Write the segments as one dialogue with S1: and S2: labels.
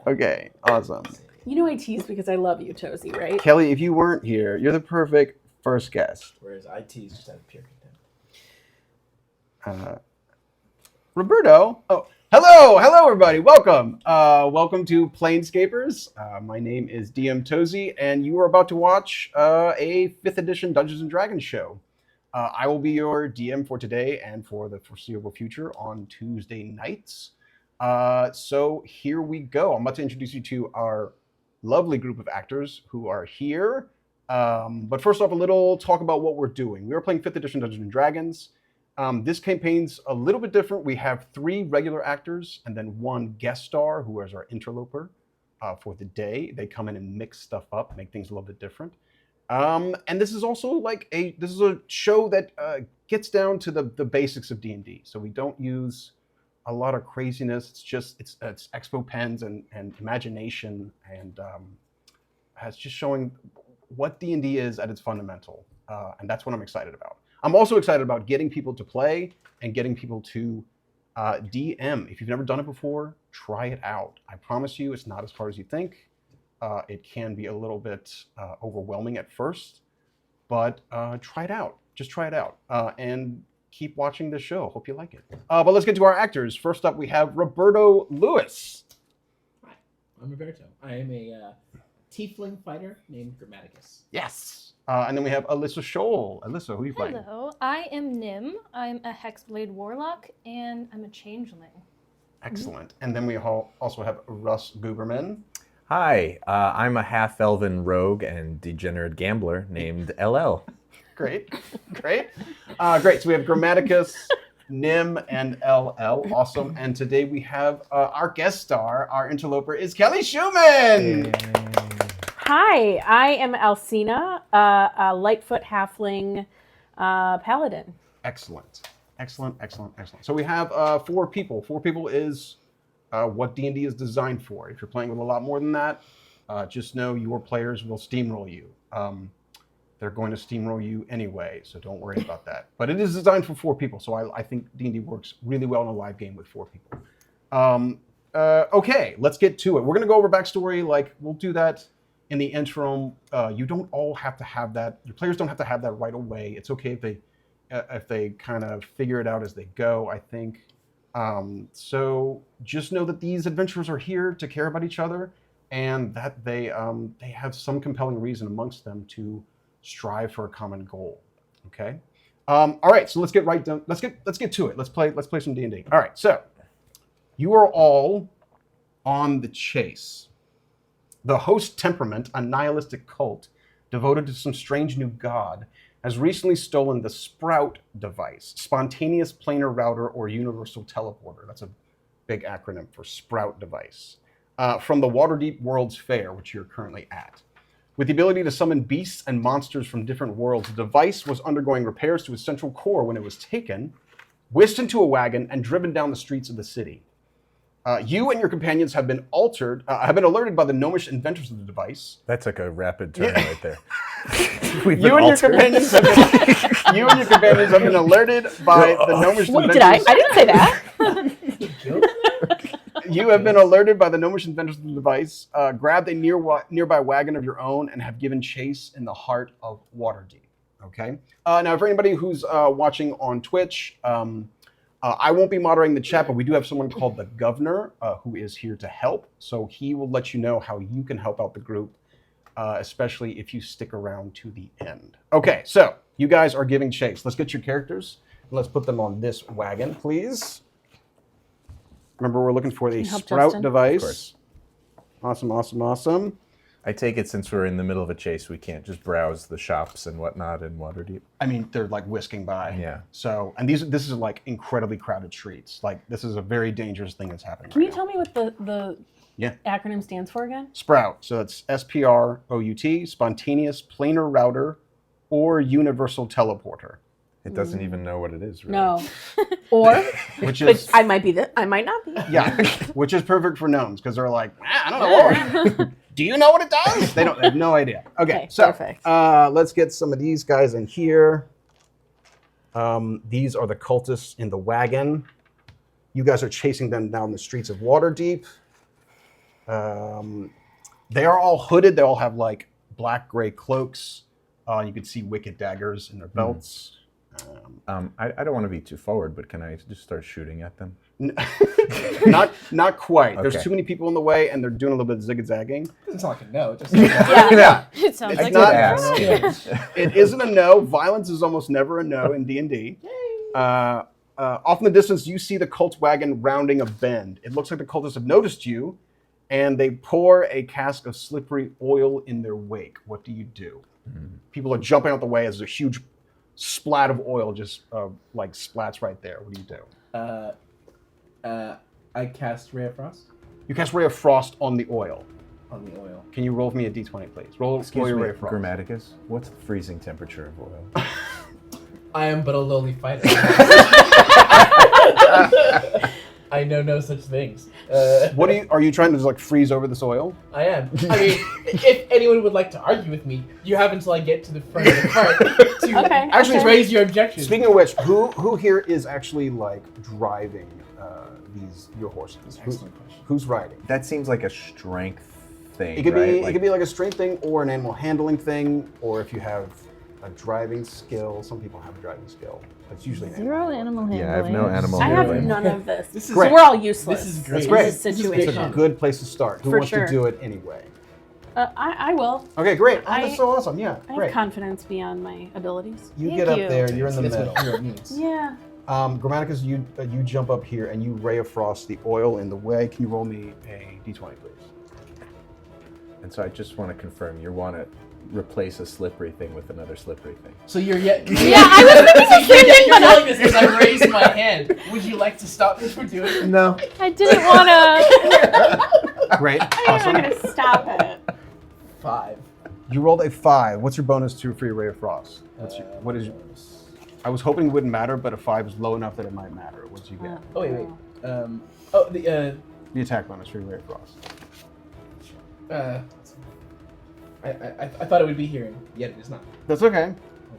S1: Okay, awesome.
S2: You know I tease because I love you, Tozy, right?
S1: Kelly, if you weren't here, you're the perfect first guest.
S3: Whereas I tease just out of pure contempt.
S1: Roberto. Oh, hello, everybody. Welcome. Welcome to Planescapers. My name is DM Tozy, and you are about to watch a 5th edition Dungeons and Dragons show. I will be your DM for today and for the foreseeable future on Tuesday nights. So here we go. I'm about to introduce you to our lovely group of actors who are here. But first off, a little talk about what we're doing. We are playing 5th edition Dungeons and Dragons. This campaign's a little bit different. We have 3 regular actors and then 1 guest star who is our interloper for the day. They come in and mix stuff up, make things a little bit different. And this is also like this is a show that gets down to the basics of D&D. So we don't use a lot of craziness. It's just it's expo pens and imagination and has just showing what D&D is at its fundamental, and that's what I'm excited about. I'm also excited about getting people to play and getting people to DM. If you've never done it before, try it out. I promise you, it's not as hard as you think. It can be a little bit overwhelming at first, but try it out. Just try it out. And keep watching the show. Hope you like it. But let's get to our actors. First up, we have Roberto Lewis.
S3: Hi, I'm Roberto. I am a tiefling fighter named Grammaticus.
S1: Yes. And then we have Alyssa Scholl. Alyssa, who are you playing?
S4: Hello, I am Nim. I'm a Hexblade Warlock, and I'm a changeling.
S1: Excellent. And then we also have Russ Guberman.
S5: Hi, I'm a half-elven rogue and degenerate gambler named LL.
S1: Great, great. Great, so we have Grammaticus, Nim, and LL. Awesome. And today we have our guest star, our interloper, is Kelly Schumann.
S2: Hi, I am Alseina, a Lightfoot halfling paladin.
S1: Excellent, excellent, excellent, excellent. So we have 4 people. 4 people is what D&D is designed for. If you're playing with a lot more than that, just know your players will steamroll you. They're going to steamroll you anyway, so don't worry about that. But it is designed for 4 people, so I think D&D works really well in a live game with 4 people. Okay, let's get to it. We're going to go over backstory. Like, we'll do that in the interim. You don't all have to have that. Your players don't have to have that right away. It's okay if they kind of figure it out as they go, I think. So just know that these adventurers are here to care about each other, and that they have some compelling reason amongst them to strive for a common goal. Okay. All right. So let's get right down. Let's get to it. Let's play some D&D. All right. So you are all on the chase. The host temperament, a nihilistic cult devoted to some strange new god, has recently stolen the S.P.R.O.U.T device, spontaneous planar router or universal teleporter. That's a big acronym for S.P.R.O.U.T device, from the Waterdeep World's Fair, which you're currently at. With the ability to summon beasts and monsters from different worlds, the device was undergoing repairs to its central core when it was taken, whisked into a wagon, and driven down the streets of the city. You and your companions have been alerted by the gnomish inventors of the device.
S5: That took a rapid turn right there.
S1: You and your companions have been alerted by the gnomish inventors.
S2: Did I? I didn't say that.
S1: You have been alerted by the gnomish inventors of the device, grabbed a nearby wagon of your own, and have given chase in the heart of Waterdeep. Okay. Now, for anybody who's watching on Twitch, I won't be moderating the chat, but we do have someone called the Governor who is here to help. So he will let you know how you can help out the group, especially if you stick around to the end. Okay, so you guys are giving chase. Let's get your characters. Let's put them on this wagon, please. Remember, we're looking for the S.P.R.O.U.T device. Awesome, awesome, awesome.
S5: I take it since we're in the middle of a chase, we can't just browse the shops and whatnot in Waterdeep.
S1: I mean, they're like whisking by.
S5: Yeah.
S1: So, and this is like incredibly crowded streets. Like, this is a very dangerous thing that's happening.
S2: Can you tell me what the
S1: Yeah.
S2: acronym stands for again?
S1: S.P.R.O.U.T. So it's S.P.R.O.U.T, spontaneous planar router or universal teleporter.
S5: It doesn't even know what it is, really.
S2: No. Or,
S1: Which is,
S2: I might not be.
S1: yeah, which is perfect for gnomes because they're like, I don't know. Do you know what it does? They have no idea. Okay, so
S2: perfect.
S1: Let's get some of these guys in here. These are the cultists in the wagon. You guys are chasing them down the streets of Waterdeep. They are all hooded. They all have like black gray cloaks. You can see wicked daggers in their belts.
S5: I don't want to be too forward, but can I just start shooting at them?
S1: Not quite. There's
S5: Okay.
S1: too many people in the way, and they're doing a little bit of zig-zagging.
S3: Doesn't sound like a no. Just
S1: Yeah.
S4: It sounds
S1: It's
S4: like
S1: not-
S4: a
S1: It isn't a no. Violence is almost never a no in D&D. Off in the distance, you see the cult wagon rounding a bend. It looks like the cultists have noticed you, and they pour a cask of slippery oil in their wake. What do you do? People are jumping out the way as a huge splat of oil just like splats right there. What do you do?
S3: I cast Ray of Frost
S1: You cast Ray of Frost on the oil.
S3: on the oil.
S1: Can you roll for me a d20, please? Roll
S5: Excuse
S1: your
S5: me,
S1: Ray of Frost.
S5: Grammaticus, what's the freezing temperature of oil?
S3: I am but a lowly fighter. I know no such things.
S1: What are you trying to just like freeze over this oil?
S3: I am. I mean, if anyone would like to argue with me, you have until I get to the front of the cart to
S2: Okay.
S1: Actually,
S3: raise your objections.
S1: Speaking of which, who here is actually like driving your horses?
S3: Excellent question.
S1: Who's riding?
S5: That seems like a strength thing.
S1: It could
S5: right?
S1: be it could be like a strength thing or an animal handling thing, or if you have a driving skill. Some people have a driving skill. That's usually an
S2: Zero animal handling.
S5: Yeah, I have no animal
S2: I have
S5: handling.
S2: none of this.
S3: This is
S1: Great.
S2: So we're all useless.
S3: This is
S1: That's
S3: great.
S1: great.
S2: In this
S3: This is
S2: situation.
S1: It's a good place to start. Who
S2: For
S1: wants
S2: sure.
S1: to do it anyway?
S2: I will.
S1: Okay, great. Oh,
S2: I-
S1: that's so awesome. Yeah,
S2: I have
S1: great.
S2: confidence beyond my abilities.
S1: You
S4: Thank
S1: get up
S4: you.
S1: there. You're in the
S3: That's
S1: middle.
S3: what hero means.
S2: Yeah.
S1: Grammaticus, you jump up here and you Ray of Frost the oil in the way. Can you roll me a d20, please?
S5: And so I just want to confirm, you want to replace a slippery thing with another slippery thing.
S3: So you're yet.
S2: Yeah, I was thinking the same thing,
S3: You're
S2: but
S3: telling this because I raised my hand. Would you like to stop me from doing it?
S5: No.
S4: I didn't want to.
S1: Great.
S2: I'm not
S1: Awesome.
S2: going to stop it.
S3: 5.
S1: You rolled a 5. What's your bonus to for your Ray of Frost? What is? I was hoping it wouldn't matter, but a 5 is low enough that it might matter. What did you get?
S3: Oh wait.
S1: The attack bonus for your Ray of Frost.
S3: I thought it would be here, and yet it is not.
S1: That's okay.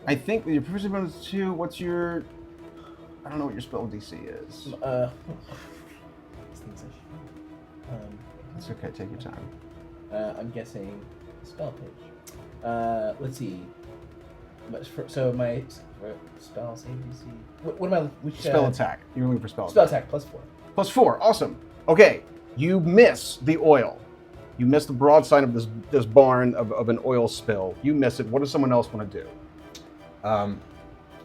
S1: I think your proficiency bonus is 2. What's your? I don't know what your spell DC is.
S3: These things I should.
S1: It's okay. Take your time.
S3: I'm guessing spell page. Let's see. So my spell save DC. What am I? Which
S1: Spell attack. You're looking for spell
S3: Spell
S1: attack.
S3: attack +4.
S1: +4. Awesome. Okay. You miss the oil. You miss the broadside of this barn of an oil spill. You miss it. What does someone else want to do?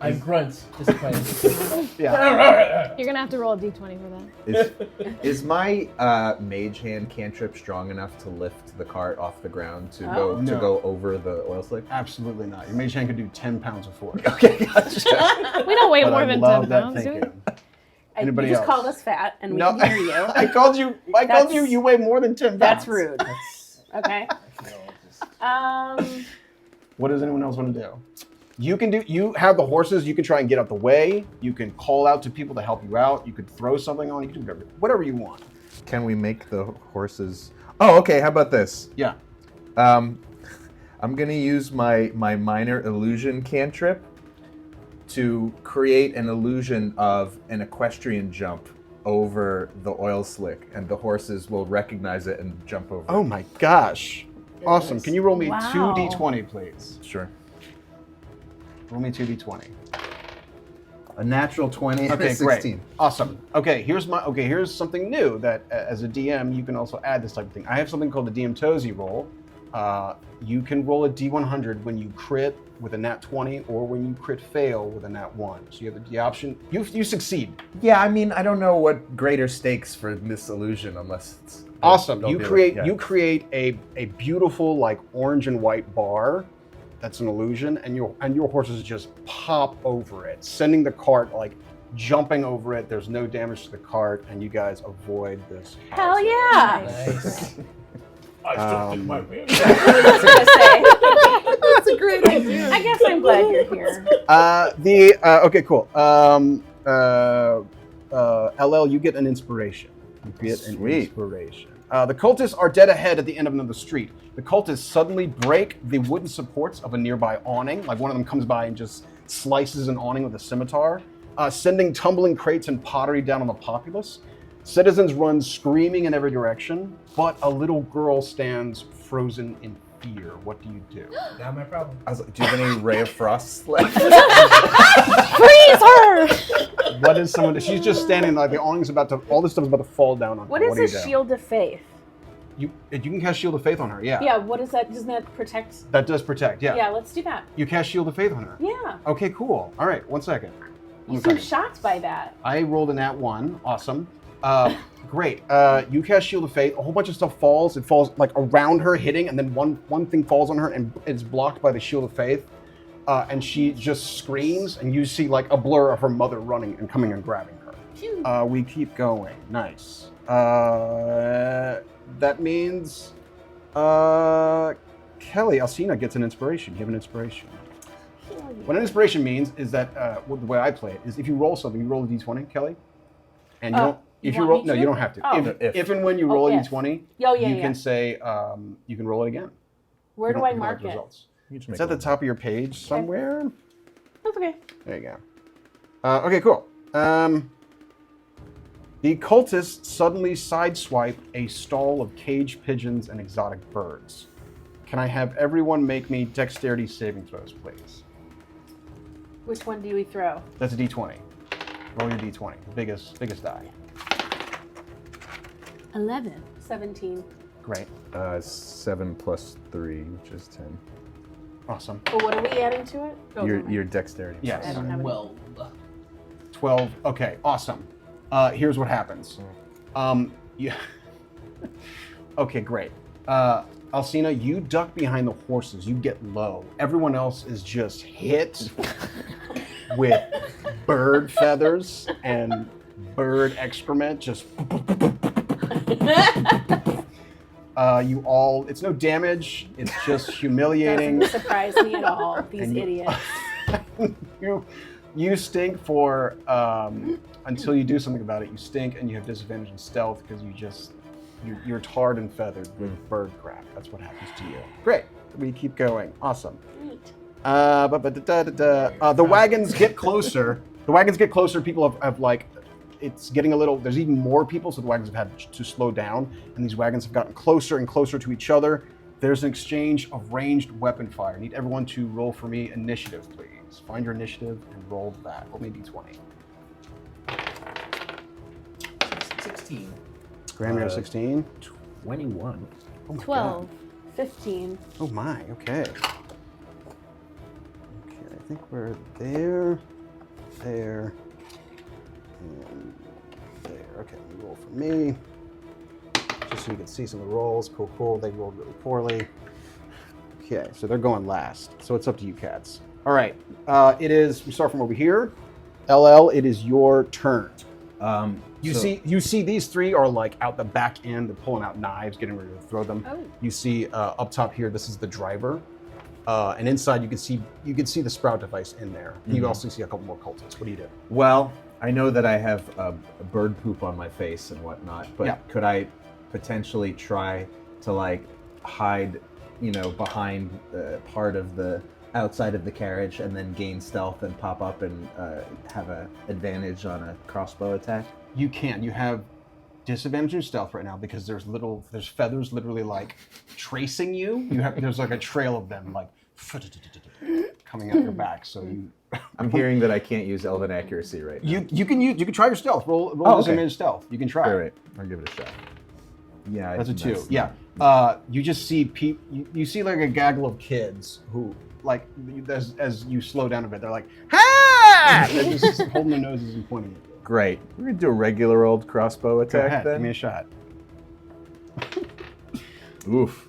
S3: I grunt disappointed.
S1: Yeah.
S4: You're gonna have to roll a d20 for that.
S5: Is my mage hand cantrip strong enough to lift the cart off the ground to
S2: Oh.
S5: go over the oil slick?
S1: Absolutely not. Your mage hand could do 10 pounds of force.
S5: Okay, gotcha.
S4: We don't weigh
S1: But
S4: more
S1: I
S4: than
S1: love
S4: 10
S1: that
S4: pounds, do we?
S1: thinking.
S2: You
S1: Anybody
S2: just
S1: else?
S2: called us fat, and we
S1: No,
S2: can hear you.
S1: I called you.
S2: That's-
S1: You weigh more than 10 pounds.
S2: That's rude.
S3: That's.
S2: Okay.
S3: I feel just-
S1: What does anyone else want to do? You can do. You have the horses. You can try and get out the way. You can call out to people to help you out. You could throw something on. You can do whatever you want.
S5: Can we make the horses... Oh, okay, how about this?
S1: Yeah.
S5: I'm going to use my minor illusion cantrip to create an illusion of an equestrian jump over the oil slick, and the horses will recognize it and jump over
S1: Oh
S5: it.
S1: my gosh. Awesome. Can you roll me
S2: Wow.
S1: 2d20, please?
S5: Sure.
S1: Roll me 2d20.
S5: A natural 20 and a
S1: Okay,
S5: 16.
S1: great. Awesome. Okay, here's something new that as a DM you can also add this type of thing. I have something called the DM Tozy roll. You can roll a d100 when you crit with a nat 20 or when you crit fail with a nat 1. So you have the option. You succeed.
S5: Yeah, I mean, I don't know what greater stakes for this illusion unless it's...
S1: Awesome.
S5: they'll
S1: You
S5: do it,
S1: create
S5: yeah.
S1: you create a beautiful like orange and white bar. That's an illusion, and your horses just pop over it, sending the cart like jumping over it. There's no damage to the cart, and you guys avoid this.
S2: Hell
S1: hazard.
S2: yeah!
S3: Nice.
S1: Um,
S2: I was gonna say. That's a great idea. I guess I'm glad you're here.
S1: Okay, cool. LL, you get an inspiration. You get an
S5: Sweet.
S1: inspiration. The cultists are dead ahead at the end of another street. The cultists suddenly break the wooden supports of a nearby awning. Like one of them comes by and just slices an awning with a scimitar, sending tumbling crates and pottery down on the populace. Citizens run screaming in every direction, but a little girl stands frozen in fear. What do you do?
S3: Not my problem.
S5: I was like, do you have any ray of frost left?
S4: Freeze her!
S1: What is someone? She's just standing like the awning's about to. All this stuff is about to fall down on her.
S2: What is
S1: do you
S2: a
S1: do?
S2: shield of faith?
S1: You can cast Shield of Faith on her. Yeah.
S2: Yeah, what is that? Doesn't that protect?
S1: That does protect. Yeah.
S2: Yeah, let's do that.
S1: You cast Shield of Faith on her.
S2: Yeah.
S1: Okay. Cool. All right. 1 second.
S2: You
S1: 1
S2: seem
S1: second.
S2: shocked by that.
S1: I rolled a nat 1. Awesome. Great. You cast Shield of Faith. A whole bunch of stuff falls. It falls like around her, hitting, and then one thing falls on her and it's blocked by the Shield of Faith. And she just screams, and you see like a blur of her mother running and coming and grabbing her. We keep going. Nice. That means Kelly, Alseina gets an inspiration. You have an inspiration. What an inspiration means is that the way I play it is if you roll something, you roll a d20, Kelly, and you don't. If you
S2: want
S1: roll,
S2: me
S1: no,
S2: to?
S1: you don't have to.
S2: Oh.
S1: If and when you roll a
S2: if.
S1: d20,
S2: Oh, yeah,
S1: you
S2: yeah.
S1: can say you can roll it again.
S2: Where
S1: You
S2: do
S1: don't-
S2: I
S1: you don't
S2: mark
S1: have
S2: it?
S1: results.
S5: You just
S1: It's
S5: make
S1: at the
S5: one.
S1: top of your page somewhere.
S2: That's okay.
S1: There you go. Okay, cool. The cultists suddenly sideswipe a stall of caged pigeons and exotic birds. Can I have everyone make me dexterity saving throws, please?
S2: Which one do we throw?
S1: That's a d20. Roll your d20. The biggest die.
S4: 11.
S2: 17.
S1: Great.
S5: 7 plus 3, which is 10.
S1: Awesome.
S2: Oh, what are we adding to it? Oh, never mind.
S5: Your dexterity.
S1: Yes.
S2: I don't have it.
S3: Well,
S1: 12. Okay, awesome. Here's what happens. Yeah. Okay, great. Alseina, you duck behind the horses. You get low. Everyone else is just hit with bird feathers and bird excrement. Just. You all. It's no damage. It's just humiliating.
S2: Doesn't surprise me at all. These
S1: And you-
S2: idiots.
S1: You stink for until you do something about it. You stink, and you have disadvantage in stealth because you're tarred and feathered with bird crap. That's what happens to you. Great. We keep going. Awesome.
S2: Neat.
S1: The wagons get closer. The wagons get closer. People have like, it's getting a little. There's even more people, so the wagons have had to slow down, and these wagons have gotten closer and closer to each other. There's an exchange of ranged weapon fire. I need everyone to roll for me initiative, please. Find your initiative and roll that. Roll me d20.
S3: 16.
S1: Graham, you're 16.
S5: 21.
S1: Oh my
S4: 12.
S2: 15.
S1: God. Oh my. Okay. Okay. I think we're there, there, and there. Okay. You roll for me, just so you can see some of the rolls. Cool. Cool. They rolled really poorly. Okay. So they're going last. So it's up to you, cats. All right. It is. We start from over here. LL. It is your turn. You see these three are like out the back end, they're pulling out knives, getting ready to throw them.
S2: Oh.
S1: You see up top here, this is the driver. And inside you can see the S.P.R.O.U.T device in there. You
S5: Mhm.
S1: also see a couple more cultists. What do you do?
S5: Well, I know that I have a bird poop on my face and whatnot, but
S1: Yeah.
S5: could I potentially try to like hide, behind part of the outside of the carriage and then gain stealth and pop up and have an advantage on a crossbow attack?
S1: You can. You have disadvantage in stealth right now because there's feathers literally like tracing you. There's like a trail of them like coming out your back. So
S5: I'm hearing that I can't use elven accuracy right now.
S1: you can try your stealth. Roll
S5: okay.
S1: disadvantage stealth. You can try.
S5: All right, I'll give it a shot. Yeah,
S1: That's a 2.
S5: not-
S1: Yeah. You just see you see like a gaggle of kids who like as you slow down a bit, they're like, "Ha!" They're just holding their noses and pointing at you.
S5: Great. We're gonna do a regular old crossbow
S1: Go
S5: attack
S1: ahead,
S5: then.
S1: give me a shot.
S5: Oof.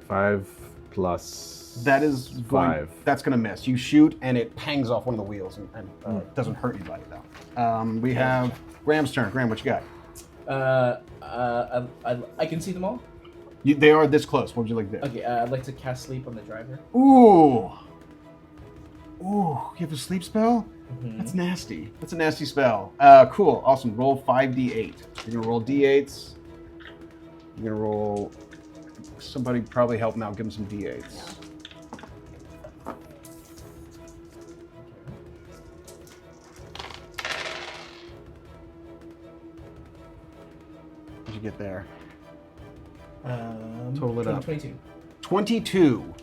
S5: 5 plus.
S1: That is going.
S5: 5.
S1: That's going to miss. You shoot and it pangs off one of the wheels and doesn't hurt anybody though. We have Graham's turn. Graham, what you got?
S3: I can see them all.
S1: They are this close. What would you like to do?
S3: Okay, I'd like to cast sleep on the driver.
S1: Ooh. You have a sleep spell?
S3: Mhm.
S1: That's nasty. That's a nasty spell. Cool. Awesome. Roll 5d8. You're going to roll d8s. You're going to roll... Somebody probably help him out. Give him some d8s. you get there?
S3: Total
S1: it up.
S3: 22.
S1: 22.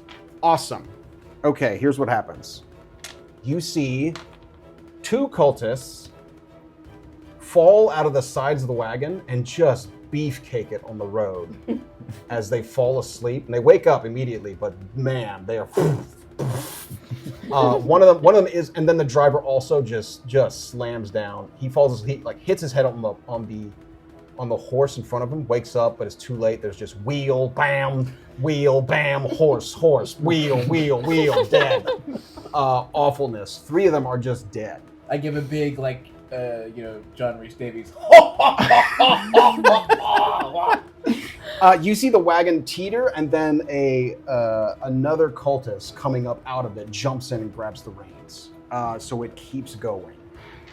S1: Awesome. Okay, here's what happens. You see 2 cultists fall out of the sides of the wagon and just beefcake it on the road as they fall asleep. And they wake up immediately, but man, they are... one of them is, and then the driver also just slams down. He falls asleep, like hits his head on the horse in front of him, wakes up, but it's too late. There's just wheel, bam, horse, wheel, dead. Awfulness. 3 of them are just dead.
S3: I give a big, like, John Rhys Davies.
S1: You see the wagon teeter, and then another cultist coming up out of it jumps in and grabs the reins. So it keeps going.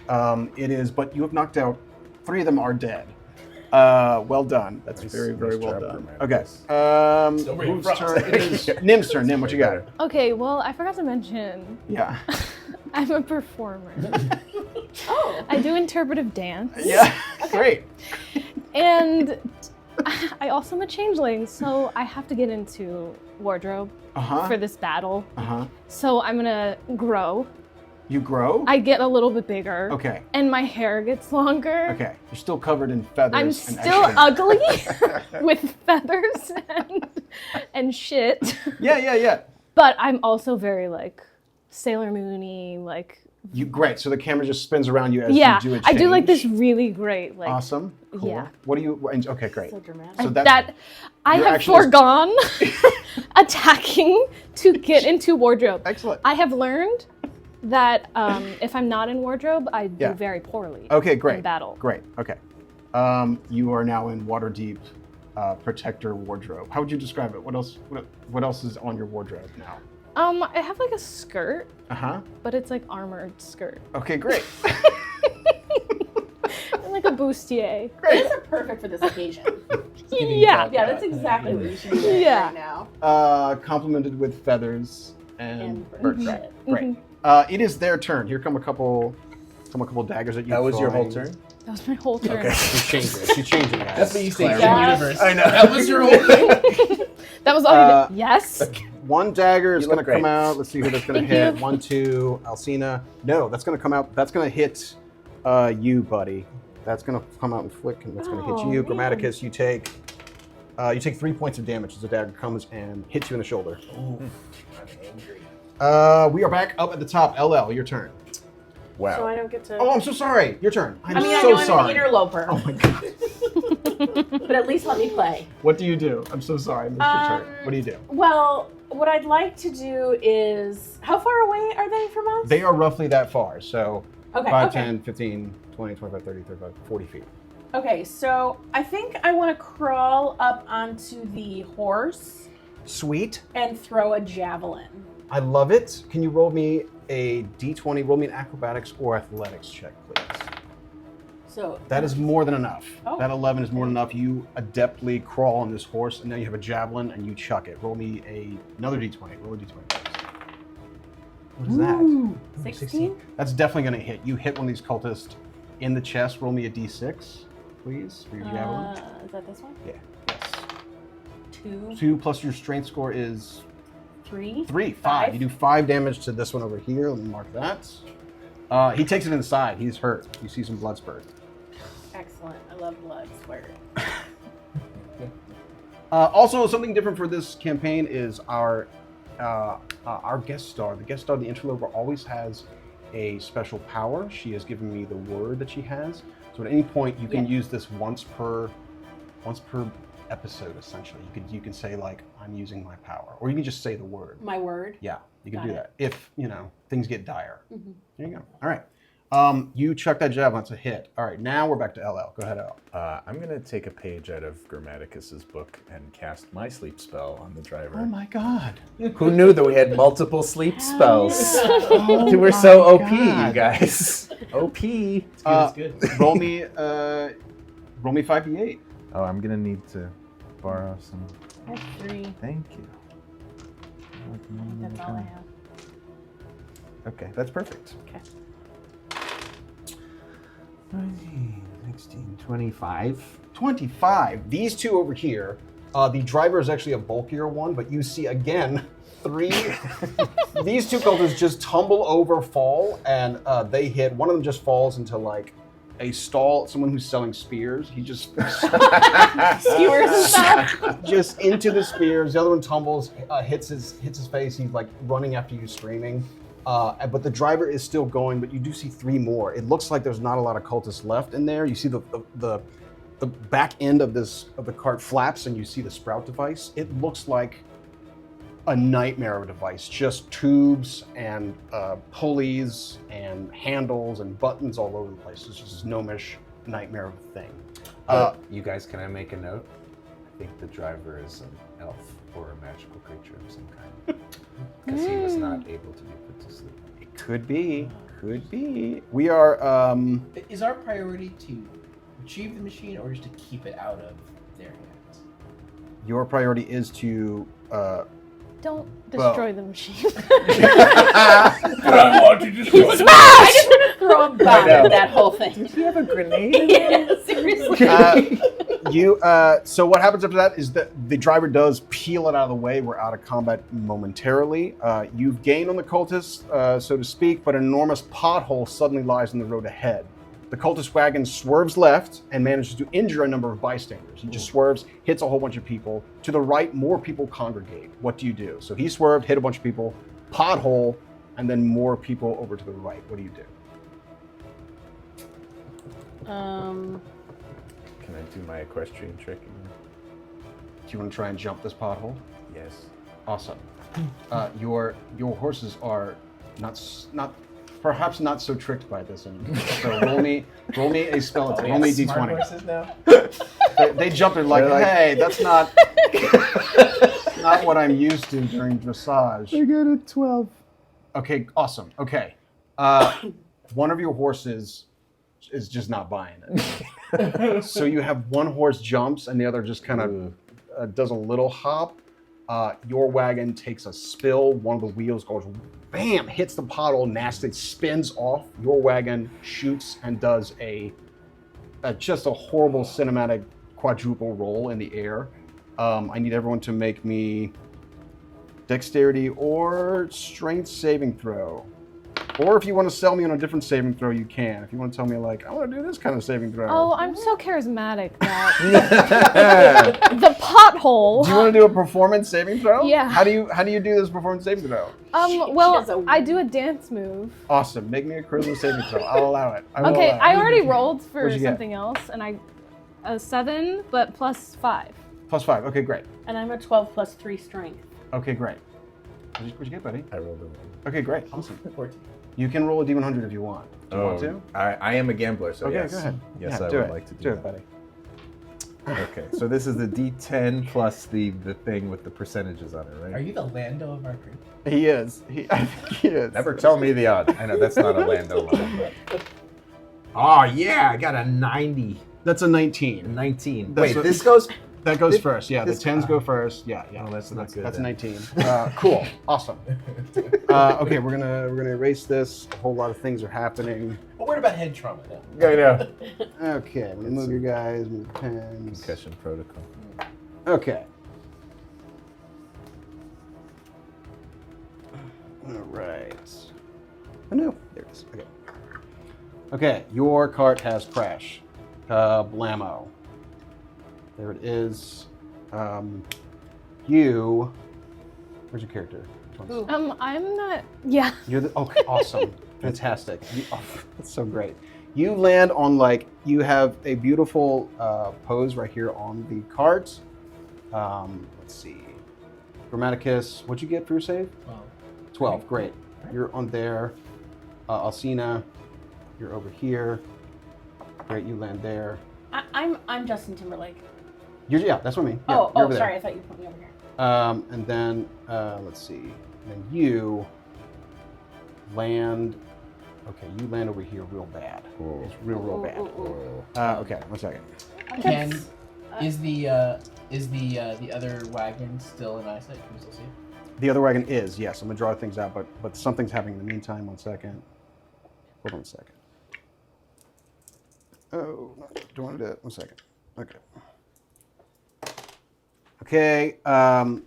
S1: But you have knocked out 3 of them are dead. Well done. That's very well done. Okay. Whose turn? It is Nim's turn. Nim, what you got?
S4: Okay, well, I forgot to mention
S1: Yeah.
S4: I'm a performer.
S2: Oh.
S4: I do interpretive dance.
S1: Yeah. Great.
S4: And I also am a changeling, so I have to get into wardrobe for this battle. So I'm gonna grow.
S1: You grow?
S4: I get a little bit bigger.
S1: Okay.
S4: And my hair gets longer.
S1: Okay. You're still covered in feathers.
S4: I'm
S1: and
S4: still
S1: extra-
S4: ugly with feathers and shit.
S1: Yeah.
S4: But I'm also very like Sailor Moon-y, like
S1: Great. So the camera just spins around you as you do a change.
S4: I do like this really great like
S1: Awesome. Cool.
S4: Yeah.
S1: What do you? Okay, great.
S2: So dramatic.
S1: So
S4: that I
S1: you're
S4: have
S1: actually-
S4: foregone attacking to get into wardrobe.
S1: Excellent.
S4: I have learned that if I'm not in wardrobe, I do very poorly.
S1: Okay, great.
S4: In battle.
S1: Great. Okay. You are now in Waterdeep Protector wardrobe. How would you describe it? What else is on your wardrobe now?
S4: I have like a skirt, but it's like armored skirt.
S1: Okay, great.
S4: And like a bustier.
S2: These are perfect for this occasion.
S4: Yeah.
S2: Yeah, that's exactly what you should be doing right now.
S1: Complemented with feathers and bird
S2: bird
S1: crap.
S2: shit.
S1: Great. It is their turn. Here come a couple daggers at you.
S5: That was your whole
S1: throwing.
S5: turn?
S4: That was my whole turn.
S1: Okay. You changed it. You changed it, guys.
S3: That's what you say in
S2: Yes.
S3: universe.
S5: I know.
S3: That was your whole thing.
S4: That was all you did. Yes.
S1: One dagger is
S5: You
S1: going
S5: look
S1: to come
S5: great.
S1: out. Let's see who that's going to
S4: Thank
S1: hit.
S4: you.
S1: 1, 2, Alseina. No, that's going to come out. That's going to hit you, buddy. That's going to come out and flick, and that's going to hit you.
S2: man.
S1: Grammaticus, you take 3 points of damage as the dagger comes and hits you in the shoulder.
S3: Ooh, I'm angry.
S1: We are back up at the top. LL, your turn.
S5: Wow.
S2: So I don't get to.
S1: Oh, I'm so sorry. Your turn. I'm
S2: I mean,
S1: so
S2: I know I'm
S1: sorry.
S2: an interloper,
S1: Oh my god.
S2: but at least let me play.
S1: What do you do? I'm so sorry. I missed your turn. What do you do?
S2: Well, what I'd like to do is, how far away are they from us?
S1: They are roughly that far. So
S2: Okay,
S1: 5,
S2: okay.
S1: 10, 15, 20, 25, 30, 35, 40 feet.
S2: Okay, so I think I want to crawl up onto the horse
S1: Sweet.
S2: and throw a javelin.
S1: I love it. Can you roll me a d20? Roll me an acrobatics or athletics check, please.
S2: So
S1: That is more than enough.
S2: Oh.
S1: That 11 is more than enough. You adeptly crawl on this horse, and now you have a javelin, and you chuck it. Roll me another d20. Roll a d20, please. What is that?
S2: Ooh,
S1: Ooh,
S2: 16?
S1: That's definitely going to hit. You hit one of these cultists in the chest. Roll me a d6, please, for your javelin.
S2: Is that this one?
S1: Yeah. Yes.
S2: 2,
S1: 2 plus your strength score is
S2: 3.
S1: 3. 5.
S2: Five.
S1: You do 5 damage to this one over here. Let me mark that. He takes it inside. He's hurt. You see some blood spurt.
S2: Excellent. I love blood squirt.
S1: Also, something different for this campaign is our guest star. The guest star, the Interloper, always has a special power. She has given me the word that she has. So at any point, you can use this once per episode. Essentially, you can say like, "I'm using my power," or you can just say the word.
S2: My word.
S1: Yeah, you can
S2: Got
S1: do
S2: it.
S1: that if things get dire.
S2: Mm-hmm.
S1: There you go. All right. You chuck that javelin. It's a hit. All right. Now we're back to LL. Go ahead, LL.
S5: I'm going to take a page out of Grammaticus's book and cast my sleep spell on the driver.
S1: Oh my God.
S5: Who knew that we had multiple sleep spells?
S1: Oh
S5: We're so
S1: my
S5: OP,
S1: God.
S5: you guys. OP.
S3: It's good.
S1: roll me 5d8.
S5: Oh, I'm going to need to borrow some.
S2: I have 3.
S5: Thank you.
S2: That's all I have.
S1: Okay, that's perfect.
S2: Okay.
S1: 19, 16, 25. 25. These two over here, the driver is actually a bulkier one, but you see again, 3. These two cultists just tumble over, fall, and they hit. One of them just falls into like a stall, someone who's selling spears. He just
S2: Skewers and stuff.
S1: just into the spears. The other one tumbles, hits his face. He's like running after you, screaming. But the driver is still going. But you do see 3 more. It looks like there's not a lot of cultists left in there. You see the back end of the cart flaps, and you see the S.P.R.O.U.T device. It looks like a nightmare of a device. Just tubes and pulleys and handles and buttons all over the place. It's just a gnomish nightmare of a thing.
S5: You guys, can I make a note? I think the driver is an elf or a magical creature of some kind. Because he was not able to be put to sleep.
S1: It could be. Could be. We are...
S3: Is our priority to retrieve the machine or just to keep it out of their hands?
S1: Your priority is to...
S4: Don't destroy the machine.
S5: I want to destroy the
S2: I just want to throw a bomb at that whole thing.
S5: Did he have a grenade in
S2: Yeah, seriously.
S1: So what happens after that is that the driver does peel it out of the way. We're out of combat momentarily. You've gained on the cultists, so to speak, but an enormous pothole suddenly lies in the road ahead. The cultist wagon swerves left and manages to injure a number of bystanders. He just swerves, hits a whole bunch of people. To the right, more people congregate. What do you do? So he swerved, hit a bunch of people, pothole, and then more people over to the right. What do you do?
S5: Can I do my equestrian trick again?
S1: Do you want to try and jump this pothole?
S5: Yes.
S1: Awesome. Your horses are perhaps not so tricked by this anymore. So roll me a spell attack. Roll me a
S3: Smart
S1: d20.
S3: horses now?
S1: They jump in like, hey, that's not not what I'm used to during dressage.
S5: I got a 12.
S1: Okay, awesome. Okay. One of your horses is just not buying it. So you have one horse jumps and the other just kind of does a little hop. Your wagon takes a spill. One of the wheels goes, bam, hits the pothole, nasty, spins off. Your wagon shoots and does just a horrible cinematic quadruple roll in the air. I need everyone to make me dexterity or strength saving throw. Or if you want to sell me on a different saving throw, you can. If you want to tell me, like, I want to do this kind of saving throw.
S4: Oh, I'm so charismatic that the pothole.
S1: Do you want to do a performance saving throw?
S4: Yeah.
S1: How do you do this performance saving throw?
S4: Well, I do a dance move.
S1: Awesome. Make me a charisma saving throw. I'll allow it.
S4: Okay, I already rolled for
S1: What'd you get?
S4: something else, and a 7, but plus 5.
S1: Plus 5. Okay, great.
S2: And I'm a 12 plus 3 strength.
S1: Okay, great. What'd you get, buddy?
S5: I rolled a 1.
S1: Okay, great. Awesome.
S3: 14.
S1: You can roll a D100 if you want. Do you want to?
S5: I am a gambler, so
S1: Okay,
S5: yes.
S1: go ahead.
S5: Yes,
S1: Yeah,
S5: I
S1: do
S5: would
S1: it.
S5: like to do
S1: Do
S5: that.
S1: it, buddy.
S5: Okay, so this is the D10 plus the thing with the percentages on it, right?
S3: Are you the Lando of our group?
S1: He is. I think he is.
S5: Never tell me the odds. I know that's not a Lando line, but... Oh, yeah, I got a 90.
S1: That's a 19.
S5: 19.
S1: That's
S5: Wait,
S1: what-
S5: this goes...
S1: That goes first. Yeah,
S5: this-
S1: the 10s go first. Yeah.
S5: Oh, that's not good
S1: That's
S5: then.
S1: 19. Cool. Awesome. Okay, we're gonna erase this. A whole lot of things are happening.
S3: But what about head trauma though?
S5: I know.
S1: Okay, I'm gonna move your guys. Move 10s.
S5: Concussion protocol.
S1: Okay. All right. Oh no, there it is. Okay. Okay, your cart has crash. Blammo. There it is. You. Where's your character?
S4: I'm not. Yeah.
S1: You're the. Okay, awesome. Fantastic. That's so great. You land on, like, you have a beautiful pose right here on the cart. Let's see. Grammaticus, what'd you get for your save? 12, great. You're on there. Alseina, you're over here. Great, you land there.
S2: I'm Justin Timberlake.
S1: Yeah, that's what I mean. Yeah,
S2: Oh,
S1: you're over there.
S2: sorry, I thought you put me over here.
S1: And then, let's see. And then you land. Okay, you land over here real bad.
S5: Cool.
S1: It's real bad.
S5: Cool.
S1: Okay, 1 second.
S3: Is the other wagon still in eyesight? Can we still see it?
S1: The other wagon is, yes. I'm gonna draw things out, but something's happening in the meantime. 1 second. Hold on a second. Oh, don't want to do it. 1 second. Okay. Okay.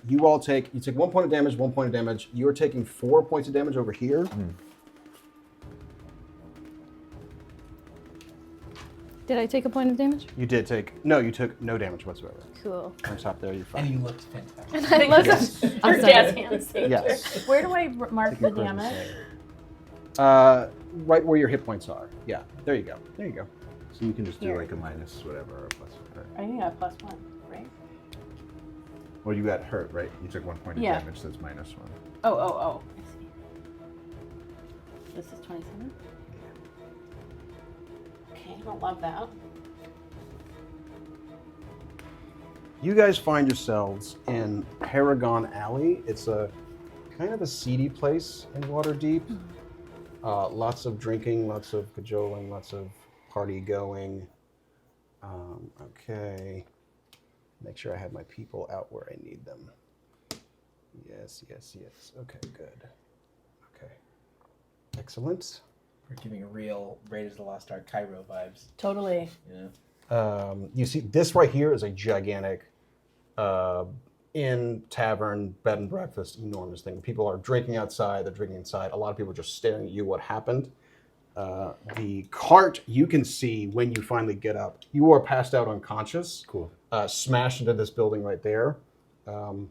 S1: You all take 1 point of damage. 1 point of damage. You are taking 4 points of damage over here.
S4: Did I take a point of damage?
S1: You did take. No, you took no damage whatsoever.
S4: Cool.
S1: On top there, you're fine.
S3: And you looked fantastic.
S4: And I love
S1: Yes.
S2: Your jazz hands.
S1: Yes.
S2: Where do I mark
S1: Take
S2: the
S1: your charisma
S2: damage?
S1: save. Right where your hit points are. Yeah. There you go. There you go.
S5: So you can just do
S2: Here.
S5: like a minus whatever or a plus whatever.
S2: I think I have +1, right?
S5: Well, you got hurt, right? You took 1 point of
S2: Yeah.
S5: damage, so it's -1.
S2: Oh. I see. This is 27? Okay, I don't love that.
S1: You guys find yourselves in Paragon Alley. It's a kind of a seedy place in Waterdeep. Lots of drinking, lots of cajoling, lots of party going. Okay. Make sure I have my people out where I need them. Yes. Okay, good. Okay. Excellent.
S3: We're giving a real Raiders of the Lost Ark Cairo vibes.
S2: Totally.
S3: Yeah.
S1: You see, this right here is a gigantic inn, tavern, bed and breakfast, enormous thing. People are drinking outside, they're drinking inside. A lot of people are just staring at you, what happened. The cart you can see when you finally get up. You are passed out unconscious.
S5: Cool.
S1: Smashed into this building right there. You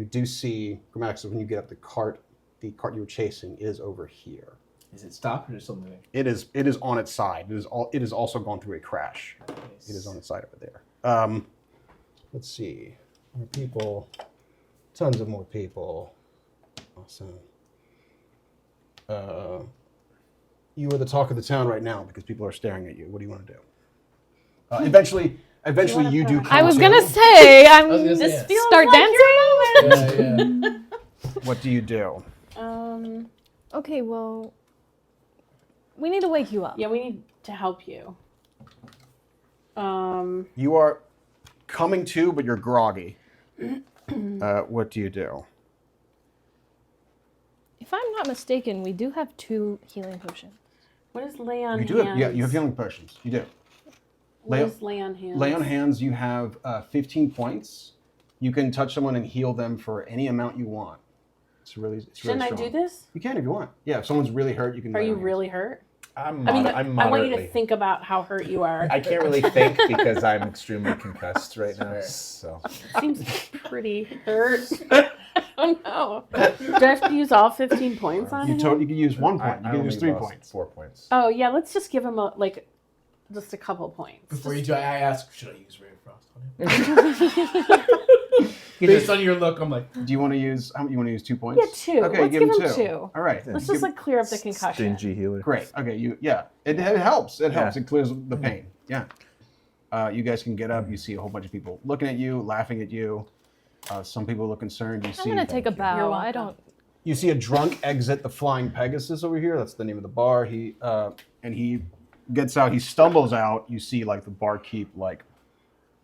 S1: do see, grammatically, when you get up, the cart you were chasing is over here.
S3: Is it stopped or is it still moving?
S1: It is on its side. It is also gone through a crash.
S3: Nice.
S1: It is on its side over there. Let's see. More people. Tons of more people. Awesome. You are the talk of the town right now because people are staring at you. What do you want to do? Eventually you do come
S4: I was
S1: to.
S4: gonna say,
S3: I was gonna say,
S2: This
S3: yeah.
S2: feels
S4: start
S2: like
S4: dancing.
S3: Yeah.
S1: What do you do?
S4: Okay, well, we need to wake you up.
S2: Yeah, we need to help you.
S1: You are coming to, but you're groggy. What do you do?
S4: If I'm not mistaken, we do have 2 healing potions.
S2: What is lay on
S1: You
S2: hands?
S1: do have, yeah, you have healing potions. You do.
S2: What is lay on hands?
S1: Lay on hands, you have 15 points. You can touch someone and heal them for any amount you want. It's really
S2: Shouldn't I
S1: strong.
S2: do this?
S1: You can if you want. Yeah, if someone's really hurt, you can.
S2: Are
S1: lay
S2: you
S1: on hands.
S2: really hurt?
S5: I'm
S2: I mean,
S5: moderately.
S2: I want you to think about how hurt you are.
S5: I can't really think because I'm extremely concussed right now. So
S2: Seems pretty hurt. Oh no. Do I have to use all 15 points on
S1: You
S2: him?
S1: can use 1 point. You
S5: I
S1: can
S5: only
S1: use 3
S5: lost
S1: points.
S5: 4 points.
S2: Oh yeah, let's just give him just a couple points.
S3: Before you do, I ask, should I use Ray of Frost on him? Based on your look, I'm like,
S1: Do you want to use? How you want to use 2 points?
S2: Yeah, 2.
S1: Okay,
S2: Let's
S1: give
S2: give
S1: him
S2: him
S1: 2.
S2: 2.
S1: All right.
S2: Let's just clear up the concussion.
S5: Stingy healer.
S1: Great. Okay. It helps. It helps.
S5: Yeah.
S1: It clears the pain. Yeah. You guys can get up. You see a whole bunch of people looking at you, laughing at you. Some people look concerned.
S4: I'm gonna take a
S2: You're
S4: bow.
S2: welcome.
S4: I don't.
S1: You see a drunk exit the Flying Pegasus over here. That's the name of the bar. He gets out. He stumbles out. You see like the barkeep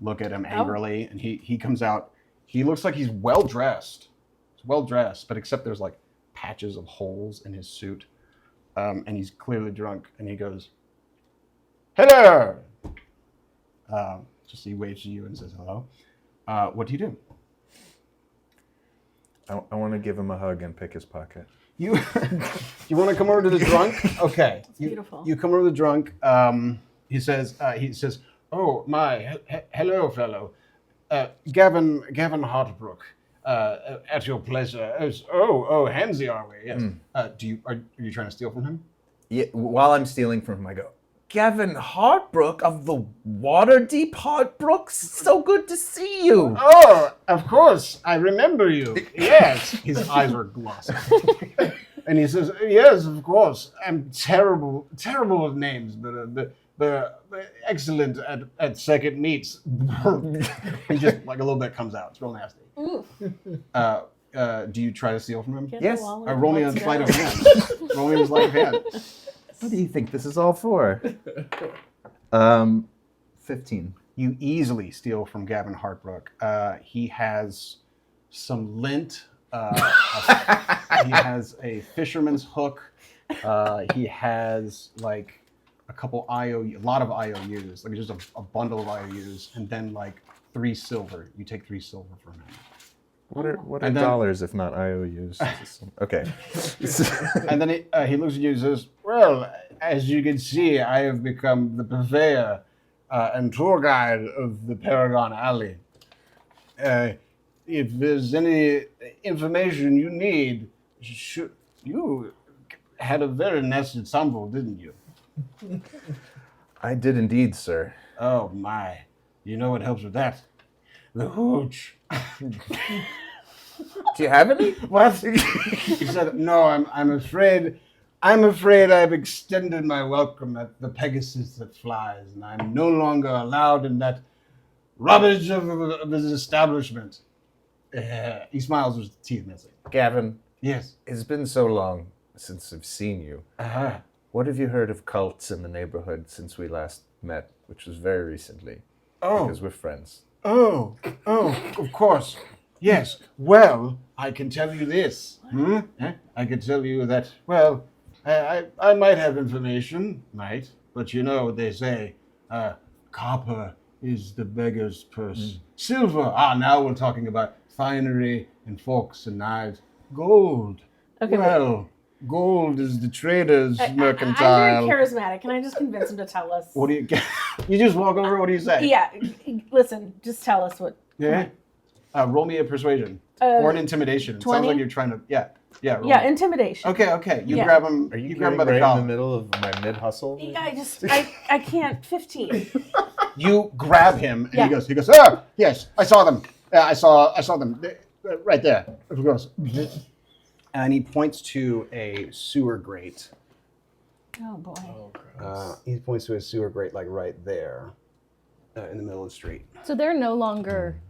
S1: look at him angrily, and he comes out. He looks like he's well dressed. He's well dressed, but except there's like patches of holes in his suit, and he's clearly drunk. And he goes, "Hello." Just he waves to you and says hello. What do you do?
S5: I want to give him a hug and pick his pocket.
S1: You want to come over to the drunk? Okay.
S2: Beautiful.
S1: You come over to the drunk. He says, "Oh my, hello, fellow, Gavin Hartbrook. At your pleasure. Oh, handsy are we? Yes. Are you trying to steal from him?
S5: Yeah. While I'm stealing from him, I go, Gavin Hartbrook of the Waterdeep Hartbrooks. So good to see you.
S1: Oh, of course, I remember you. Yes. His eyes are glossy. And he says, "Yes, of course. I'm terrible with names, but excellent at second meets." He just like a little bit comes out. It's real nasty.
S2: Ooh.
S1: Do you try to steal from him?
S2: Get
S5: Yes.
S2: the wallet.
S1: Roll me a
S2: Let's
S1: sleight
S2: go.
S1: of hand. Roll me a sleight of hand.
S5: What do you think this is all for? 15.
S1: You easily steal from Gavin Hartbrook. He has some lint. He has a fisherman's hook. He has like a couple a lot of IOUs, like just a bundle of IOUs, and then like 3 silver. You take 3 silver from him.
S5: What are
S1: And then-
S5: dollars if not IOUs? Okay.
S1: And then he looks at you and says, "Well, as you can see, I have become the purveyor and tour guide of the Paragon Alley. If there's any information you need, you had a very nice ensemble, didn't you?"
S5: I did indeed, sir.
S1: Oh my! You know what helps with that? The hooch.
S5: Do you have any?
S1: What? He said, "No, I'm afraid I've extended my welcome at the Pegasus that flies, and I'm no longer allowed in that rubbish of his establishment." He smiles with his teeth missing.
S5: Gavin,
S1: Yes.
S5: it's been so long since I've seen you.
S1: Uh-huh.
S5: What have you heard of cults in the neighborhood since we last met, which was very recently?
S1: Oh.
S5: Because we're friends.
S1: Oh, of course. Yes. Well, I can tell you this. I can tell you that, well, I might have information, but you know what they say, copper is the beggar's purse. Silver, now we're talking about finery and forks and knives. Gold.
S2: Okay,
S1: Well, gold is the trader's mercantile.
S2: I'm very charismatic. Can I just convince him to tell us?
S1: What do you get? You just walk over, what do you say?
S2: Yeah, listen, just tell us what.
S1: Yeah? Roll me a persuasion. Or an intimidation. It
S2: 20?
S1: sounds like you're trying to, yeah. Roll
S2: Yeah,
S1: me.
S2: intimidation.
S1: Okay. You
S2: Yeah.
S1: grab him.
S5: Are you
S1: grab him
S5: getting
S1: by the
S5: right in
S1: collar.
S5: the middle of my mid-hustle?
S2: I can't. 15.
S1: You grab him, and
S2: Yeah.
S1: he goes. Ah, yes, I saw them. I saw them right there. Of course. And he points to a sewer grate.
S2: Oh boy.
S3: Oh, gross.
S1: He points to a sewer grate, like right there, in the middle of the street.
S4: So they're no longer.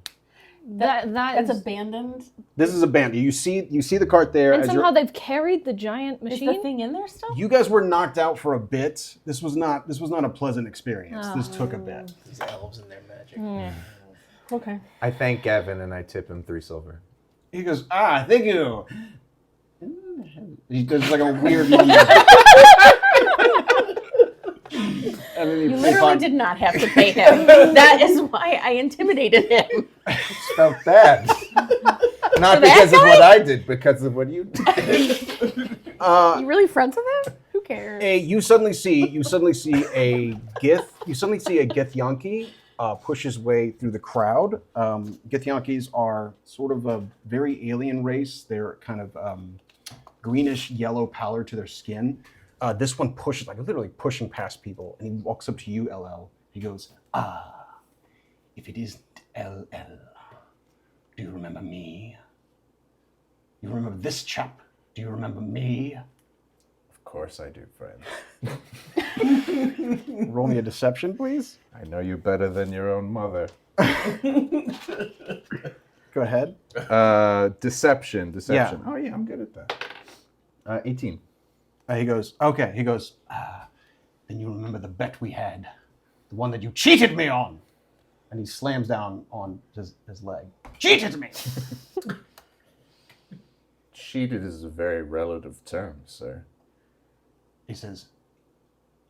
S2: That's
S4: is,
S2: abandoned.
S1: This is abandoned. You see the cart there.
S4: and
S1: as
S4: somehow they've carried the giant
S2: Is
S4: machine.
S2: the thing in there still?
S1: you guys were knocked out for a bit. This was not a pleasant experience. This took a bit.
S3: These elves and their magic.
S2: Okay.
S5: I thank Gavin and I tip him 3 silver.
S1: He goes, thank you. He does like a weird moment. And then
S2: You literally did not have to pay him. That is why I intimidated him.
S5: It's felt bad. Not
S2: For that
S5: because of
S2: guy?
S5: what I did, because of what you did.
S2: You really friends with him? Who cares?
S1: You suddenly see a Githyanki push his way through the crowd. Githyankis are sort of a very alien race. They're kind of greenish yellow pallor to their skin. This one pushes, like literally pushing past people, and he walks up to you, LL. He goes, if it isn't LL, do you remember me? You remember this chap? Do you remember me?
S5: Of course I do, friend.
S1: Roll me a deception, please.
S5: I know you better than your own mother.
S1: Go ahead.
S5: Deception.
S1: Yeah.
S5: Oh yeah, I'm good at that. 18.
S1: He goes, okay. He goes, then you remember the bet we had, the one that you cheated me on. And he slams down on his leg. Cheated me!
S5: Cheated is a very relative term, sir.
S1: He says,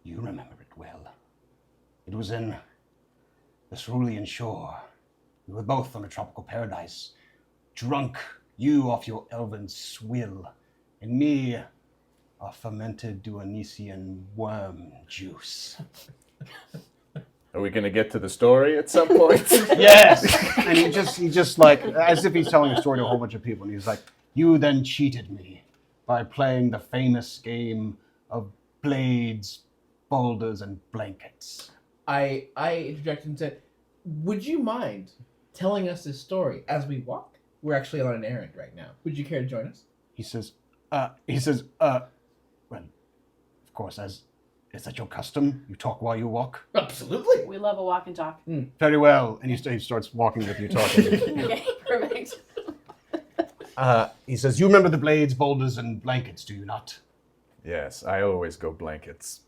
S1: you remember it well. It was in the cerulean shore. We were both on a tropical paradise, drunk, you off your elven swill, and me off fermented Dionysian worm juice.
S5: Are we gonna get to the story at some point?
S1: Yes! And he just like, as if he's telling a story to a whole bunch of people, and he's like, you then cheated me by playing the famous game of blades, boulders, and blankets.
S3: I interjected and said, would you mind telling us this story as we walk? We're actually on an errand right now. Would you care to join us?
S1: He says, well, of course, is that your custom? You talk while you walk?
S3: Absolutely.
S2: We love a walk and talk.
S1: Very well. And he starts walking with you, talking.
S2: Okay, perfect.
S1: He says, you remember the blades, boulders, and blankets, do you not?
S5: Yes, I always go blankets.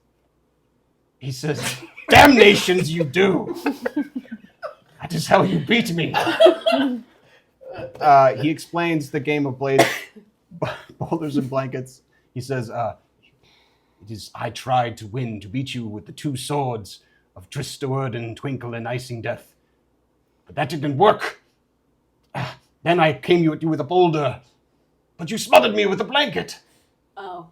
S1: He says, damnations you do! That is how you beat me. He explains the game of blades, boulders, and blankets. He says, I tried to win, to beat you with the 2 swords of Tristoward and Twinkle and Icing Death. But that didn't work. Then I came at you with a boulder, but you smothered me with a blanket.
S2: Oh.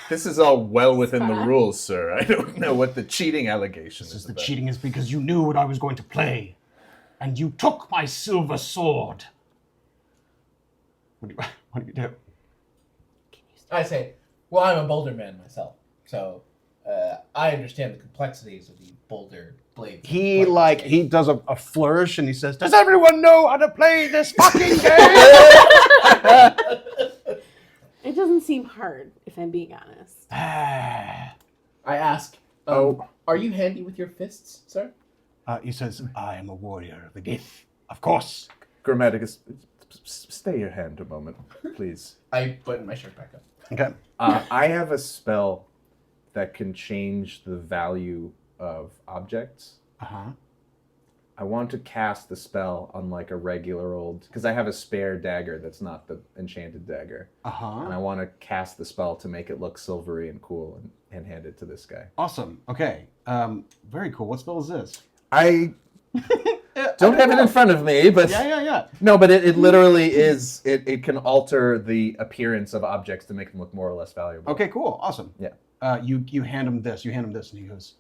S5: This is all well within the rules, sir. I don't know what the cheating allegation is
S1: The
S5: about.
S1: cheating is because you knew what I was going to play, and you took my silver sword. What do you do?
S3: I say, well, I'm a boulder man myself, so I understand the complexities of the boulder blade.
S1: He does a flourish and he says, "Does everyone know how to play this fucking game?"
S2: It doesn't seem hard, if I'm being honest.
S3: I ask, are you handy with your fists, sir?
S1: He says, "I am a warrior of the Gith, of course."
S5: Grammaticus, stay your hand a moment, please.
S3: I button my shirt back up.
S1: Okay.
S5: I have a spell that can change the value of objects.
S1: Uh-huh.
S5: I want to cast the spell on like a regular old, because I have a spare dagger that's not the enchanted dagger.
S1: Uh-huh.
S5: And I want to cast the spell to make it look silvery and cool and hand it to this guy.
S1: Awesome. Okay. Very cool. What spell is this?
S5: I don't have it in front of me, but
S1: Yeah.
S5: no, but it literally is. It can alter the appearance of objects to make them look more or less valuable.
S1: Okay, cool. Awesome.
S5: Yeah.
S1: You hand him this. And he goes,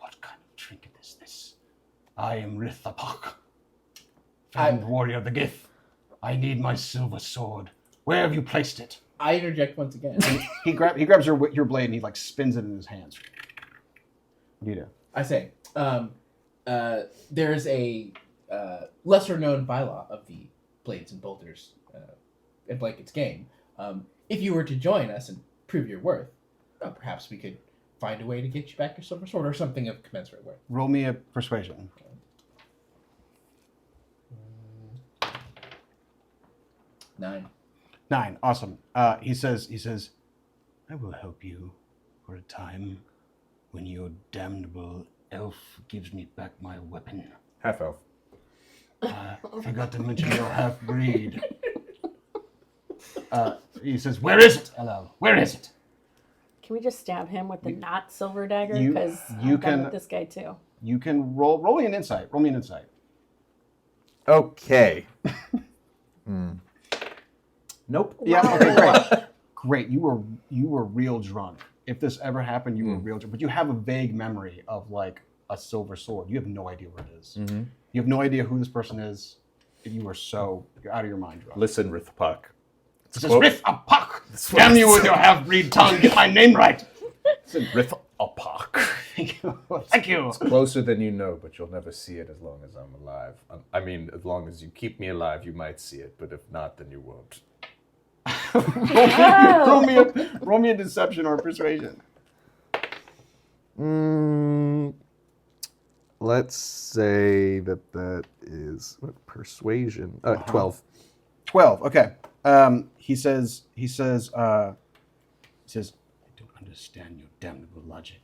S1: "What kind of trinket is this? I am Rithapak, famed warrior of the Gith. I need my silver sword. Where have you placed it?"
S3: I interject once again.
S1: He grabs your blade and he like spins it in his hands. What do you do?
S3: I say, there's a lesser-known bylaw of the Blades and Boulders and Blankets game. If you were to join us and prove your worth, perhaps we could find a way to get you back your silver sword or something of commensurate worth.
S1: Roll me a persuasion.
S3: 9.
S1: 9. Awesome. He says, "I will help you for a time when your damnable elf gives me back my weapon.
S5: Half elf.
S1: Forgot to mention your half-breed." He says, "Where is it, LL? Where is it?"
S2: Can we just stab him with the not silver dagger?
S1: you
S2: Because
S1: you
S2: I'm done
S1: can-
S2: with this guy too.
S1: You can roll me an insight. Roll me an insight.
S5: Okay. Nope.
S1: Yeah, okay, great. Great. You were real drunk. If this ever happened, you were real drunk. But you have a vague memory of like a silver sword. You have no idea where it is.
S5: Mm-hmm.
S1: You have no idea who this person is. You're out of your mind drunk.
S5: Listen, Rithpak.
S1: It says, "Rith-a-puck! Damn you with your half-breed tongue! Get my name right!"
S5: Rith-a-puck.
S1: Thank you.
S5: It's closer than you know, but you'll never see it as long as I'm alive. I mean, as long as you keep me alive, you might see it, but if not, then you won't.
S1: roll me a deception or a persuasion.
S5: Let's say that is persuasion. 12.
S1: 12. Okay. He says, "I don't understand your damnable logic,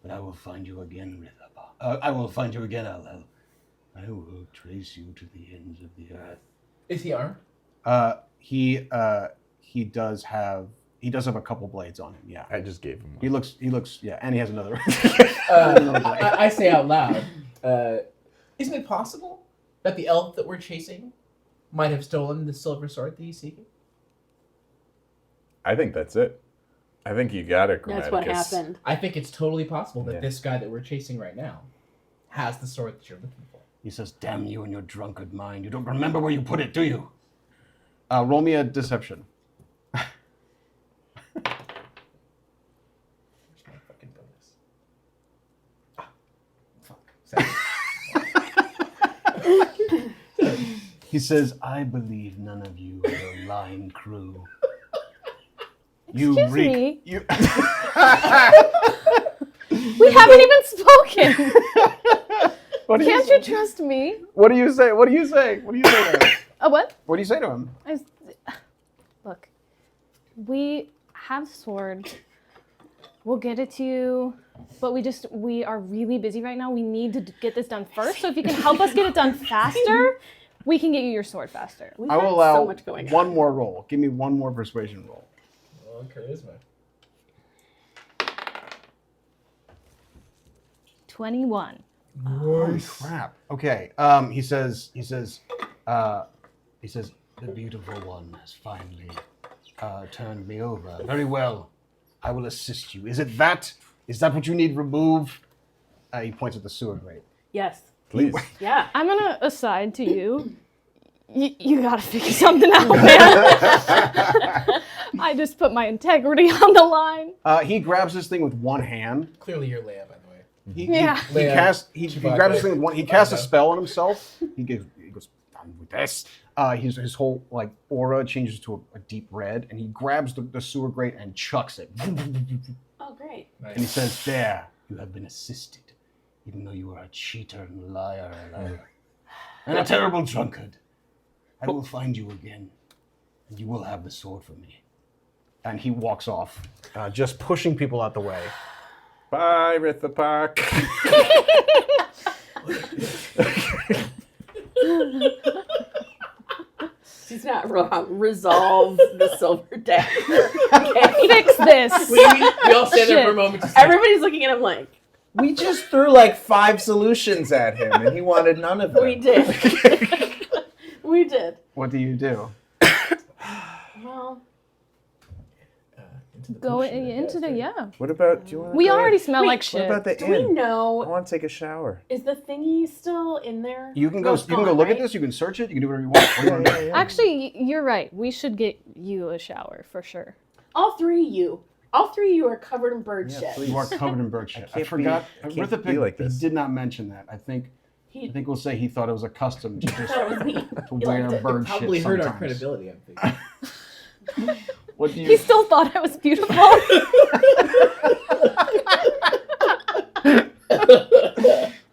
S1: but I will find you again, Rithapak. I will find you again, LL. I will trace you to the ends of the earth."
S3: Is he armed?
S1: He does have a couple blades on him. Yeah.
S5: I just gave him one.
S1: He looks. Yeah, and he has another.
S3: I say out loud, isn't it possible that the elf that we're chasing might have stolen the silver sword that he's seeking?
S5: I think that's it. I think you got it,
S2: That's what happened.
S3: I think it's totally possible that
S5: Yeah.
S3: this guy that we're chasing right now has the sword that you're looking for.
S1: He says, "Damn you and your drunkard mind. You don't remember where you put it, do you?" Roll me a deception.
S3: Where's my fucking bonus? Fuck.
S1: He says, "I believe none of you are a lying crew.
S4: Excuse me?
S1: You
S4: We haven't even spoken.
S1: What do you
S4: Can't
S1: say?
S4: you trust me?
S1: What do you say? What do you say? What do you say to him?
S4: A what?
S1: What do you say to him?
S4: Look, we have the sword. We'll get it to you, but we are really busy right now. We need to get this done first. So if you can help us get it done faster, we can get you your sword faster.
S2: We've
S1: I will
S2: got
S1: allow
S2: so much going on.
S1: one more roll. Give me one more persuasion roll.
S3: Oh, charisma.
S4: 21.
S1: Holy crap. Okay. He says, the beautiful one has finally turned me over. Very well. I will assist you. Is that what you need removed? He points at the sewer grate.
S2: Yes.
S5: Please.
S2: Yeah.
S4: I'm gonna aside to you. You gotta figure something out, man. I just put my integrity on the line.
S1: He grabs this thing with one hand.
S3: Clearly you're Leia, by the way.
S1: He
S3: Leia,
S1: he
S3: Chewbacca.
S1: grabs this thing with one. He casts a spell on himself. He goes done with this. His whole like aura changes to a deep red, and he grabs the sewer grate and chucks it.
S2: Oh, great.
S3: Nice.
S1: And he says, "There, you have been assisted, even though you are a cheater and liar and a terrible drunkard. I will find you again, and you will have the sword for me." And he walks off, just pushing people out the way.
S5: Bye, Ritha Park.
S2: She's not wrong. Resolve the silver dagger. Okay.
S4: Fix this.
S3: we all stand there for a moment. To
S2: Everybody's looking at him like,
S5: We just threw like 5 solutions at him, and he wanted none of them.
S2: we did. We did.
S1: What do you do?
S2: Well,
S4: Go into the
S5: What about? Do you want?
S4: We already smell
S2: Wait,
S4: like
S5: What
S4: shit.
S5: about the
S2: do
S5: inn?
S2: we
S5: I
S2: know,
S5: want to take a shower.
S2: is the thingy still in there?
S1: You can
S2: No,
S1: go.
S2: it's
S1: You can go
S2: gone,
S1: look at
S2: right?
S1: this. You can search it. You can do whatever you want. What do you want to do?
S4: Actually, you're right. We should get you a shower for sure.
S2: All three of you are covered in bird
S5: Yeah,
S2: shit.
S5: please.
S1: You are covered in bird shit. I
S5: can't
S1: forgot.
S5: be- I can't
S1: Ritha
S5: be
S1: Pig,
S5: like
S1: he
S5: this.
S1: did not mention that. I think we'll say he thought it was a custom to just
S2: That was me.
S1: to
S2: He
S1: wear
S2: liked it.
S1: bird
S3: Probably
S1: shit
S3: hurt our
S1: sometimes.
S3: credibility, I'm thinking.
S1: What do you?
S4: He still thought I was beautiful.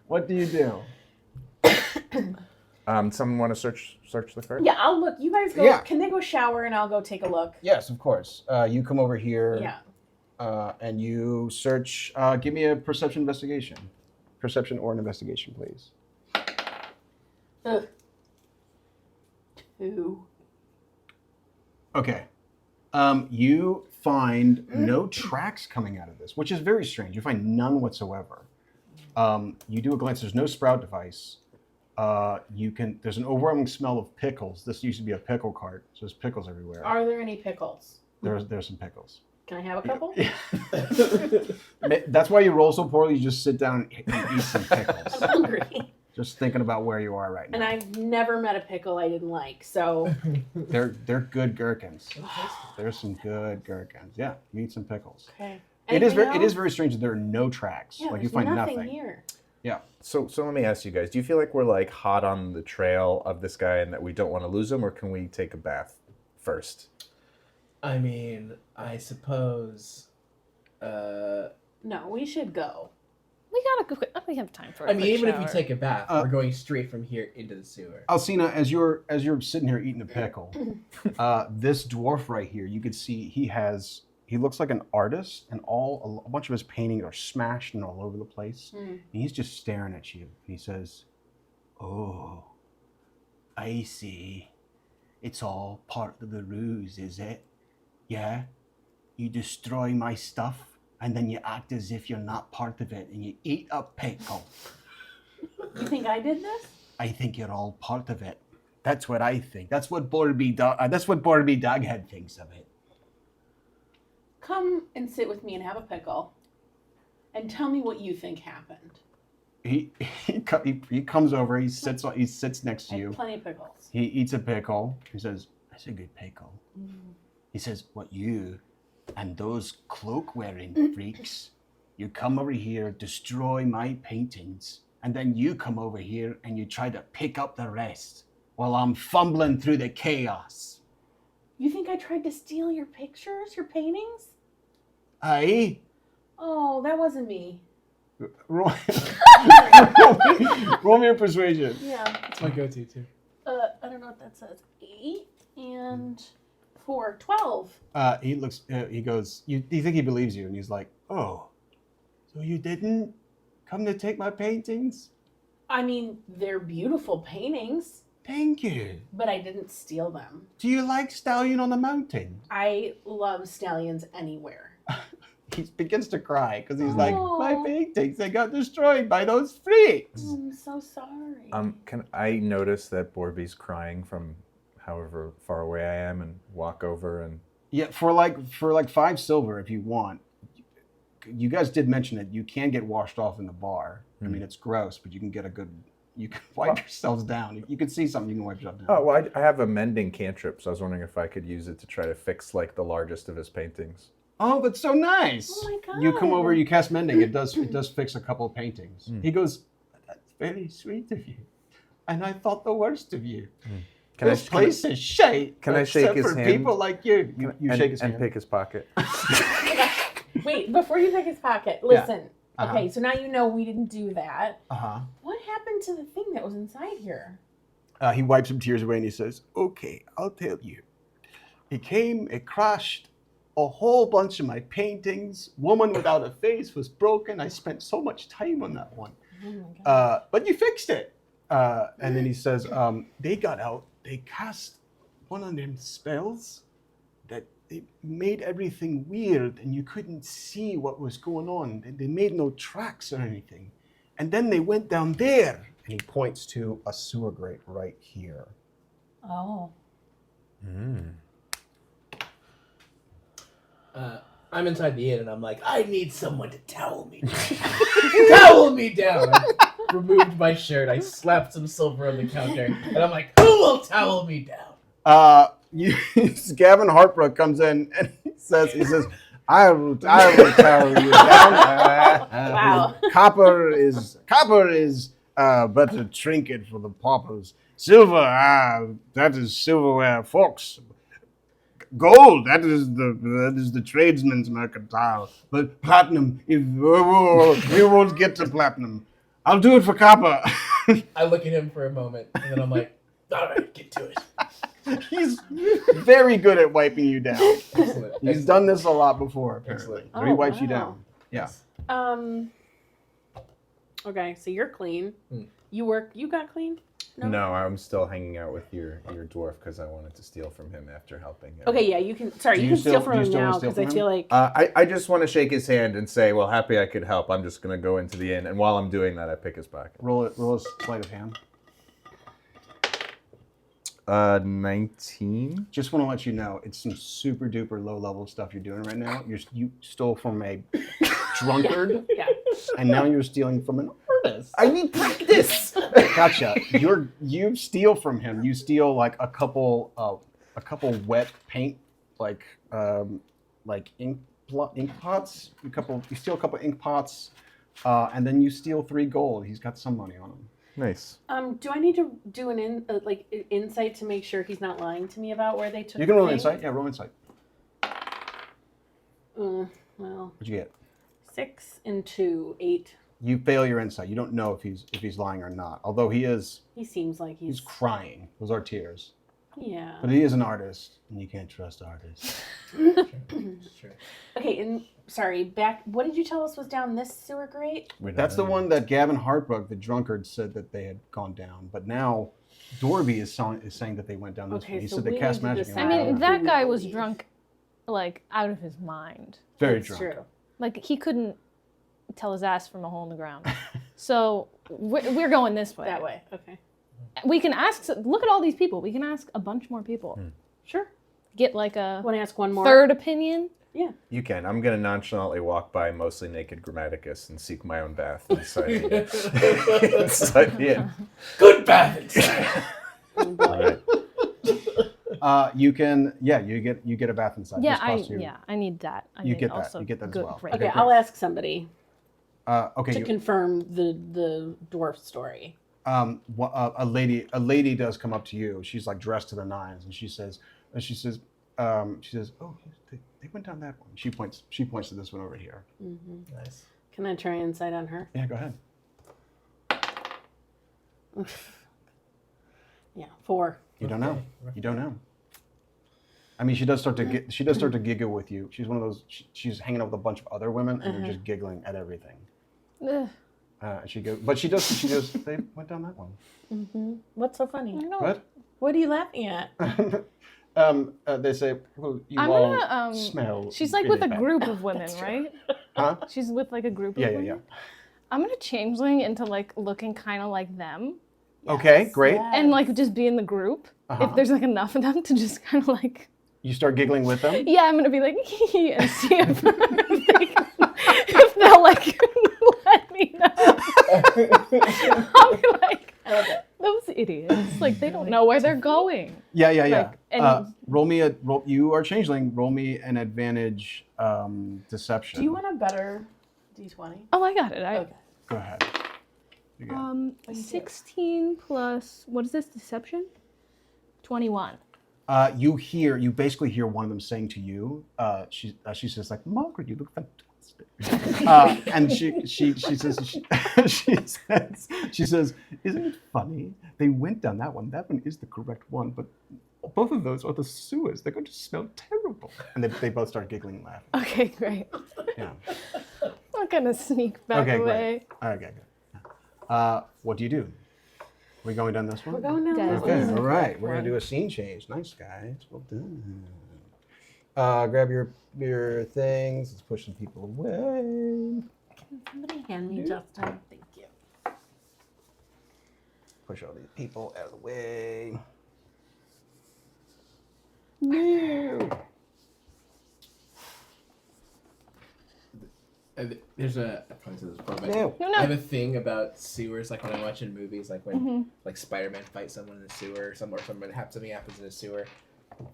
S1: What do you do?
S5: Someone want to search the cart?
S2: Yeah, I'll look. You guys go.
S1: Yeah.
S2: Can they go shower and I'll go take a look?
S1: Yes, of course. You come over here.
S2: Yeah.
S1: And you search. Give me a perception investigation. Perception or an investigation, please.
S2: Ugh. 2.
S1: Okay. You find no tracks coming out of this, which is very strange. You find none whatsoever. You do a glance. There's no S.P.R.O.U.T device. There's an overwhelming smell of pickles. This used to be a pickle cart, so there's pickles everywhere.
S2: Are there any pickles?
S1: There's some pickles.
S2: Can I have a couple?
S1: That's why you roll so poorly. You just sit down and eat some pickles.
S2: I'm hungry.
S1: Just thinking about where you are right now.
S2: And I've never met a pickle I didn't like, so
S1: They're good gherkins. There's some good gherkins. Yeah, you eat some pickles.
S2: okay.
S1: It is
S2: Anything
S1: very
S2: else?
S1: strange that there are no tracks.
S2: Yeah,
S1: like you
S2: there's
S1: find
S2: nothing
S1: nothing.
S2: here.
S1: Yeah.
S5: So let me ask you guys: do you feel like we're like hot on the trail of this guy, and that we don't want to lose him, or can we take a bath first?
S3: I mean, I suppose.
S2: No, we should go.
S4: We gotta go. We have time for.
S3: I mean, even if we
S4: shower.
S3: take a bath, we're going straight from here into the sewer.
S1: Alseina, as you're sitting here eating a pickle, this dwarf right here, you could see he looks like an artist, and a bunch of his paintings are smashed and all over the place. And he's just staring at you. And he says, "Oh, I see. It's all part of the ruse, is it? Yeah? You destroy my stuff, and then you act as if you're not part of it, and you eat a pickle.
S2: You think I did this?
S1: I think you're all part of it. That's what I think. That's what Borby Doghead thinks of it."
S2: Come and sit with me and have a pickle, and tell me what you think happened.
S1: He comes over. He sits next to
S2: I
S1: you.
S2: have plenty of pickles.
S1: He eats a pickle. He says, "That's a good pickle." He says, "What you and those cloak-wearing freaks, you come over here, destroy my paintings, and then you come over here and you try to pick up the rest while I'm fumbling through the chaos."
S2: You think I tried to steal your pictures, your paintings?
S1: Aye.
S2: Oh, that wasn't me.
S1: Roll me a persuasion.
S2: Yeah.
S3: That's my go-to too.
S2: I don't know what that says. 8 and 4, 12.
S1: He looks. He goes. You think he believes you? And he's like, "Oh, so you didn't come to take my paintings?
S2: I mean, they're beautiful paintings,
S1: Thank you.
S2: but I didn't steal them.
S1: Do you like Stallion on the Mountain?
S2: I love stallions anywhere.
S1: he begins to cry because he's like, my
S2: Aw.
S1: paintings, they got destroyed by those freaks.
S2: I'm so sorry.
S5: Can I notice that Borby's crying from however far away I am and walk over and...
S1: Yeah, for like 5 silver if you want. You guys did mention it. You can get washed off in the bar. I mean, it's gross, but you can get a good. You can wipe yourselves down. If you can see something, you can wipe yourself down.
S5: Oh, well, I have a mending cantrip, so I was wondering if I could use it to try to fix like the largest of his paintings.
S1: Oh, that's so nice.
S2: Oh my God.
S1: You come over, you cast mending. It does fix a couple of paintings. He goes, that's very sweet of you, and I thought the worst of you. This place is shite.
S5: Can I shake
S1: except
S5: his
S1: for
S5: hand?
S1: people like you. You shake his hand
S5: and pick his pocket.
S2: Wait, before you pick his pocket, listen.
S1: Uh-huh.
S2: Okay, so now you know we didn't do that.
S1: Uh-huh.
S2: What happened to the thing that was inside here?
S1: He wipes some tears away and he says, okay, I'll tell you. It crushed a whole bunch of my paintings. Woman Without a Face was broken. I spent so much time on that one.
S2: Oh my God.
S1: But you fixed it. And then he says, they got out. They cast one of them spells that they made everything weird and you couldn't see what was going on. They made no tracks or anything. And then they went down there. And he points to a sewer grate right here.
S2: Oh.
S3: I'm inside the inn and I'm like, I need someone to towel me down. Towel me down. I removed my shirt. I slapped some silver on the counter and I'm like, who will towel me down?
S1: Gavin Hartbrook comes in and he says, I will towel you down.
S2: Wow.
S1: Copper is but a trinket for the paupers. Silver, that is silverware, forks. Gold, that is the tradesman's mercantile. But platinum, we won't get to platinum. I'll do it for copper.
S3: I look at him for a moment and then I'm like, all right, get to it.
S1: He's very good at wiping you down.
S3: Excellent.
S1: He's done this a lot before, apparently.
S3: Excellent.
S1: So he
S2: Oh,
S1: wipes you
S2: wow.
S1: down. Yeah.
S2: Okay, so you're clean.
S3: Hmm.
S2: You got clean?
S5: No, I'm still hanging out with your dwarf because I wanted to steal from him after helping him.
S2: Okay, yeah, you can. Sorry,
S1: Do
S2: you
S1: you
S2: can
S1: still-
S2: steal
S1: do
S2: from
S1: you
S2: him
S1: still wanna
S2: now
S1: steal
S2: because I
S1: from
S2: feel
S1: him?
S2: like.
S5: I just want to shake his hand and say, well, happy I could help. I'm just going to go into the inn. And while I'm doing that, I pick his pocket.
S1: Roll a sleight of hand.
S5: 19.
S1: Just want to let you know, it's some super duper low level stuff you're doing right now. You stole from a drunkard,
S2: Yeah.
S1: and now you're stealing from an artist.
S5: I need practice.
S1: Gotcha. You steal from him. You steal like a couple wet paint, like ink pots. You steal a couple ink pots, and then you steal 3 gold. He's got some money on him.
S5: Nice.
S2: Do I need to do an insight to make sure he's not lying to me about where they took?
S1: You can
S2: the
S1: roll
S2: thing?
S1: insight. Yeah, roll insight.
S2: Well,
S1: What'd you get?
S2: 6 and 2, 8.
S1: You fail your insight. You don't know if he's lying or not. Although he
S2: He seems like
S1: he's crying. Those are tears.
S2: Yeah.
S1: But he is an artist, and you can't trust artists.
S3: Sure.
S2: Okay, and sorry, back. What did you tell us was down this sewer grate?
S1: That's the one that Gavin Hartbrook, the drunkard, said that they had gone down. But now Dorby is saying that they went down this
S2: Okay,
S1: way. He
S2: so
S1: said they
S2: we
S1: cast
S2: need to
S1: magic.
S2: decide.
S1: and
S4: I
S1: went
S4: mean,
S1: down.
S4: that
S2: we
S4: guy was
S2: believe.
S4: drunk, like out of his mind.
S1: Very
S2: That's
S1: drunk.
S2: true.
S4: Like he couldn't tell his ass from a hole in the ground. So we're going this way.
S2: That way. Okay.
S4: We can ask. Look at all these people. We can ask a bunch more people.
S2: Sure.
S4: Get like a
S2: Want to ask one more?
S4: third opinion.
S2: Yeah.
S5: You can. I'm going to nonchalantly walk by mostly naked Grammaticus and seek my own bath inside the inn.
S3: Good bath inside.
S2: Oh, boy.
S1: You can. Yeah, you get a bath inside.
S4: Yeah,
S1: This costs you-
S4: I need that. I
S1: You
S4: need
S1: get that.
S4: also
S1: You get that as
S4: good
S1: well.
S4: break.
S2: Okay, I'll ask somebody
S1: Okay.
S2: to confirm the dwarf story.
S1: A lady does come up to you. She's like dressed to the nines, and she says, oh, they went down that one. She points to this one over here.
S2: Mm-hmm.
S3: Nice.
S2: Can I try insight on her?
S1: Yeah, go ahead.
S2: Yeah, 4.
S1: You don't know. You don't know. I mean, she does start to giggle with you. She's one of those. She's hanging out with a bunch of other women, and they're just giggling at everything.
S4: Ugh,
S1: And she goes, but she goes. They went down that one.
S2: Mm-hmm. What's so funny?
S4: I don't know.
S1: What?
S2: What are you laughing at?
S1: They say, well, you
S4: I'm
S1: all
S4: gonna,
S1: smell.
S4: She's like
S1: really
S4: with a
S1: bad.
S4: group of women, right?
S1: Huh?
S4: She's with like a group of
S1: Yeah,
S4: women.
S1: yeah.
S4: I'm gonna changeling into like looking kind of like them,
S1: Okay, great.
S4: and like just be in the group.
S1: Uh-huh.
S4: If there's like enough of them to just kind of like.
S1: You start giggling with them?
S4: Yeah, I'm gonna be like and see if they'll like let me know. I'll be like, those idiots, like they don't know where they're going.
S1: Yeah.
S4: Like, and-
S1: Roll me you are changeling. Roll me an advantage deception.
S2: Do you want a better D20?
S4: Oh, I got it.
S2: Okay.
S1: Go ahead. You got it.
S4: 16 plus what is this deception? 21.
S1: You basically hear one of them saying to you, she says like, Margaret, you look fantastic. And she says, isn't it funny? They went down that one. That one is the correct one, but both of those are the sewers. They're going to smell terrible. And they both start giggling and laughing.
S4: Okay, great.
S1: Yeah.
S4: I'm gonna sneak back
S1: Okay,
S4: away.
S1: great. Okay, good. What do you do? Are we going down this one?
S2: We're going down
S4: Guys,
S2: this
S1: Okay,
S2: one.
S1: all right. We're gonna do a scene change. Nice, guys. Well done. Grab your things. Let's push some people away.
S2: Can somebody hand me Justin? Thank you.
S1: Push all these people out of the way.
S3: There's a. I probably said this before, but
S1: No.
S4: No.
S3: I have a thing about sewers, like when I'm watching movies, like when like Spider-Man fights someone in a sewer, or something happens in a sewer.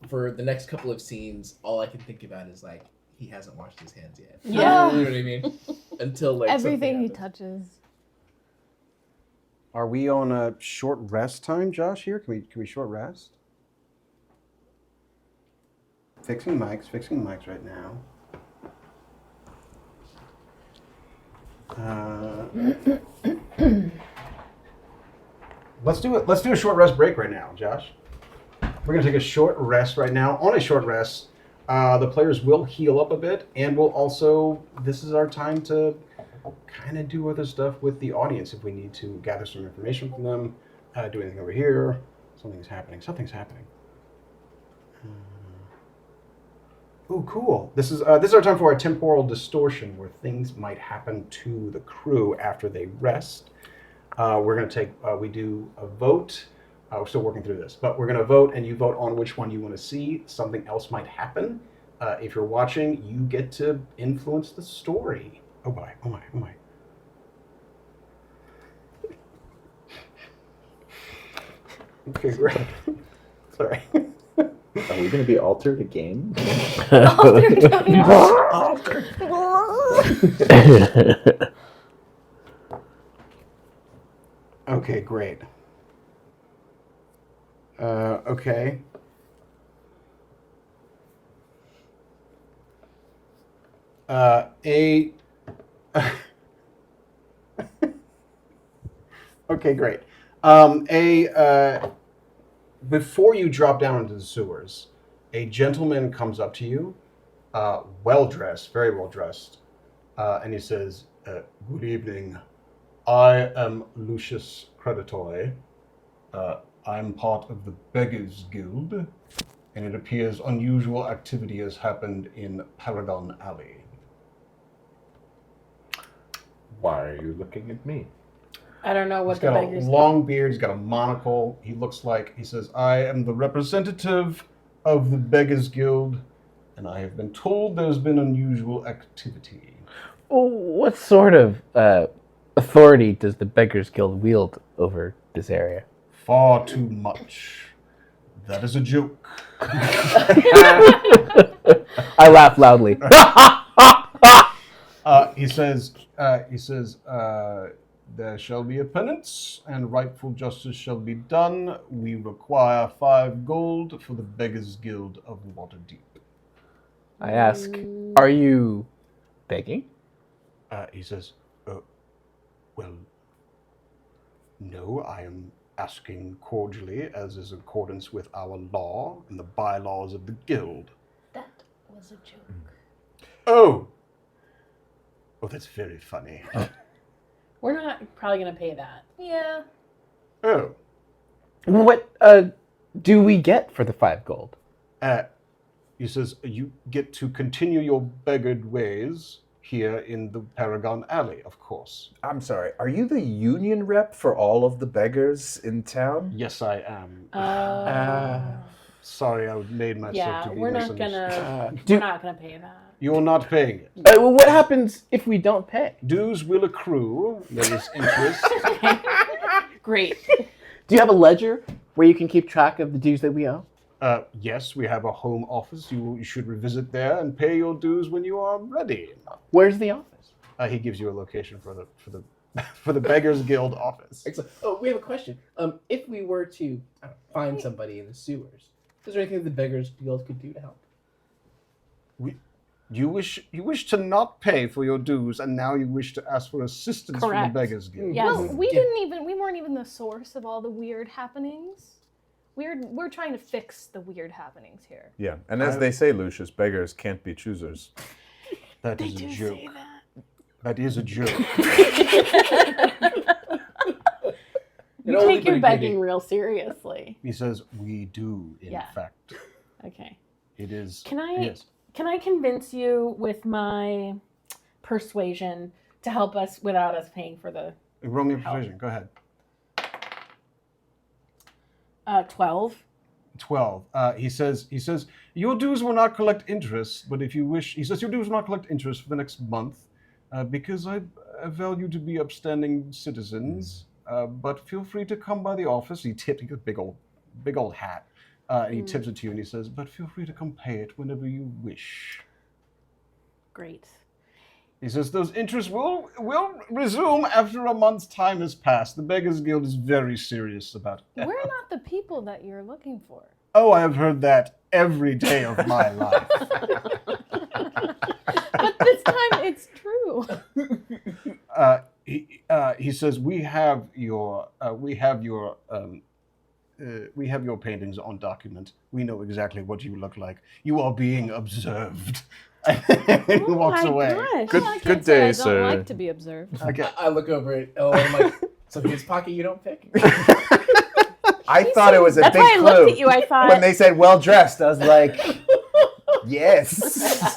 S3: For the next couple of scenes, all I can think about is like he hasn't washed his hands yet.
S4: Yeah.
S3: You know what I mean? Until like
S4: Everything he
S3: something happens.
S4: touches.
S1: Are we on a short rest time, Josh? Here, can we short rest? Fixing mics right now. Let's do it. Let's do a short rest break right now, Josh. We're gonna take a short rest right now. On a short rest, the players will heal up a bit, and we'll also. This is our time to kind of do other stuff with the audience if we need to gather some information from them. Do anything over here. Something's happening. Ooh, cool. This is our time for a temporal distortion, where things might happen to the crew after they rest. We're going to take, we do a vote. We're still working through this, but we're going to vote, and you vote on which one you want to see. Something else might happen. If you're watching, you get to influence the story. Oh my. Okay, great. Sorry.
S5: Are we going to be altered again?
S1: Okay, great. Okay. Okay, great. Before you drop down into the sewers, a gentleman comes up to you, well-dressed, very well-dressed, and he says, good evening. I am Lucius Creditoy. I'm part of the Beggars Guild, and it appears unusual activity has happened in Paragon Alley.
S5: Why are you looking at me?
S2: I don't know what
S1: He's
S2: the
S1: got a
S2: beggars.
S1: long beard, he's got a monocle. He says, I am the representative of the Beggars Guild, and I have been told there's been unusual activity.
S6: What sort of authority does the Beggars Guild wield over this area?
S1: Far too much. That is a joke.
S6: I laugh loudly.
S1: He says, there shall be a penance, and rightful justice shall be done. We require 5 gold for the Beggars Guild of Waterdeep.
S6: I ask, are you begging?
S1: He says, well, no, I am asking cordially, as is in accordance with our law and the bylaws of the guild.
S2: That was a joke.
S1: Oh, that's very funny.
S2: We're not probably gonna pay that.
S4: Yeah.
S1: Oh,
S6: What do we get for the 5 gold?
S1: He says, you get to continue your beggared ways here in the Paragon Alley, of course.
S5: I'm sorry. Are you the union rep for all of the beggars in town?
S1: Yes, I am.
S6: Uh,
S1: Sorry, I made myself to be
S2: we're not
S1: misunderstood.
S2: we're not gonna pay that.
S1: You're not paying it.
S6: well, what happens if we don't pay?
S1: Dues will accrue. There is interest.
S2: Great.
S6: Do you have a ledger where you can keep track of the dues that we owe?
S1: Yes, we have a home office. You should revisit there and pay your dues when you are ready.
S6: Where's the office?
S1: He gives you a location for the for the Beggars Guild office.
S3: Excellent. Oh, we have a question. If we were to find somebody in the sewers, is there anything the Beggars Guild could do to help?
S1: You wish to not pay for your dues, and now you wish to ask for assistance from
S2: Correct.
S1: the Beggars Guild.
S2: Yes.
S4: Well, we weren't even the source of all the weird happenings. We're trying to fix the weird happenings here.
S5: Yeah, and as they say, Lucius, beggars can't be choosers.
S1: That is a joke. That is a joke.
S2: You take your begging real seriously.
S1: He says, we do, in
S2: Yeah.
S1: fact.
S2: Okay.
S1: It is.
S2: Can I
S1: Yes.
S2: can I convince you with my persuasion to help us without us paying for the
S1: Roll me a persuasion. Go ahead.
S2: 12?
S1: 12. He says, your dues will not collect interest, but if you wish, he says, your dues will not collect interest for the next month, because I value to be upstanding citizens, but feel free to come by the office. He got a big old hat, and he tips it to you, and he says, but feel free to come pay it whenever you wish.
S2: Great.
S1: He says, those interests will resume after a month's time has passed. The Beggars Guild is very serious about it.
S4: We're not the people that you're looking for.
S1: Oh, I have heard that every day of my life.
S4: But this time it's true.
S1: He says, we have your paintings on document. We know exactly what you look like. You are being observed. And he walks away.
S2: Gosh.
S5: Good-
S4: I can't
S5: good
S4: say
S5: day,
S4: I
S5: sir.
S4: don't like to be observed.
S1: Okay.
S3: I look over at Ella and I'm like, so his pocket you don't pick?
S5: I thought it was a
S2: That's
S5: big
S2: why I
S5: clue.
S2: looked at you. I thought
S5: When they said well dressed, I was like, yes.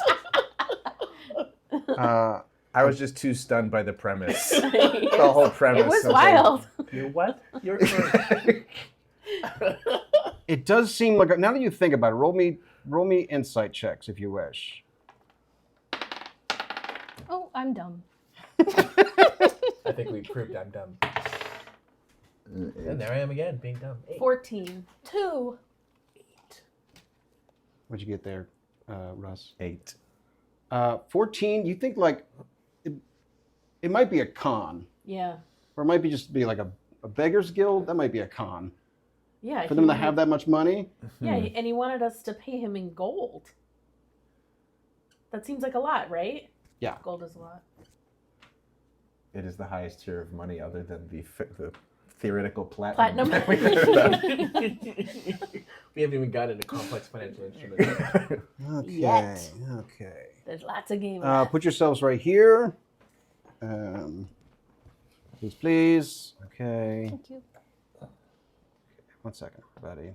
S5: I was just too stunned by the premise. The whole premise.
S2: it was
S5: like,
S2: wild.
S3: You're what? You're correct.
S1: It does seem like, now that you think about it, roll me insight checks if you wish.
S4: Oh, I'm dumb.
S3: I think we proved I'm dumb. And there I am again, being dumb.
S4: 14. 2.
S1: What'd you get there, Russ?
S5: 8.
S1: 14, you think like, it might be a con.
S2: Yeah.
S1: Or it might be just be like a Beggars Guild. That might be a con.
S2: Yeah.
S1: For them to have that much money.
S2: Yeah, and he wanted us to pay him in gold. That seems like a lot, right?
S1: Yeah.
S2: Gold is a lot.
S5: It is the highest tier of money other than the theoretical
S2: Platinum.
S5: that we've ever done.
S3: We haven't even gotten into complex financial instruments.
S1: Okay.
S2: Yet.
S1: Okay.
S2: There's lots of games.
S1: Put yourselves right here. Please. Okay.
S4: Thank you.
S1: 1 second, buddy.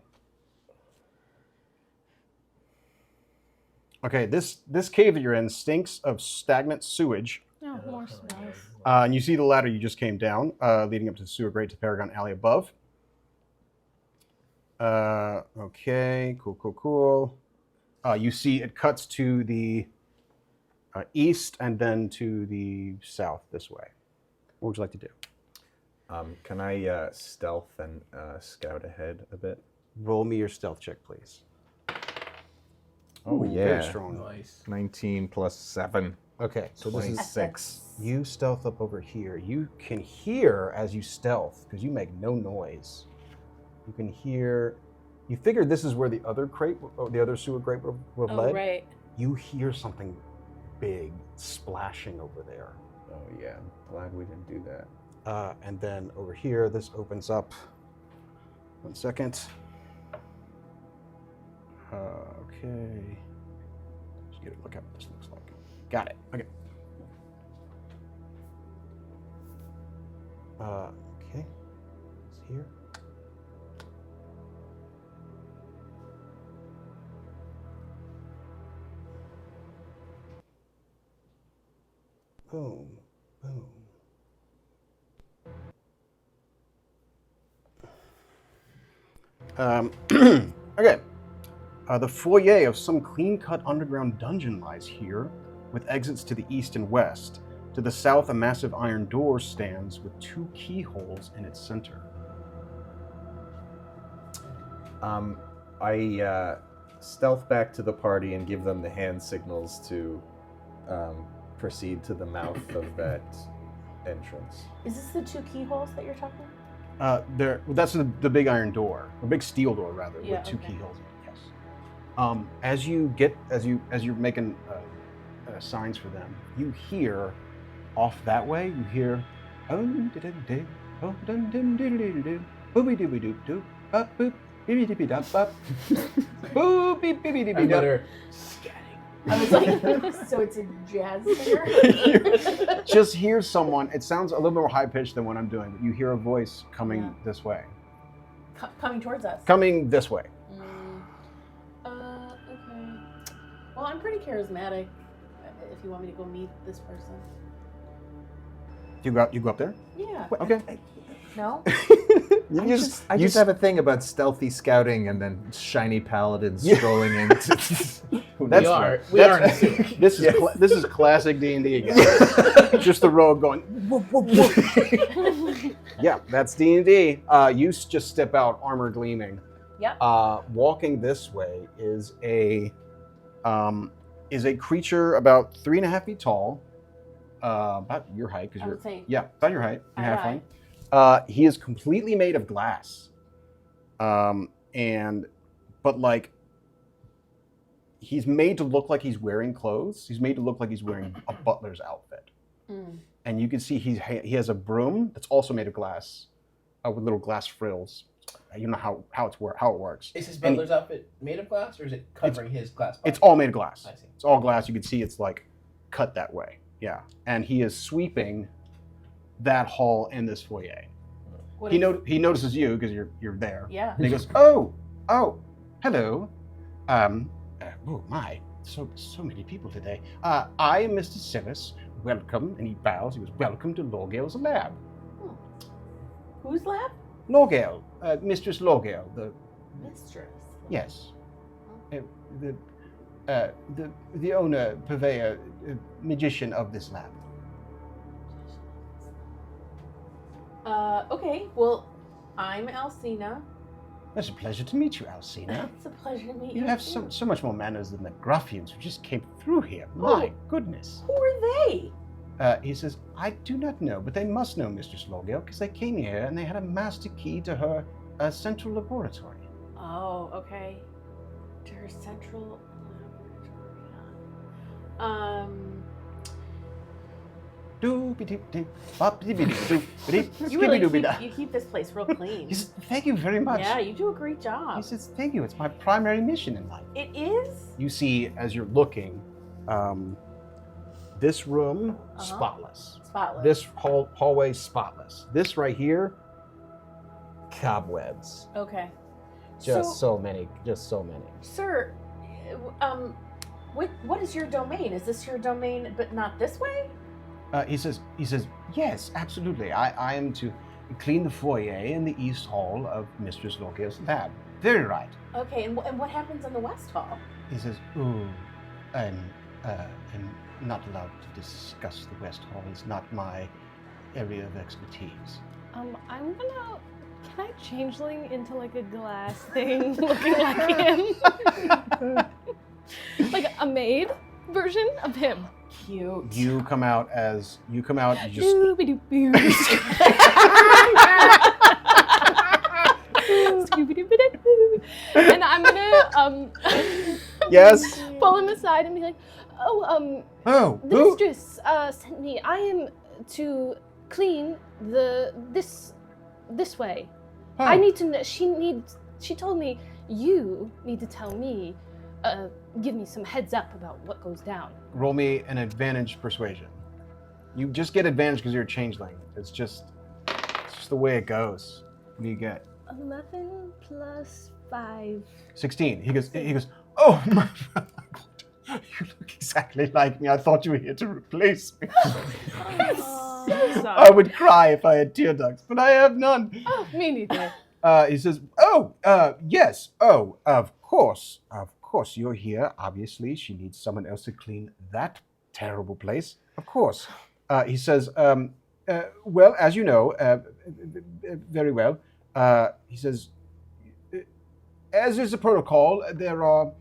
S1: Okay, this cave that you're in stinks of stagnant sewage.
S4: No, more smells.
S1: And you see the ladder you just came down, leading up to the sewer grate to Paragon Alley above. Okay, cool. You see it cuts to the east and then to the south this way. What would you like to do?
S5: Can I stealth and scout ahead a bit?
S1: Roll me your stealth check, please.
S5: Oh,
S1: Ooh,
S5: yeah.
S1: Very strong.
S3: Nice.
S5: 19 plus 7.
S1: Okay, so this is
S5: 26.
S1: you stealth up over here. You can hear as you stealth, because you make no noise. You can hear. You figured this is where the other crate, or the other sewer grate would have led.
S2: right.
S1: You hear something big splashing over there.
S5: Oh, yeah. Glad we didn't do that.
S1: And then over here, this opens up. 1 second. Okay. Just get a look at what this looks like. Got it. Okay. Okay. It's here. Boom. Boom. Okay. The foyer of some clean-cut underground dungeon lies here, with exits to the east and west. To the south, a massive iron door stands with 2 keyholes in its center.
S5: I stealth back to the party and give them the hand signals to proceed to the mouth of that entrance.
S2: Is this the 2 keyholes that you're talking about?
S1: That's the big iron door, or big steel door rather,
S2: Yeah,
S1: with 2
S2: okay.
S1: keyholes in it. Yes. As you're making signs for them, you hear off that way. You hear oh did oh dun dun diddle do booby dooby doop doop bop boop bibby dippy dop bop booby bibby dippy
S3: I
S1: dop.
S3: mutter,
S2: I was like, so it's a jazz singer?
S1: Just hear someone. It sounds a little bit more high pitched than what I'm doing, but you hear a voice coming this way.
S2: Coming towards us.
S1: Coming this way.
S2: Okay. Well, I'm pretty charismatic. If you want me to go meet this person.
S1: You go up there?
S2: Yeah.
S1: Okay.
S2: No?
S5: I just have a thing about stealthy scouting and then shiny paladins strolling into.
S1: That's
S3: we are in a sewer.
S1: This is this is classic D&D again. Just the rogue going. Whoop, whoop, whoop. Yeah, that's D&D. You just step out, armor gleaming.
S2: Yep.
S1: Walking this way is a creature about 3.5 feet tall, about your height because you're about your height. You're halfling. He is completely made of glass, he's made to look like he's wearing clothes. He's made to look like he's wearing a butler's outfit. And you can see he has a broom that's also made of glass, with little glass frills. You don't know how it works.
S3: Is his butler's outfit made of glass, or is it covering his glass body?
S1: It's all made of glass.
S3: I see.
S1: It's all glass. You can see it's like cut that way. Yeah, and he is sweeping that hall in this foyer. He notices you because you're there.
S2: Yeah.
S1: And he goes, oh, hello. Oh my, so many people today. I am Mr. Sivis. Welcome, and he bows. He goes, welcome to Lorgale's lab.
S2: Whose lab?
S1: Lorgale, Mistress Lorgale. The
S2: Mistress.
S1: yes, the owner, purveyor, magician of this lab.
S2: Okay. Well, I'm Alseina.
S1: It's a pleasure to meet you, Alseina.
S2: It's a pleasure to meet you.
S1: You have
S2: too.
S1: so much more manners than the Gruffians who just came through here. My goodness.
S2: Who are they?
S1: He says, I do not know, but they must know Mistress Lorgale because they came here and they had a master key to her central laboratory.
S2: Oh, okay. To her central laboratory. You really keep this place real clean.
S1: He says, thank you very much.
S2: Yeah, you do a great job.
S1: He says, thank you. It's my primary mission in life.
S2: It is?
S1: You see, as you're looking, this room, spotless.
S2: Spotless.
S1: This hallway, spotless. This right here, cobwebs.
S2: Okay.
S1: So many.
S2: Sir, what is your domain? Is this your domain, but not this way?
S1: He says, yes, absolutely. I am to clean the foyer in the east hall of Mistress Lorgale's lab. Very right.
S2: Okay, and what happens in the west hall?
S1: He says, I'm not allowed to discuss the west hall. It's not my area of expertise.
S4: Can I changeling into like a glass thing looking like him? Like a maid version of him.
S2: Cute.
S1: You come out, you just...
S4: Scooby-Doo-Boo. Scooby-Doo-Doo-Boo. And I'm gonna
S1: Yes?
S4: pull him aside and be like, the mistress sent me. I am to clean this way.
S1: Oh.
S4: I need to know. She told me you need to tell me, give me some heads up about what goes down.
S1: Roll me an advantage persuasion. You just get advantage because you're a changeling. It's just the way it goes. What do you get?
S4: 11 plus 5.
S1: 16. He goes, oh my God. You look exactly like me. I thought you were here to replace me.
S4: So
S1: I
S4: sorry.
S1: would cry if I had tear ducts, but I have none.
S4: Oh, me neither.
S1: He says, "Oh, yes. Oh, of course. Of course, you're here. Obviously, she needs someone else to clean that terrible place. Of course." He says, "Well, as you know, very well." He says, "As is the protocol, there are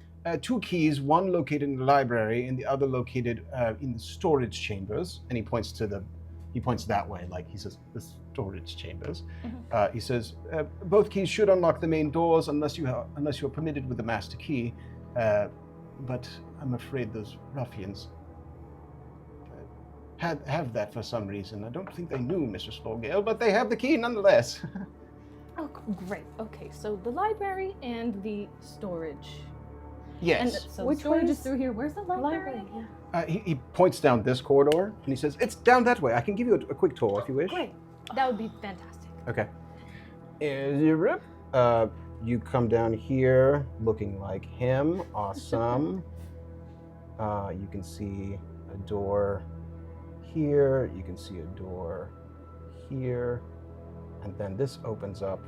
S1: two keys, one located in the library and the other located in the storage chambers." And he points that way, like he says, the storage chambers. He says, "Both keys should unlock the main doors unless you're permitted with the master key. But I'm afraid those ruffians have that for some reason. I don't think they knew Mistress Lorgale, but they have the key nonetheless."
S4: Oh, great. Okay, so the library and the storage.
S1: Yes.
S4: And so
S2: Which
S4: the storage
S2: way
S4: is
S2: is
S4: through here. Where's the library?
S2: Yeah.
S1: He points down this corridor, and he says, "It's down that way. I can give you a quick tour if you wish."
S4: Great. That would be fantastic.
S1: Okay. Is your rip? You come down here looking like him. Awesome. You can see a door here. You can see a door here. And then this opens up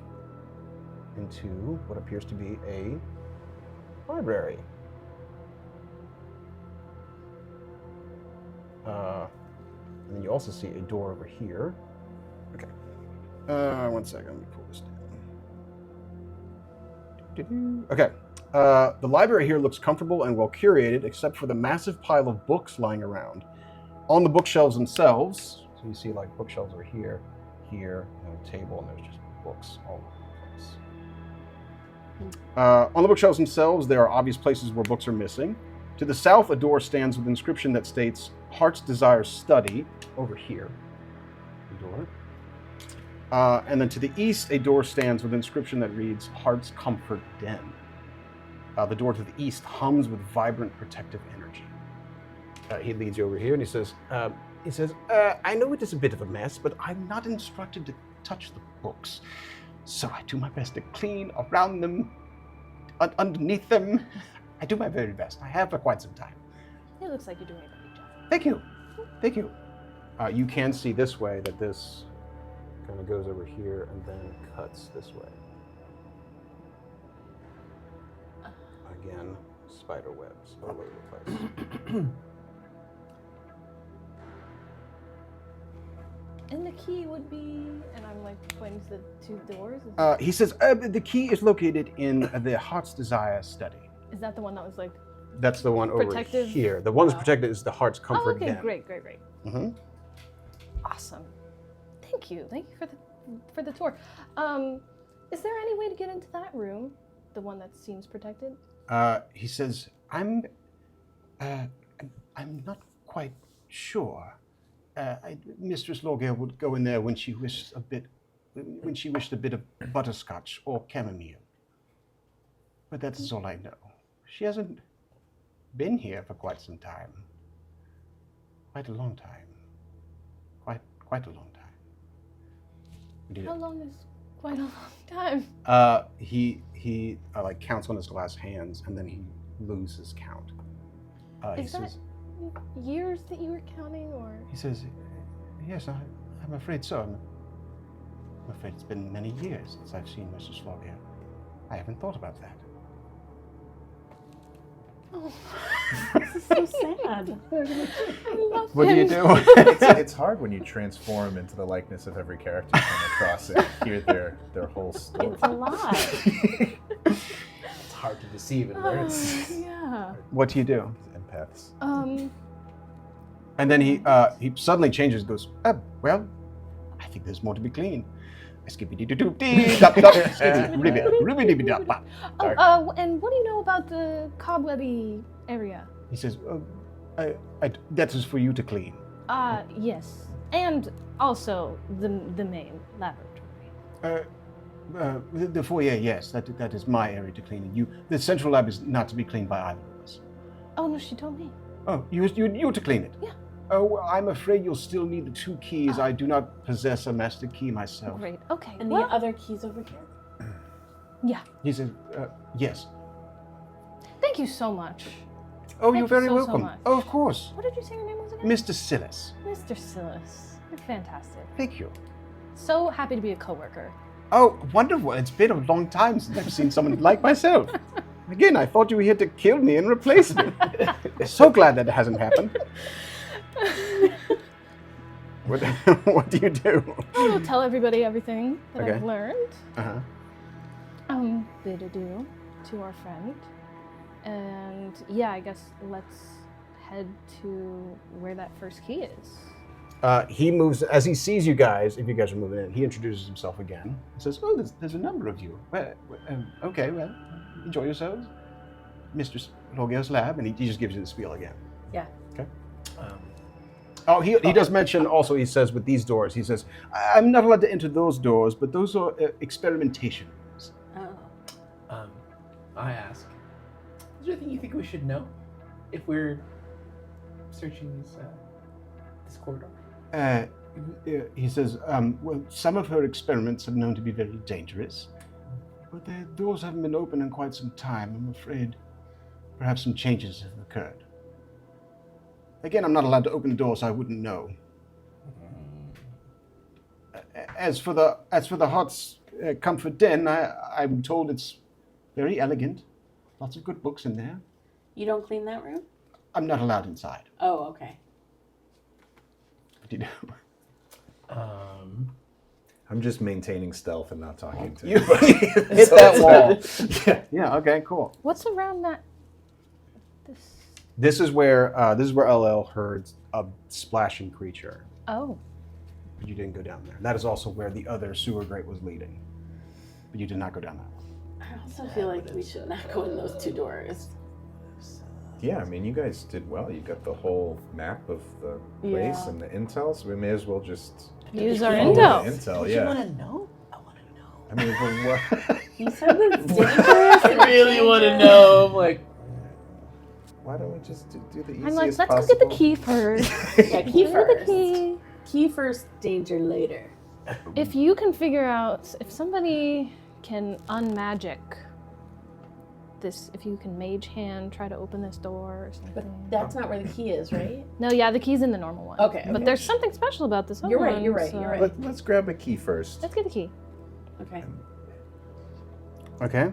S1: into what appears to be a library. And then you also see a door over here. Okay. 1 second. Let me pull this down. Okay. The library here looks comfortable and well curated, except for the massive pile of books lying around. On the bookshelves themselves, so you see like bookshelves are here, and a table, and there's just books all over the place. On the bookshelves themselves, there are obvious places where books are missing. To the south, a door stands with an inscription that states "Heart's Desire Study" over here. The door. And then to the east, a door stands with an inscription that reads "Heart's Comfort Den." The door to the east hums with vibrant protective energy. He leads you over here and he says, "I know it is a bit of a mess, but I'm not instructed to touch the books. So I do my best to clean around them, underneath them. I do my very best. I have for quite some time."
S4: It looks like you're doing a great job.
S1: Thank you. Thank you. You can see this way that this kind of goes over here and then cuts this way. Again, spider webs all over the place.
S4: And the key would be, and I'm like pointing to the two doors.
S1: He says, "The key is located in the Heart's Desire Study."
S4: Is that the one that was like?
S1: That's the one over
S4: Protective?
S1: here. The one that's protected is the Heart's Comfort
S4: Oh, okay,
S1: Den.
S4: great.
S1: Mm-hmm.
S4: Awesome. Thank you for the tour. Is there any way to get into that room, the one that seems protected?
S1: He says, I'm not quite sure. Mistress Lorgale would go in there when she wished a bit of butterscotch or chamomile. But that is all I know. She hasn't been here for quite some time. Quite a long time. Quite a long time.
S4: How long is quite a long time?
S1: He like counts on his glass hands and then he loses count. He
S4: Is that
S1: says,
S4: years that you were counting, or?
S1: He says, "Yes, I'm afraid so. I'm afraid it's been many years since I've seen Mrs. Lorgale. I haven't thought about that."
S2: Oh, this is so sad.
S4: I love
S5: What do you
S4: him.
S5: do? It's hard when you transform into the likeness of every character you come across and hear their whole story.
S2: It's a lot.
S3: It's hard to deceive in words.
S4: Yeah.
S1: What do you do?
S5: Empaths.
S1: And then he suddenly changes and goes, "Well, I think there's more to be cleaned. Skippy-dee-doo-doo-dee-dop-dop,
S4: Oh, and what do you know about the cobwebby area?
S1: He says, "That is for you to clean."
S4: Yes, and also the main laboratory.
S1: The foyer, yes, that is my area to clean. And the central lab is not to be cleaned by either of us.
S4: Oh no, she told me.
S1: Oh, you to clean it?
S4: Yeah.
S1: Oh, well, I'm afraid you'll still need the two keys. I do not possess a master key myself.
S4: Great. Okay.
S2: And
S4: well,
S2: the other keys over here.
S4: yeah.
S1: He says, yes.
S4: Thank you so much.
S1: Oh,
S4: Thank
S1: you're very
S4: you so
S1: welcome.
S4: much.
S1: Oh, of course.
S4: What did you say your name was again?
S1: Mr. Silas.
S4: Mr. Silas. You're fantastic.
S1: Thank you.
S4: So happy to be a coworker.
S1: Oh, wonderful. It's been a long time since I've seen someone like myself. Again, I thought you were here to kill me and replace me. So glad that it hasn't happened. What do you do?
S4: I will tell everybody everything that
S1: Okay.
S4: I've learned.
S1: Uh-huh.
S4: Bid adieu to our friend. And yeah, I guess let's head to where that first key is.
S1: He moves, as he sees you guys, if you guys are moving in, he introduces himself again. He says, oh, there's a number of you. Okay, well, enjoy yourselves. Mistress Lorgale's lab, and he just gives you the spiel again.
S2: Yeah.
S1: Okay. He does mention also, he says, with these doors, he says, I'm not allowed to enter those doors, but those are experimentation rooms.
S2: Oh.
S3: I ask, is there anything you think we should know if we're searching this corridor?
S1: He says, well, some of her experiments are known to be very dangerous, but the doors haven't been open in quite some time. I'm afraid perhaps some changes have occurred. Again, I'm not allowed to open the door, so I wouldn't know. As for the Heart's Comfort Den, I'm told it's very elegant. Lots of good books in there.
S2: You don't clean that room?
S1: I'm not allowed inside.
S2: Oh, okay.
S1: What do you do?
S5: I'm just maintaining stealth and not talking to
S1: You
S5: anybody.
S1: hit
S5: So
S1: that
S5: it's
S1: wall.
S5: yeah.
S1: Yeah. Okay. Cool.
S4: What's around that?
S1: This is where LL heard a splashing creature,
S4: Oh.
S1: but you didn't go down there. That is also where the other sewer grate was leading, but you did not go down that one.
S2: I also feel like we should not go in those two doors.
S5: Yeah, I mean, you guys did well. You got the whole map of the place
S2: Yeah.
S5: and the intel, so we may as well just
S4: Use our
S5: follow
S4: intel.
S5: the intel.
S3: You
S5: Yeah.
S3: want to know? I want to know.
S5: I mean, but what?
S2: You said it's dangerous.
S3: I really want to know. I'm like,
S5: Why don't we just do the easiest
S4: I'm like, let's go
S5: possible?
S4: get the key first.
S2: Yeah, key
S4: Go get the
S2: first.
S4: key.
S2: Key first, danger later.
S4: If you can figure out, if somebody can unmagic this, if you can mage hand, try to open this door or something.
S2: But that's not where the key is, right?
S4: No, yeah, the key's in the normal one.
S2: Okay,
S4: But
S2: okay.
S4: there's something special about this other
S2: You're right,
S4: one,
S2: you're right,
S4: so-
S2: you're right.
S5: Let's grab a key first.
S4: Let's get the key.
S2: Okay.
S1: Okay.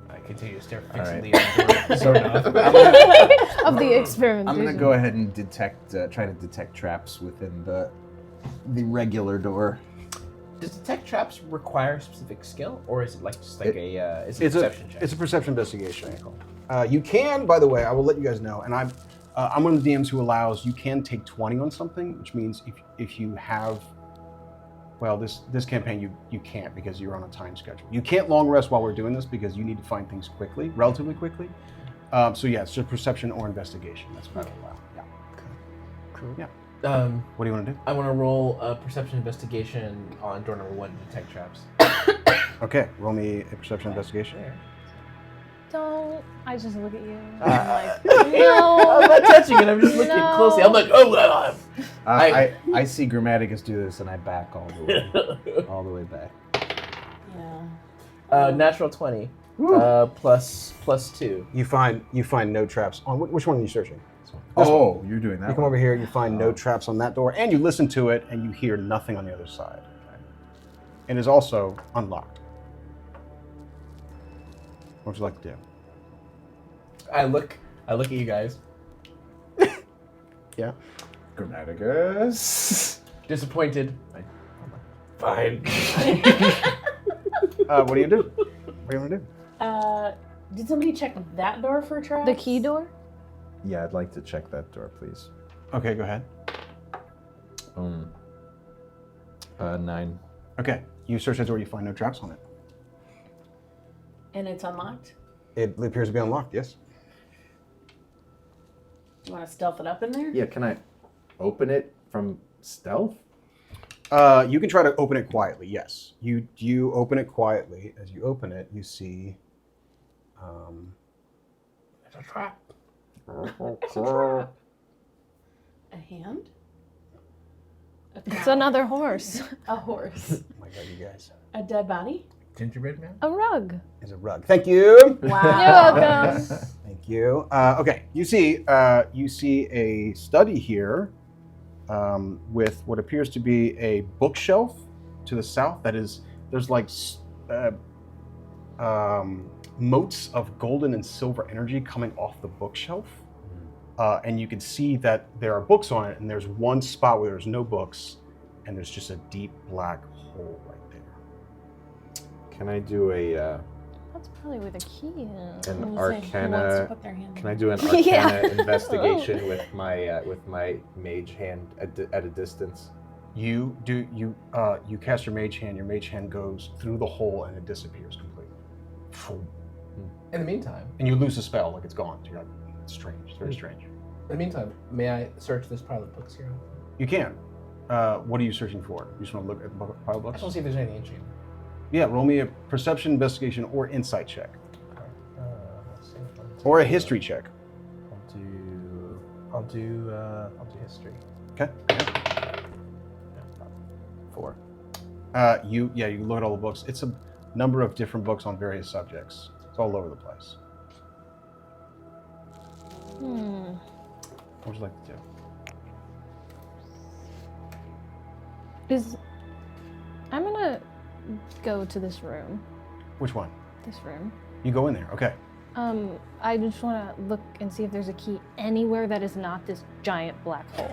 S3: I continue to stare
S5: All right.
S3: fixedly at the door. Sort of.
S4: Of the experiment.
S5: I'm gonna go ahead and try to detect traps within the regular door.
S3: Does detect traps require specific skill, or is it like just like it's a
S1: It's
S3: perception check?
S1: It's a perception investigation. You can, by the way, I will let you guys know, and I'm one of the DMs who allows you can take 20 on something, which means if you have, well, this campaign you can't because you're on a time schedule. You can't long rest while we're doing this because you need to find things quickly, relatively quickly. So yeah, it's just perception or investigation. That's what I allow. Yeah.
S3: Cool.
S1: Yeah.
S3: What
S1: do you want to do?
S3: I want to roll a perception investigation on door number 1 to detect traps.
S1: Okay, roll me a perception investigation.
S3: There.
S4: Don't. I just look at you.
S3: Ah.
S4: I'm like,
S3: I'm
S4: no.
S3: not touching it. I'm just looking
S4: No.
S3: closely. I'm like, oh,
S5: I see Grammaticus do this, and I back all the way back.
S2: Yeah.
S3: natural 20 plus 2.
S1: You find no traps on which one are you searching?
S5: Oh, you're doing that.
S1: You come over here, you find no traps on that door, and you listen to it, and you hear nothing on the other side. It is also unlocked. What would you like to do?
S3: I look at you guys.
S1: Yeah.
S5: Grammaticus.
S3: Disappointed. Fine.
S1: What do you do? What do you want to do?
S2: Did somebody check that door for traps?
S4: The key door?
S5: Yeah, I'd like to check that door, please.
S1: Okay, go ahead.
S5: 9.
S1: Okay, you search that door, you find no traps on it.
S2: And it's unlocked?
S1: It appears to be unlocked, yes.
S2: You want to stealth it up in there?
S5: Yeah, can I open it from stealth?
S1: You can try to open it quietly, yes. You open it quietly. As you open it, you see...
S3: It's a trap.
S2: A hand?
S4: It's another horse.
S2: A horse.
S1: Oh my god, you guys.
S2: A dead body?
S3: Gingerbread man?
S4: A rug.
S1: Is a rug. Thank you.
S2: Wow.
S4: You're welcome.
S1: Thank you. Okay, you see a study here with what appears to be a bookshelf to the south. That is, there's like motes of golden and silver energy coming off the bookshelf, and you can see that there are books on it. And there's one spot where there's no books, and there's just a deep black hole right there.
S5: Can I do a
S4: That's probably where the key is.
S5: an
S2: Who wants to
S5: arcana?
S2: put their hand
S5: Can I
S2: in?
S5: do an arcana
S4: Yeah.
S5: investigation with my mage hand at a distance?
S1: You cast your mage hand. Your mage hand goes through the hole and it disappears completely.
S3: In the meantime,
S1: And you lose the spell, like it's gone. You're like, it's strange. It's very strange.
S3: in the meantime, may I search this pile of books here?
S1: You can. What are you searching for? You just want to look at the pile of
S3: I
S1: books?
S3: just want to see if there's anything interesting.
S1: Yeah, roll me a perception, investigation, or insight check,
S3: Let's see.
S1: or a history check.
S3: I'll do history.
S1: Okay.
S3: 4.
S1: You look at all the books. It's a number of different books on various subjects. It's all over the place. What would you like to do?
S4: I'm gonna go to this room.
S1: Which one?
S4: This room.
S1: You go in there. Okay.
S4: I just want to look and see if there's a key anywhere that is not this giant black hole.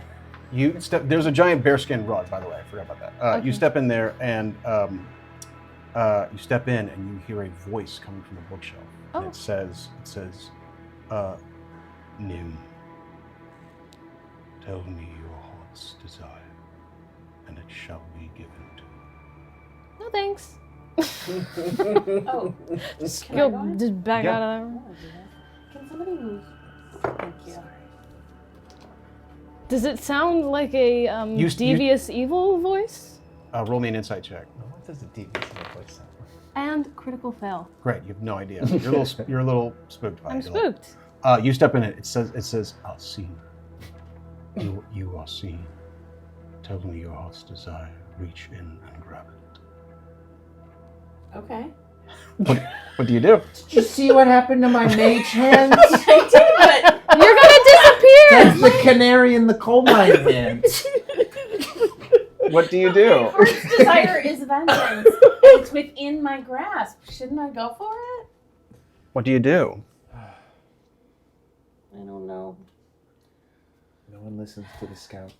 S1: You step. There's a giant bearskin rug, by the way. I forgot about that.
S4: Okay.
S1: You step in there, and you step in, and you hear a voice coming from the bookshelf. And
S4: Oh.
S1: it says, Nim, tell me your heart's desire, and it shall be given to you.
S4: No thanks.
S2: Oh,
S4: Just
S2: Can I
S4: go
S2: go in?
S4: just back
S1: Yeah.
S4: out of
S2: I
S4: there.
S2: wanna do that. Can somebody move? Thank you.
S4: Does it sound like a
S1: You-
S4: devious evil voice?
S1: Roll me an insight check.
S3: What does the devious voice sound?
S4: And critical fail.
S1: Great. You have no idea. You're a little spooked by
S4: I'm
S1: it. You're like,
S4: spooked.
S1: you step in it. It says, Alseina. You are seen. Tell me your heart's desire. Reach in and grab it.
S2: Okay.
S1: What do you do?
S5: Did you see what happened to my mage hands?
S2: I did, but
S4: You're gonna disappear!
S5: That's the canary in the coal mine hands.
S1: What do you
S2: my
S1: do?
S2: heart's desire is vengeance. And it's within my grasp. Shouldn't I go for it?
S1: What do you do?
S2: I don't know.
S5: No one listens to the scout.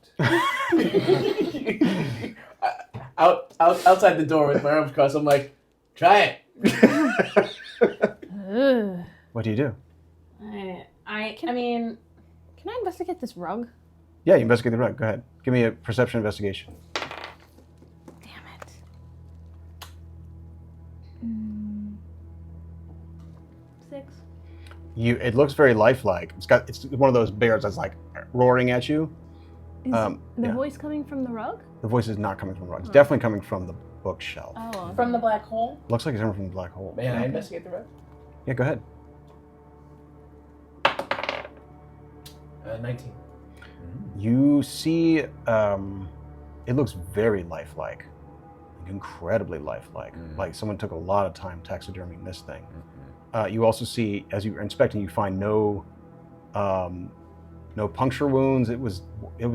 S3: Outside the door with my arms crossed, I'm like, try it.
S4: Ugh.
S1: What do you do?
S2: I mean,
S4: Can I investigate this rug?
S1: Yeah, you investigate the rug. Go ahead. Give me a perception investigation.
S4: Damn it. 6.
S1: It looks very lifelike. It's one of those bears that's like roaring at you.
S4: Is the
S1: yeah.
S4: voice coming from the rug?
S1: The voice is not coming from the rug. It's definitely coming from the bookshelf.
S4: Oh.
S2: from the black hole.
S1: Looks like it's coming from the black hole.
S3: May I investigate the rug?
S1: Yeah, go ahead.
S3: 19.
S1: You see, it looks very lifelike, incredibly lifelike. Like someone took a lot of time taxiderming this thing. You also see, as you're inspecting, you find no puncture wounds. It was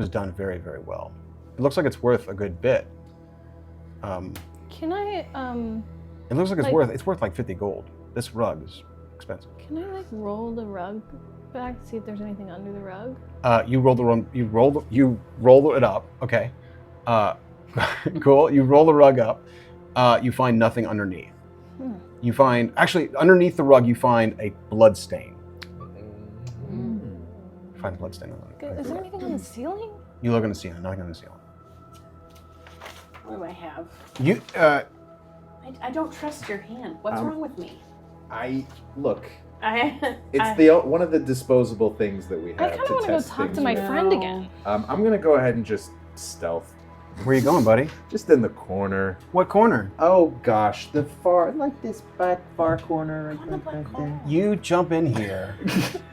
S1: done very, very well. It looks like it's worth a good bit.
S4: Can I
S1: It looks like
S4: Like-
S1: it's worth like 50 gold. This rug is expensive.
S4: like roll the rug back to see if there's anything under the rug?
S1: You roll it up. Okay. Cool. You roll the rug up. You find nothing underneath. You find underneath the rug. You find a blood stain. You find a blood stain on it.
S4: Is there anything on the ceiling?
S1: You look on the ceiling. Nothing on the ceiling.
S2: What do I have?
S1: You
S2: I don't trust your hand. What's wrong with me?
S5: Look.
S2: It's
S5: One of the disposable things that we have
S4: I kind of
S5: to
S4: want to go
S5: test
S4: talk
S5: things
S4: to my
S5: with.
S4: friend again.
S5: I'm gonna go ahead and just stealth,
S1: where are you going, buddy?
S5: just in the corner.
S1: What corner?
S5: Oh gosh, the far, like this back far corner,
S2: On the black hole.
S1: You jump in here.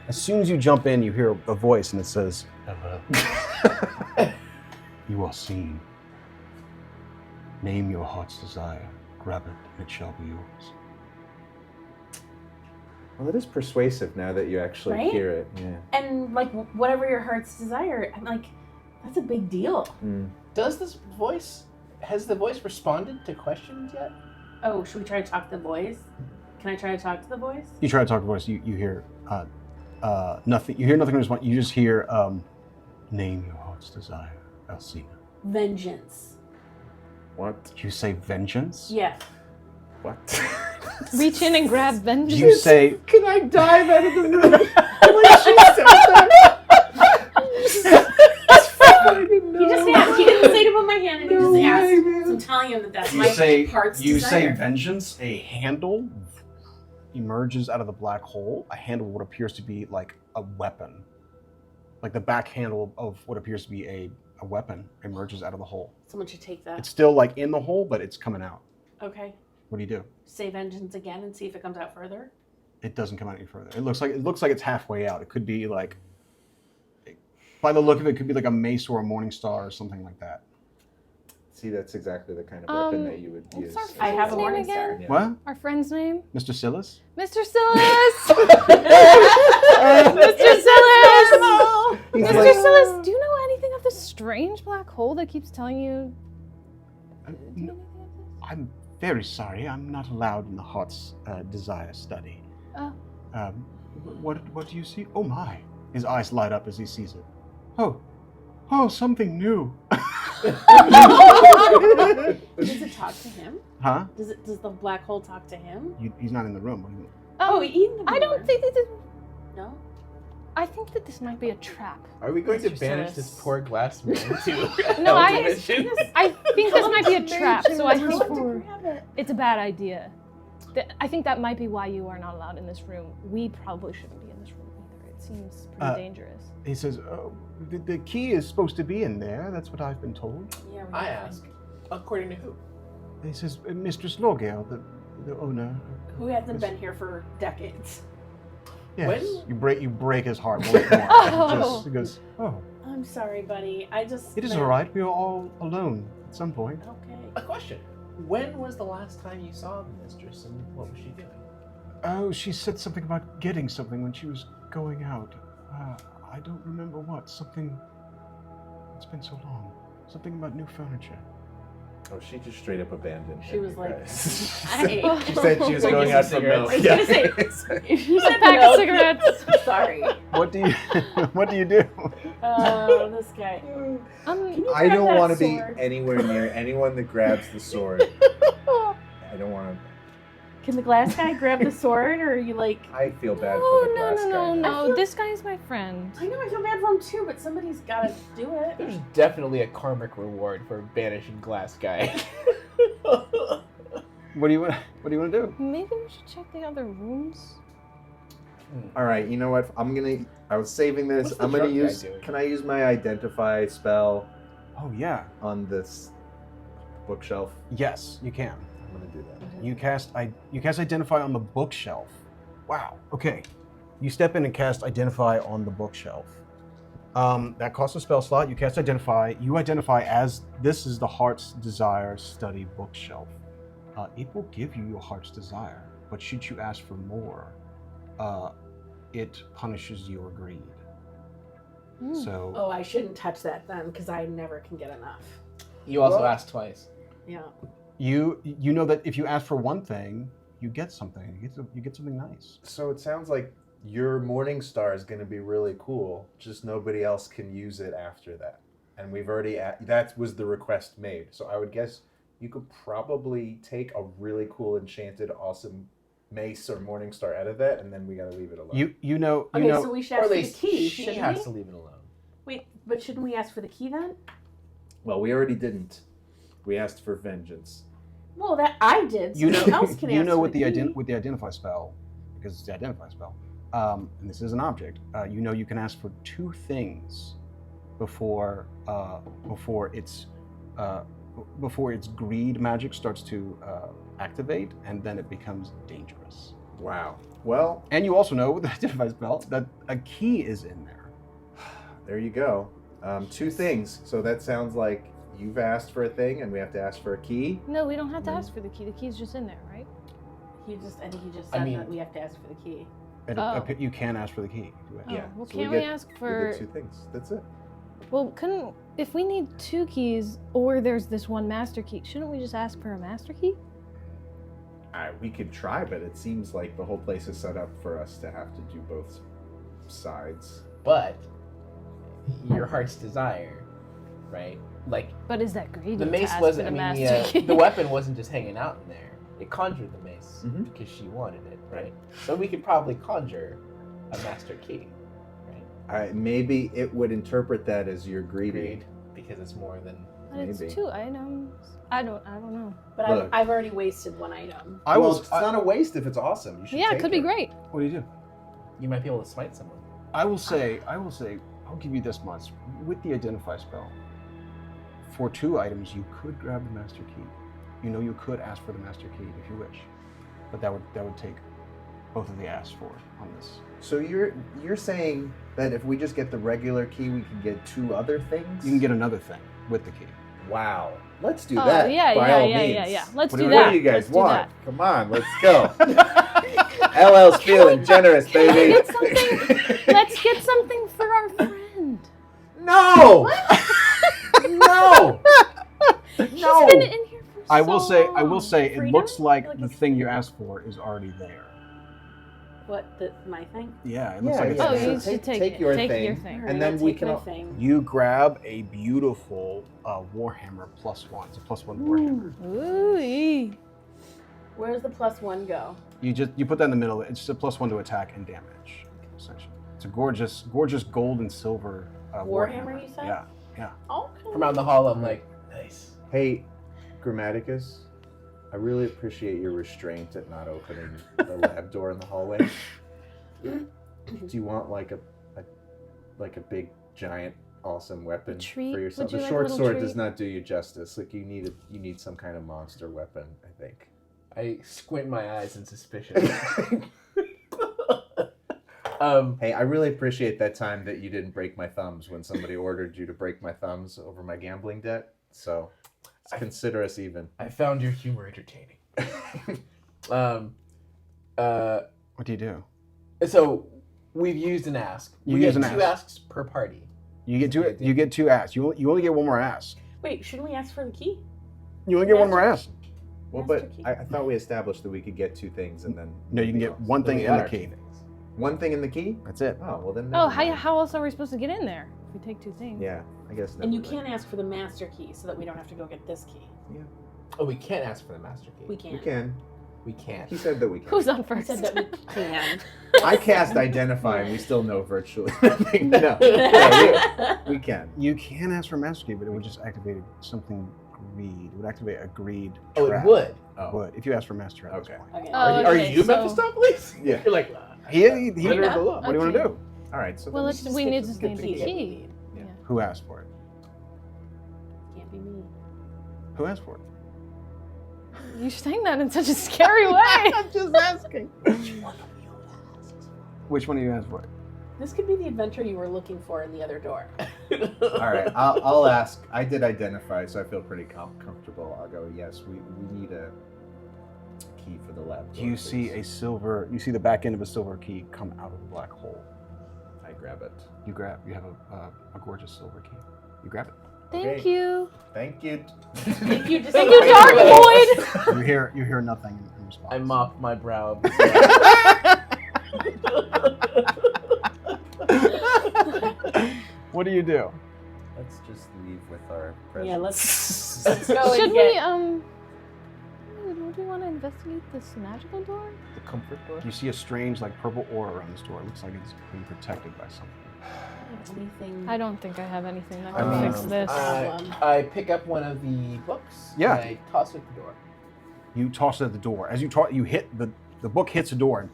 S1: As soon as you jump in, you hear a voice, and it says, "Hello. You are seen. Name your heart's desire. grab it, and it shall be yours.
S5: Well, it is persuasive now that you actually
S2: Right?
S5: hear it. Yeah.
S2: And like whatever your heart's desire, I'm like, that's a big deal.
S3: Has the voice responded to questions yet?
S2: Oh, should we try to talk to the boys? Can I try to talk to the boys?
S1: You try to talk to voice. You hear nothing. You hear nothing in response. You just hear, name your heart's desire, Alseina.
S2: Vengeance.
S5: What?
S1: You say vengeance?
S2: Yeah.
S5: What?
S4: Reach in and grab vengeance.
S1: You say,
S3: Can I dive out of the room?
S2: He just asked. He didn't say to put my hand in. He just asked. So I'm telling him that that's
S1: you
S2: my
S1: say,
S2: heart's
S1: you say
S2: desire.
S1: vengeance. A handle emerges out of the black hole. A handle of what appears to be like a weapon, like the back handle of what appears to be a weapon emerges out of the hole.
S2: Someone should take that.
S1: It's still like in the hole, but it's coming out.
S2: Okay.
S1: What do you do?
S2: Say vengeance again and see if it comes out further.
S1: It doesn't come out any further. It looks like it's halfway out. It could be like, by the look of it, it could be like a mace or a morning star or something like that.
S5: See, that's exactly the kind of weapon that you would use.
S4: our
S2: I have a
S4: friend's name
S2: morning
S4: again?
S2: star.
S5: Yeah.
S1: What?
S4: Our friend's name?
S1: Mr. Silas?
S4: Mr. Silas! Mr. Silas!
S5: He's
S4: Mr.
S5: like-
S4: Silas, do you know anything of this strange black hole that keeps telling you? Do you know anything of this?
S1: I'm very sorry. I'm not allowed in the Heart's Desire study.
S4: Oh.
S1: What do you see? Oh my! His eyes light up as he sees it. Oh, something new.
S2: Does it talk to him?
S1: Huh?
S2: Does the black hole talk to him?
S1: He's not in the room. What do you mean?
S2: Oh, eating the
S4: I don't think that this...
S2: No.
S4: I think that this might be a trap.
S3: Are we going to
S2: Mr.
S3: banish
S2: Silas.
S3: this poor glass man to
S4: No,
S3: hell
S4: I
S3: dimensions?
S4: think this might be a trap, so I
S2: Tell
S4: think
S2: him to grab it.
S4: it's a bad idea. I think that might be why you are not allowed in this room. We probably shouldn't be in this room either. It seems pretty dangerous.
S1: He says, "Oh, the key is supposed to be in there. That's what I've been told."
S2: Yeah, we
S3: I
S2: have
S3: ask, according to who?
S1: He says, "Mistress Lorgale, the owner."
S2: Who hasn't been here for decades?
S1: Yes.
S3: When-
S1: You break his heart once more.
S4: Oh.
S1: He goes, "Oh,
S2: I'm sorry, buddy. I just.
S1: it is all right. We are all alone at some point."
S2: Okay.
S3: A question. When was the last time you saw the mistress and what was she doing?
S1: Oh, she said something about getting something when she was going out. I don't remember what. Something. It's been so long. Something about new furniture.
S5: Oh, she just straight up abandoned
S2: She
S5: him,
S2: was
S5: you
S2: like,
S5: guys.
S2: I-
S5: She said she was
S3: Like
S5: going
S3: some
S5: out for milk.
S3: cigarettes.
S2: I was gonna say-
S4: You said pack of cigarettes.
S2: Sorry.
S1: What do you? What do you do?
S2: Oh, this guy.
S4: Um,
S2: Can you
S5: I
S2: grab
S5: don't
S2: that
S5: want to be
S2: sword?
S5: anywhere near anyone that grabs the sword. I don't want to.
S2: Can the glass guy grab the sword, or are you like?
S5: I feel bad
S4: no,
S5: for the glass guy.
S4: no. This guy's my friend.
S2: I know I feel bad for him too, but somebody's got to do it.
S3: There's definitely a karmic reward for banishing glass guy.
S1: What do you want? What do you want to do?
S4: Maybe we should check the other rooms.
S5: All right, you know what? I was saving this.
S3: What's the
S5: I'm gonna
S3: drunk guy
S5: use.
S3: doing?
S5: Can I use my identify spell
S1: Oh yeah.
S5: on this bookshelf?
S1: Yes, you can.
S5: I'm gonna do that.
S1: You cast identify on the bookshelf. Wow. Okay. You step in and cast identify on the bookshelf. That costs a spell slot. You cast identify. You identify as this is the Heart's Desire study bookshelf. It will give you your heart's desire, but should you ask for more, it punishes your greed. So
S2: Oh, I shouldn't touch that then, because I never can get enough.
S3: You also
S5: Well-
S3: asked twice.
S2: Yeah.
S1: you know that if you ask for one thing, you get something. You get something nice.
S5: So it sounds like your morning star is gonna be really cool. Just nobody else can use it after that. And we've already that was the request made. So I would guess you could probably take a really cool, enchanted, awesome mace or morning star out of that, and then we gotta leave it alone.
S1: You know.
S2: Okay, so we should
S3: Or
S2: ask
S3: at
S2: for the
S3: least
S2: key,
S3: she
S2: shouldn't
S3: has
S2: we?
S3: to leave it alone.
S2: Wait, but shouldn't we ask for the key then?
S5: Well, we already didn't. We asked for vengeance.
S2: Well, that I did.
S1: You know.
S2: Somebody else can
S1: You
S2: ask
S1: know
S2: for
S1: with the
S2: key.
S1: with the identify spell, because it's the identify spell, and this is an object. You know you can ask for two things before its greed magic starts to activate, and then it becomes dangerous.
S5: Wow. Well,
S1: And you also know with the identify spell that a key is in there.
S5: there you go. Two things. So that sounds like you've asked for a thing and we have to ask for a key.
S4: No, we don't have to ask for the key. The key's just in there, right?
S2: I think he just said that we have to ask for the key.
S1: You can ask for the key.
S4: Oh,
S5: Yeah.
S4: well,
S5: so
S4: can't
S5: we
S4: we
S5: get-
S4: ask
S5: We
S4: for?
S5: get 2 things. That's it.
S4: Well, if we need 2 keys or there's this one master key, shouldn't we just ask for a master key?
S5: We could try, but it seems like the whole place is set up for us to have to do both sides.
S3: But your heart's desire, right? Like
S4: But is that greedy?
S3: the
S4: to
S3: mace
S4: ask
S3: wasn't.
S4: for the
S3: I mean,
S4: master key?
S3: the weapon wasn't just hanging out in there. It conjured the mace
S5: Mhm.
S3: because she wanted it, right? So we could probably conjure a master key, right?
S5: Maybe it would interpret that as you're greedy.
S3: Greed, because it's more than.
S4: But it's
S5: maybe.
S4: 2 items. I don't know.
S2: But
S5: Look.
S2: I've already wasted 1 item.
S5: It's not a waste if it's awesome. You should
S4: Yeah, it
S5: take
S4: could be great.
S1: What do you do?
S3: You might be able to smite someone.
S1: I will say, I'll give you this much. With the identify spell, for 2 items, you could grab the master key. You could ask for the master key if you wish, but that would take both of the asks for on this.
S5: So you're saying that if we just get the regular key, we can get 2 other things?
S1: You can get another thing with the key.
S5: Wow. Let's do
S4: Oh,
S5: that.
S4: yeah,
S5: by
S4: yeah,
S5: all
S4: yeah,
S5: means.
S4: yeah, yeah. Let's
S5: What
S4: do
S5: do
S4: that.
S5: you guys
S4: Let's do
S5: want?
S4: that.
S5: Come on, let's go. LL's feeling generous, baby.
S4: Let's get something for our friend.
S5: No! No!
S4: She's
S5: No!
S4: been in here for
S1: I will
S4: so
S1: say, it
S2: Freedom?
S1: looks like the
S2: it's
S1: thing you
S2: freedom.
S1: asked for is already there.
S2: What, my thing?
S1: Yeah, it looks like it's
S4: Oh,
S1: there.
S4: you should take it.
S5: your
S4: Take
S5: thing,
S4: your thing.
S2: Alright,
S5: and then
S2: I'll
S5: we
S2: take
S5: can.
S2: my
S5: All,
S2: thing.
S1: You grab a beautiful Warhammer +1. It's a +1 Warhammer.
S4: Ooh.
S2: Where's the +1 go?
S1: You put that in the middle. It's just a +1 to attack and damage, essentially. It's a gorgeous gold and silver
S2: Warhammer, you said?
S1: Yeah.
S2: Okay.
S3: From out in the hall, I'm like, nice.
S5: hey, Grammaticus, I really appreciate your restraint at not opening the lab door in the hallway. Do you want like a big giant awesome weapon
S4: treat?
S5: for yourself?
S4: Would you
S5: The
S4: like a
S5: short
S4: little
S5: sword
S4: treat?
S5: does not do you justice. Like you need some kind of monster weapon, I think.
S3: I squint my eyes in suspicion.
S5: Hey, I really appreciate that time that you didn't break my thumbs when somebody ordered you to break my thumbs over my gambling debt. So consider us even.
S3: I found your humor entertaining.
S1: What do you do?
S3: So we've used an ask.
S1: You
S3: We
S1: use
S3: get
S1: an
S3: 2
S1: ask.
S3: asks per party.
S1: You get 2. You get 2 asks. You only get 1 more ask.
S2: Wait, shouldn't we ask for the key?
S1: You only get 1 more ask.
S5: Well,
S2: Master
S5: but
S2: key.
S5: I thought we established that we could get 2 things and then.
S1: No, you can get
S5: else.
S1: 1 thing
S3: We
S1: in
S3: got
S1: the
S3: our
S1: key.
S3: 2 things.
S5: One thing in the key.
S1: That's it.
S5: Oh well, then.
S4: Oh,
S5: never mind.
S4: how else are we supposed to get in there? If we take 2 things.
S5: Yeah, I guess.
S2: And you
S5: never mind.
S2: can't ask for the master key so that we don't have to go get this key.
S3: Oh, we can't ask for the master key.
S2: We can't.
S5: We can.
S3: We can't.
S5: He said that we can.
S4: Who's on
S2: I
S4: first?
S2: said that we can.
S5: I cast identify, and we still know virtually nothing. No, yeah, we can.
S1: You can ask for master key, but it would just activate something greed. It would activate a greed
S3: Oh,
S1: trap.
S3: it would.
S1: It would if you ask for master at this
S5: Okay.
S1: point.
S2: Okay.
S4: Oh,
S3: Are
S4: okay,
S3: you
S4: so-
S3: Mephistopheles?
S5: Yeah.
S3: You're like,
S1: He
S3: Under
S1: read
S3: the
S1: the law. What do you want to
S4: Okay.
S1: do?
S5: All right. So
S4: Well,
S5: then
S4: let's. We need to name the key.
S1: Who asked for it?
S2: Can't be me.
S1: Who asked for it?
S4: You're saying that in such a scary way.
S1: I'm just asking. Which one of you asked for it?
S2: This could be the adventure you were looking for in the other door.
S5: All right. I'll ask. I did identify, so I feel pretty comfortable. I'll go. Yes, we need a key for the lab. door,
S1: You see
S5: please.
S1: a silver. You see the back end of a silver key come out of the black hole.
S5: I grab it.
S1: You have a gorgeous silver key. You grab it.
S4: Thank
S5: Okay.
S4: you.
S5: Thank you.
S2: Thank you,
S4: Thank you, Dark Void.
S1: You hear nothing in response.
S3: I mop my brow.
S1: What do you do?
S5: Let's just leave with our presents.
S2: Yeah, let's go
S4: Should
S2: and
S4: we
S2: get...
S4: Would we want to investigate this magical door?
S3: The comfort door?
S1: You see a strange purple aura around this door. It looks like it's being protected by something.
S2: anything.
S4: I don't think I have anything that
S3: Um,
S4: can fix this.
S3: I pick up one of the books.
S1: Yeah.
S3: And I toss it at the door.
S1: You toss it at the door. As you hit the book hits the door and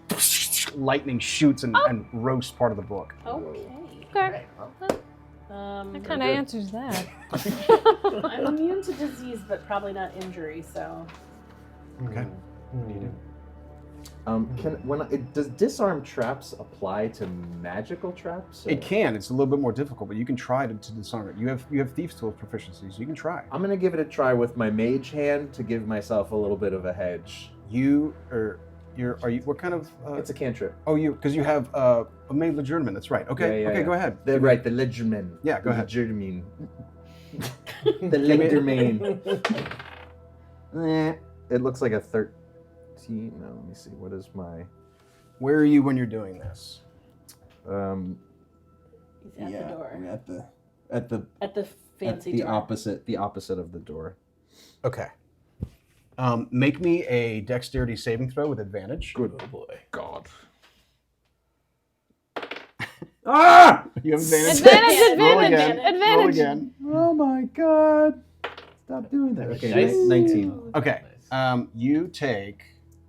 S1: lightning shoots and roasts part of the book.
S2: Okay.
S4: Okay. That kind of
S5: good.
S4: answers that.
S2: I'm immune to disease, but probably not injury, so...
S1: Okay.
S3: What
S1: do you do?
S5: Does disarm traps apply to magical traps? Or?
S1: It can. It's a little bit more difficult, but you can try to disarm it. You have thieves' tools proficiency, so you can try.
S5: I'm gonna give it a try with my mage hand to give myself a little bit of a hedge.
S1: What kind of?
S5: It's a cantrip.
S1: Oh, because you have a made legitimate. That's right. Okay,
S5: Yeah,
S1: okay,
S5: yeah.
S1: go ahead.
S5: The legitimate.
S1: Yeah, go ahead.
S5: Legitimate. The legitimate. It looks like a 13. No, let me see. What is my?
S1: Where are you when you're doing this?
S2: He's at the door.
S5: I'm at the
S2: Fancy door.
S5: the opposite of the door.
S1: Okay. Make me a dexterity saving throw with advantage.
S5: Good boy. God. Ah!
S1: You have advantage. Roll again.
S4: Advantage.
S1: Roll again.
S5: Oh my God! Stop doing that. Okay,
S6: Nice.
S5: 19.
S1: Okay. You take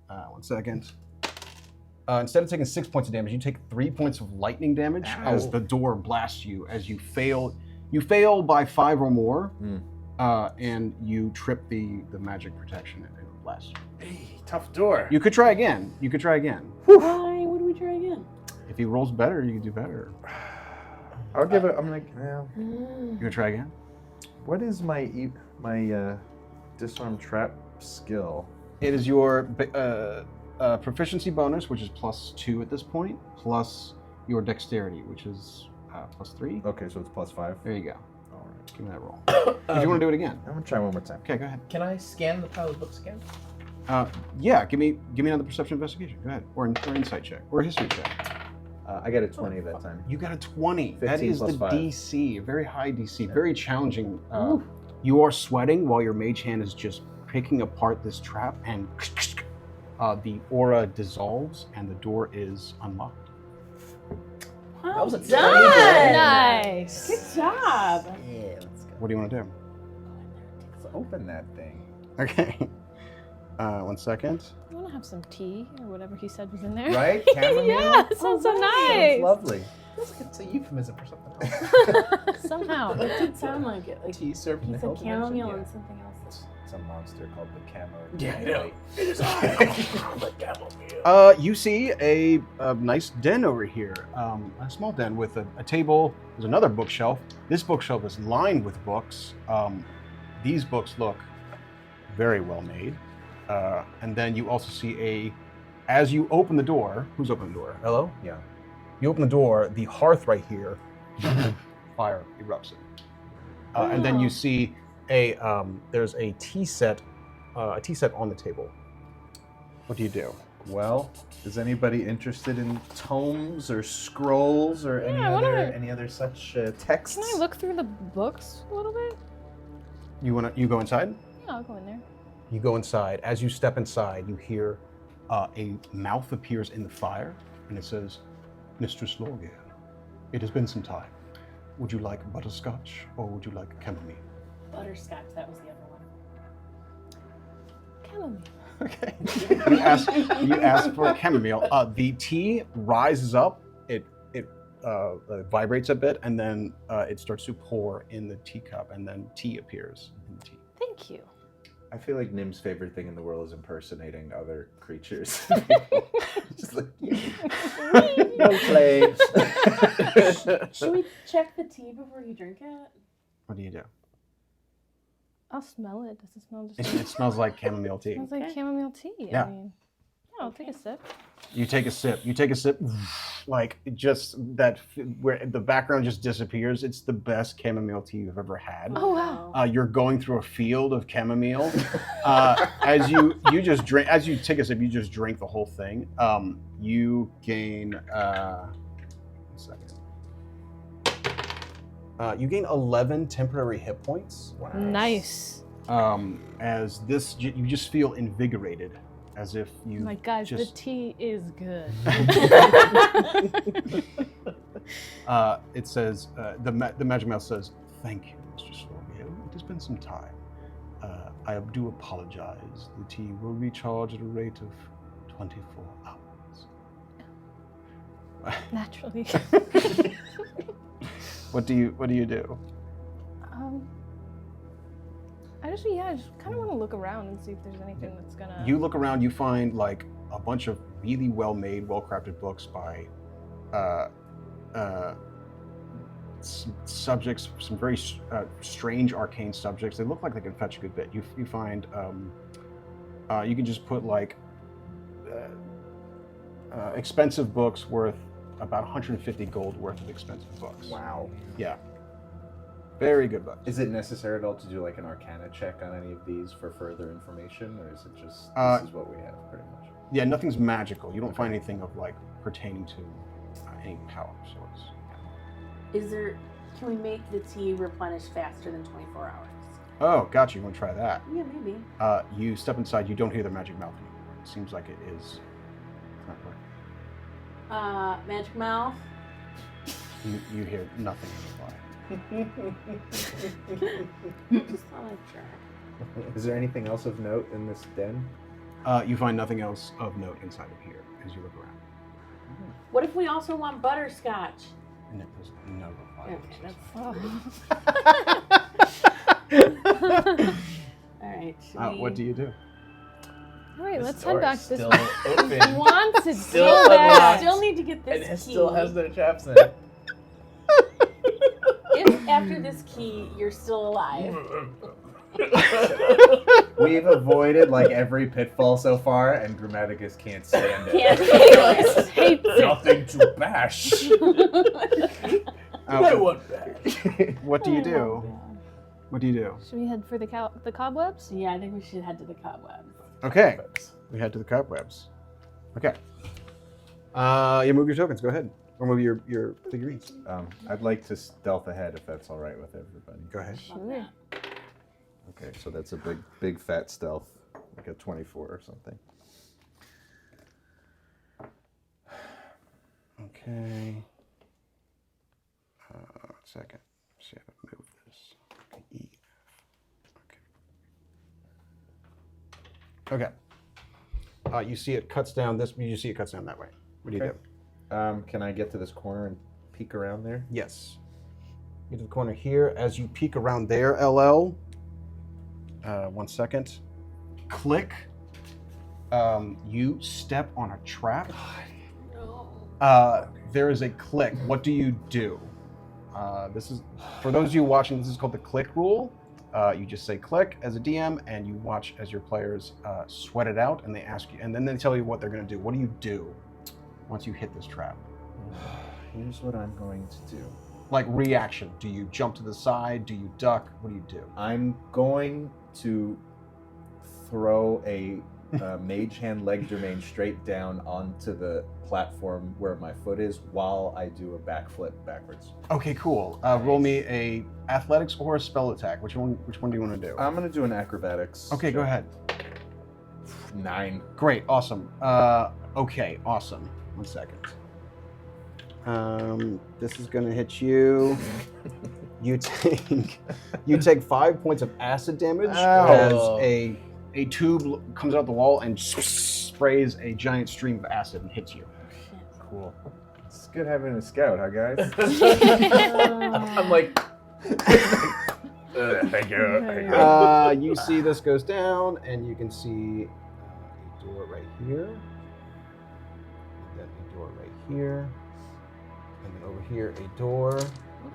S1: 1 second. Instead of taking 6 points of damage, you take 3 points of lightning damage as the door blasts you. As you fail, by 5 or more, and you trip the magic protection and it blasts you.
S5: Hey, tough door.
S1: You could try again.
S2: Why would we try again?
S1: If he rolls better, you can do better.
S5: I'll give it. I'm like,
S1: You can try again.
S5: what is my disarm trap skill?
S1: It is your proficiency bonus, which is +2 at this point, plus your dexterity, which is +3.
S5: Okay, so it's +5.
S1: There you go.
S5: All right.
S1: Give me that roll. If you want to do it again.
S5: I'm gonna try one more time.
S1: Okay, go ahead.
S3: Can I scan the pile of books again?
S1: Yeah, give me another perception investigation. Go ahead, or insight check, or a history check.
S5: I got a 20 that time.
S1: You got a 20. That
S5: 15
S1: is the
S5: plus 5.
S1: DC, a very high DC, very challenging. You are sweating while your mage hand is just picking apart this trap, and the aura dissolves, and the door is unlocked.
S2: Well
S3: was a
S2: done.
S4: Nice.
S2: Good job.
S3: Yeah, let's go.
S1: What do you want to do?
S5: Let's open that thing.
S1: Okay. 1 second.
S4: You want to have some tea or whatever he said was in there?
S5: Right? Chamomile?
S4: Yeah, it sounds so nice.
S5: Lovely.
S3: Feels like it's a euphemism for something else.
S4: Somehow.
S2: It did sound like it. Like
S3: Tea served in
S2: he
S3: a
S2: said
S3: health
S2: chamomile
S3: dimension?
S2: and something else.
S5: It's a monster called the Camo.
S3: Yeah, I know.
S5: It is I.
S1: You see a nice den over here, a small den with a table. There's another bookshelf. This bookshelf is lined with books. These books look very well made. And then you also see as you open the door, who's opened the door? Hello? Yeah. You open the door, the hearth right here, fire erupts it. And then you see there's a tea set on the table. What do you do?
S5: Well, is anybody interested in tomes or scrolls or
S4: Yeah, I wanna-
S5: any other such texts?
S4: Can I look through the books a little bit?
S1: You go inside?
S4: Yeah, I'll go in there.
S1: You go inside. As you step inside, you hear a mouth appears in the fire, and it says, "Mistress Lorgale, it has been some time. Would you like butterscotch or would you like chamomile?"
S2: Butterscotch, that was the other one.
S4: Chamomile.
S1: Okay. You ask for chamomile. The tea rises up. It vibrates a bit, and then it starts to pour in the teacup, and then tea appears in the tea.
S4: Thank you.
S5: I feel like Nim's favorite thing in the world is impersonating other creatures. Just like, no play.
S2: Should we check the tea before you drink it?
S1: What do you do?
S4: I'll smell it. Does it smell just
S1: It smells like chamomile tea.
S4: It smells like chamomile tea.
S1: Yeah.
S4: I mean, yeah, I'll take a sip.
S1: You take a sip. Like just that, where the background just disappears. It's the best chamomile tea you've ever had.
S4: Oh, wow.
S1: You're going through a field of chamomile. As you just drink, as you take a sip, you just drink the whole thing. You gain. 1 second. You gain 11 temporary hit points.
S4: Nice.
S1: As this, you just feel invigorated, as if you.
S4: My guys,
S1: just,
S4: the tea is good.
S1: It says the magic mouse says, "Thank you, Mistress Lorgale. It has been some time. I do apologize. The tea will recharge at a rate of 24 hours."
S4: Naturally.
S1: What do you do?
S4: I just kind of want to look around and see if there's anything that's gonna.
S1: You look around. You find like a bunch of really well-made, well-crafted books by some subjects, some very strange arcane subjects. They look like they can fetch a good bit. You find you can just put like expensive books worth about 150 gold worth of expensive books.
S5: Wow.
S1: Yeah. Very good books.
S5: Is it necessary at all to do like an Arcana check on any of these for further information, or is it just this is what we have pretty much?
S1: Yeah, nothing's magical. You don't find anything of like pertaining to any power source.
S2: Can we make the tea replenish faster than 24 hours?
S1: Oh, gotcha. You want to try that?
S2: Yeah, maybe.
S1: You step inside. You don't hear the magic mouth anymore. It seems like it is. It's not working.
S2: Magic mouth.
S1: You hear nothing in
S2: Just thought I'd try.
S5: Is there anything else of note in this den?
S1: reply. You find nothing else of note inside of here as you look around.
S2: What if we also want butterscotch?
S1: And there's no reply.
S2: All right.
S1: What do you do?
S4: All right,
S3: This
S4: let's
S3: door
S4: head back
S3: is
S4: this
S3: still
S4: way.
S3: open.
S4: I want to
S3: Still
S4: do
S2: I
S4: that.
S2: still need to get
S3: And
S2: this
S3: it
S2: key.
S3: still has no traps in it.
S2: If after this key you're still alive,
S5: We've avoided like every pitfall so far, and Grammaticus can't stand it.
S2: can't take
S4: Hates it.
S3: Nothing to bash. I want bash.
S1: What do you do? What do you do?
S4: Should we head for the cobwebs?
S2: Yeah, I think we should head to the cobwebs.
S1: Okay, we head to the cobwebs. Okay. You move your tokens. Go ahead. Or move your figurines.
S5: I'd like to stealth ahead if that's all right with everybody.
S1: Go ahead.
S4: Sure.
S5: Okay, so that's a big fat stealth, like a 24 or something.
S1: Okay. Second. See how to move this. E. Okay. Okay. You see it cuts down this. You see it cuts down that way. What do you
S5: Okay.
S1: do?
S5: Can I get to this corner and peek around there?
S1: Yes. Get to the corner here. As you peek around there, LL. 1 second. Click. You step on a trap. There is a click. What do you do? This is, for those of you watching, this is called the click rule. You just say click as a DM, and you watch as your players sweat it out, and they ask you, and then they tell you what they're going to do. What do you do once you hit this trap?
S5: Here's what I'm going to do.
S1: Like reaction. Do you jump to the side? Do you duck? What do you do?
S5: I'm going to throw a mage hand leg domain straight down onto the platform where my foot is while I do a backflip backwards.
S1: Okay, cool. Roll me a athletics or a spell attack. Which one do you want to do?
S5: I'm going to do an acrobatics.
S1: Okay, go ahead.
S5: 9.
S1: Great, awesome. Okay, awesome. 1 second. This is gonna hit you. You take 5 points of acid damage as a tube comes out the wall and sprays a giant stream of acid and hits you.
S5: Cool. It's good having a scout, huh, guys?
S3: I'm like,
S5: Thank you.
S1: You see this goes down, and you can see a door right here, and then a door right here, and then over here a door,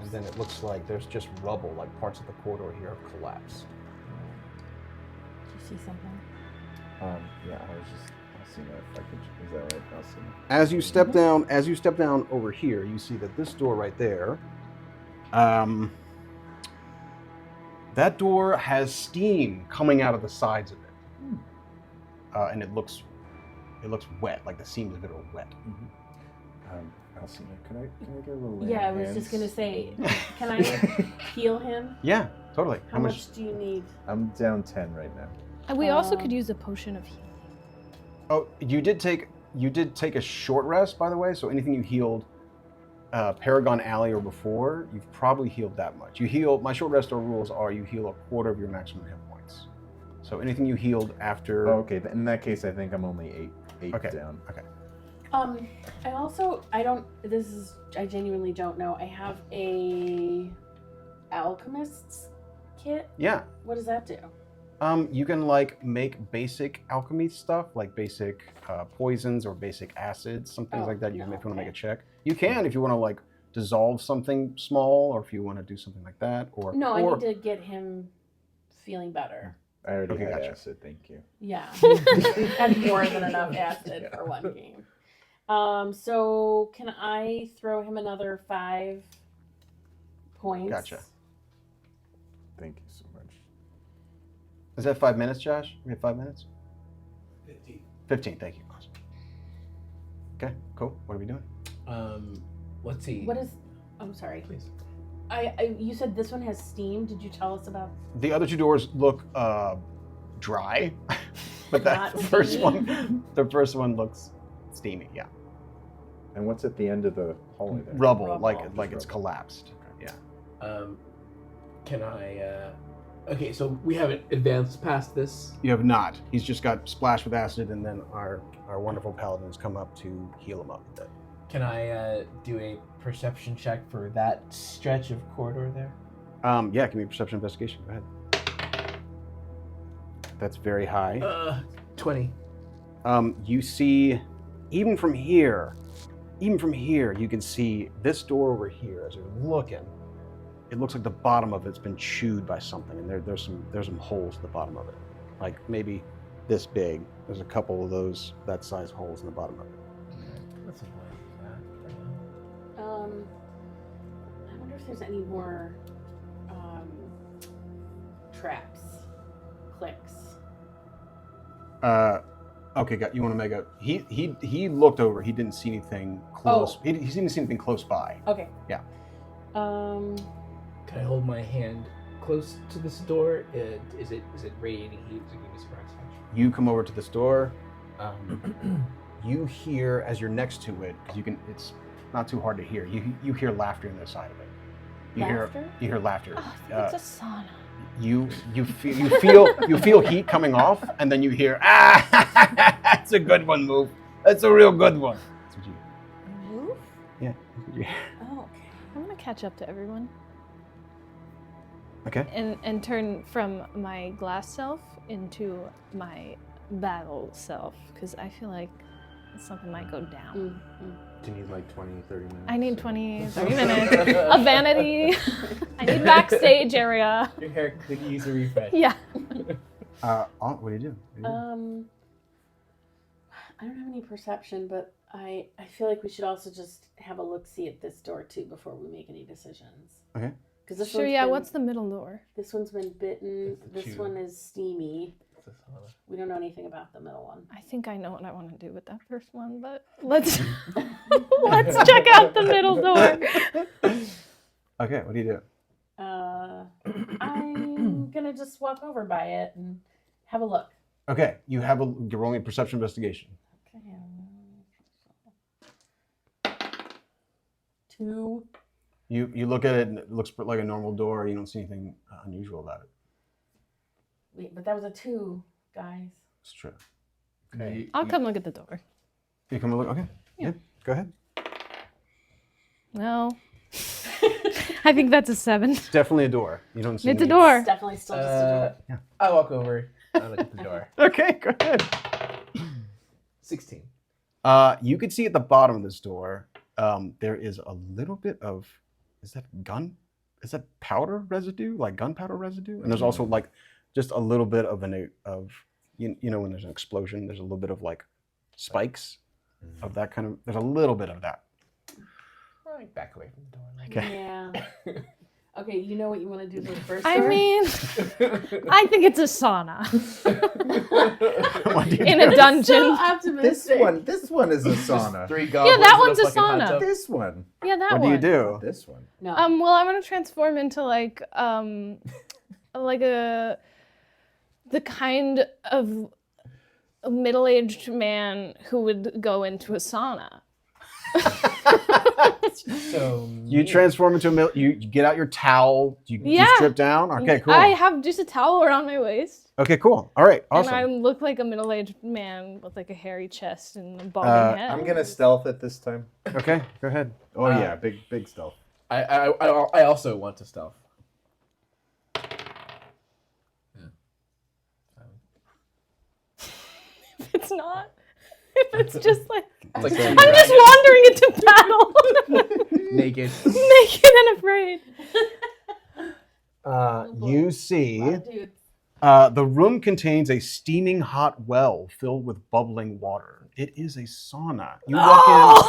S1: and then it looks like there's just rubble, like parts of the corridor here have collapsed.
S4: Did you see something?
S5: Yeah, I was just. I'll see if I can. Is that right? I'll see.
S1: As you step down over here, you see that this door right there, that door has steam coming out of the sides of it, and it looks wet, like the seams of it are wet.
S5: Alseina, can I get a little?
S2: Yeah, I was just gonna say, can I heal him?
S1: Yeah, totally.
S2: How much do you need?
S5: I'm down 10 right now.
S4: And we also could use a potion of healing.
S1: Oh, you did take a short rest, by the way. So anything you healed, Paragon Alley or before, you've probably healed that much. You heal. My short rest rules are you heal a quarter of your maximum hit points. So anything you healed after.
S5: Oh, okay, in that case, I think I'm only 8
S1: Okay.
S5: down.
S1: Okay.
S2: I genuinely don't know. I have a alchemist's kit.
S1: Yeah.
S2: What does that do?
S1: You can like make basic alchemy stuff, like basic poisons or basic acids, some things like that. You can if you want to make a check. You can if you want to like dissolve something small, or if you want to do something like that. Or
S2: No, I
S1: or,
S2: need to get him feeling better.
S5: I already
S1: Okay,
S5: had
S1: gotcha.
S5: acid, thank you.
S2: Yeah. And more than enough acid for one game. So can I throw him another 5 points?
S1: Gotcha.
S5: Thank you so much.
S1: Is that 5 minutes, Josh? We have 5 minutes.
S3: 15.
S1: 15. Thank you. Awesome. Okay. Cool. What are we doing?
S3: Let's see.
S2: What is? I'm sorry.
S3: Please.
S2: You said this one has steam. Did you tell us about?
S1: The other 2 doors look dry, but
S2: Not
S1: the first
S2: steamy?
S1: the first one looks steamy. Yeah.
S5: And what's at the end of the hallway there?
S1: Rubble, like
S2: Rubble.
S1: like it's collapsed. Yeah.
S3: Can I? Okay, so we haven't advanced past this.
S1: You have not. He's just got splashed with acid, and then our wonderful paladins come up to heal him up a bit.
S3: Can I do a perception check for that stretch of corridor there?
S1: Yeah, give me a perception investigation. Go ahead. That's very high.
S3: 20.
S1: You see, even from here, you can see this door over here. As you're looking, it looks like the bottom of it's been chewed by something, and there's some holes at the bottom of it, like maybe this big. There's a couple of those that size holes in the bottom of it.
S3: Let's avoid that.
S2: I wonder if there's any more traps, clicks.
S1: Okay, you want to make a? He looked over. He didn't see anything close. He didn't see anything close by.
S2: Okay.
S1: Yeah.
S3: Can I hold my hand close to this door? Is it radiating heat to give me surprise touch?
S1: You come over to this door. You hear as you're next to it, because it's not too hard to hear. You hear laughter on the side of it.
S2: Laughter?
S1: You hear laughter.
S4: Oh, it's a sauna.
S1: You feel heat coming off, and then you hear that's a good one, Move. That's a real good one. That's what you hear.
S2: Move?
S1: Yeah. That's what you hear.
S2: Oh, okay.
S4: I'm gonna catch up to everyone
S1: Okay.
S4: and turn from my glass self into my battle self, because I feel like something might go down.
S5: Do you need like 20, 30 minutes?
S4: I need 20, 30 minutes of vanity. I need backstage area.
S3: Your hair could use a refresh.
S4: Yeah.
S1: What do you do?
S2: I don't have any perception, but I feel like we should also just have a look-see at this door too before we make any decisions.
S1: Okay.
S2: Because this
S4: Sure,
S2: one's
S4: yeah,
S2: been,
S4: what's the middle door?
S2: this one's been bitten. This
S3: chew.
S2: one is steamy.
S3: It's a sauna.
S2: We don't know anything about the middle one.
S4: I think I know what I want to do with that first one, but let's let's check out the middle door.
S1: Okay. What do you do?
S2: I'm gonna just walk over by it and have a look.
S1: Okay. You're rolling a perception investigation.
S2: Okay. 2.
S1: You look at it, and it looks like a normal door. You don't see anything unusual about it.
S2: Wait, but that was a 2, guys.
S1: It's true.
S3: Okay.
S4: I'll come look at the door.
S1: You come and look. Okay. Yeah. Go ahead.
S4: No. I think that's a 7.
S1: It's definitely a door. You don't see.
S4: It's a
S1: any-
S4: door.
S2: It's definitely still just a door.
S3: I walk over. I look at the door.
S1: Okay. Go ahead.
S3: 16.
S1: You can see at the bottom of this door, there is a little bit of, is that powder residue, like gunpowder residue? And there's also like just a little bit of you know, when there's an explosion, there's a little bit of like spikes of that kind of, there's a little bit of that.
S3: Right, back away from the door.
S1: Okay.
S2: Yeah. Okay, you know what you want to do for the first
S4: I
S2: door?
S4: mean, I think it's a sauna
S1: What do you
S4: in
S1: do?
S4: a dungeon.
S2: So
S5: This
S2: optimistic.
S5: this one is a sauna.
S3: 3
S4: Yeah,
S3: goblins
S4: that
S3: and
S4: one's a
S3: fucking hot
S4: sauna.
S3: tub.
S5: This one.
S4: Yeah, that
S1: What
S4: one.
S1: do you do?
S5: This one.
S2: No.
S4: Well, I'm gonna transform into like the kind of a middle-aged man who would go into a sauna.
S3: So
S1: You transform into you get out your towel, you
S4: Yeah.
S1: strip down. Okay, cool.
S4: I have just a towel around my waist,
S1: Okay, cool. All right, awesome.
S4: and I look like a middle-aged man with like a hairy chest and a balding head.
S5: I'm gonna stealth it this time.
S1: Okay, go ahead.
S5: Oh yeah, big stealth.
S3: I also want to stealth.
S4: it's not. If it's just like
S3: It's like
S4: I'm just wandering into battle,
S3: naked.
S4: naked and afraid.
S1: You see,
S2: Dude.
S1: the room contains a steaming hot well filled with bubbling water. It is a sauna. You walk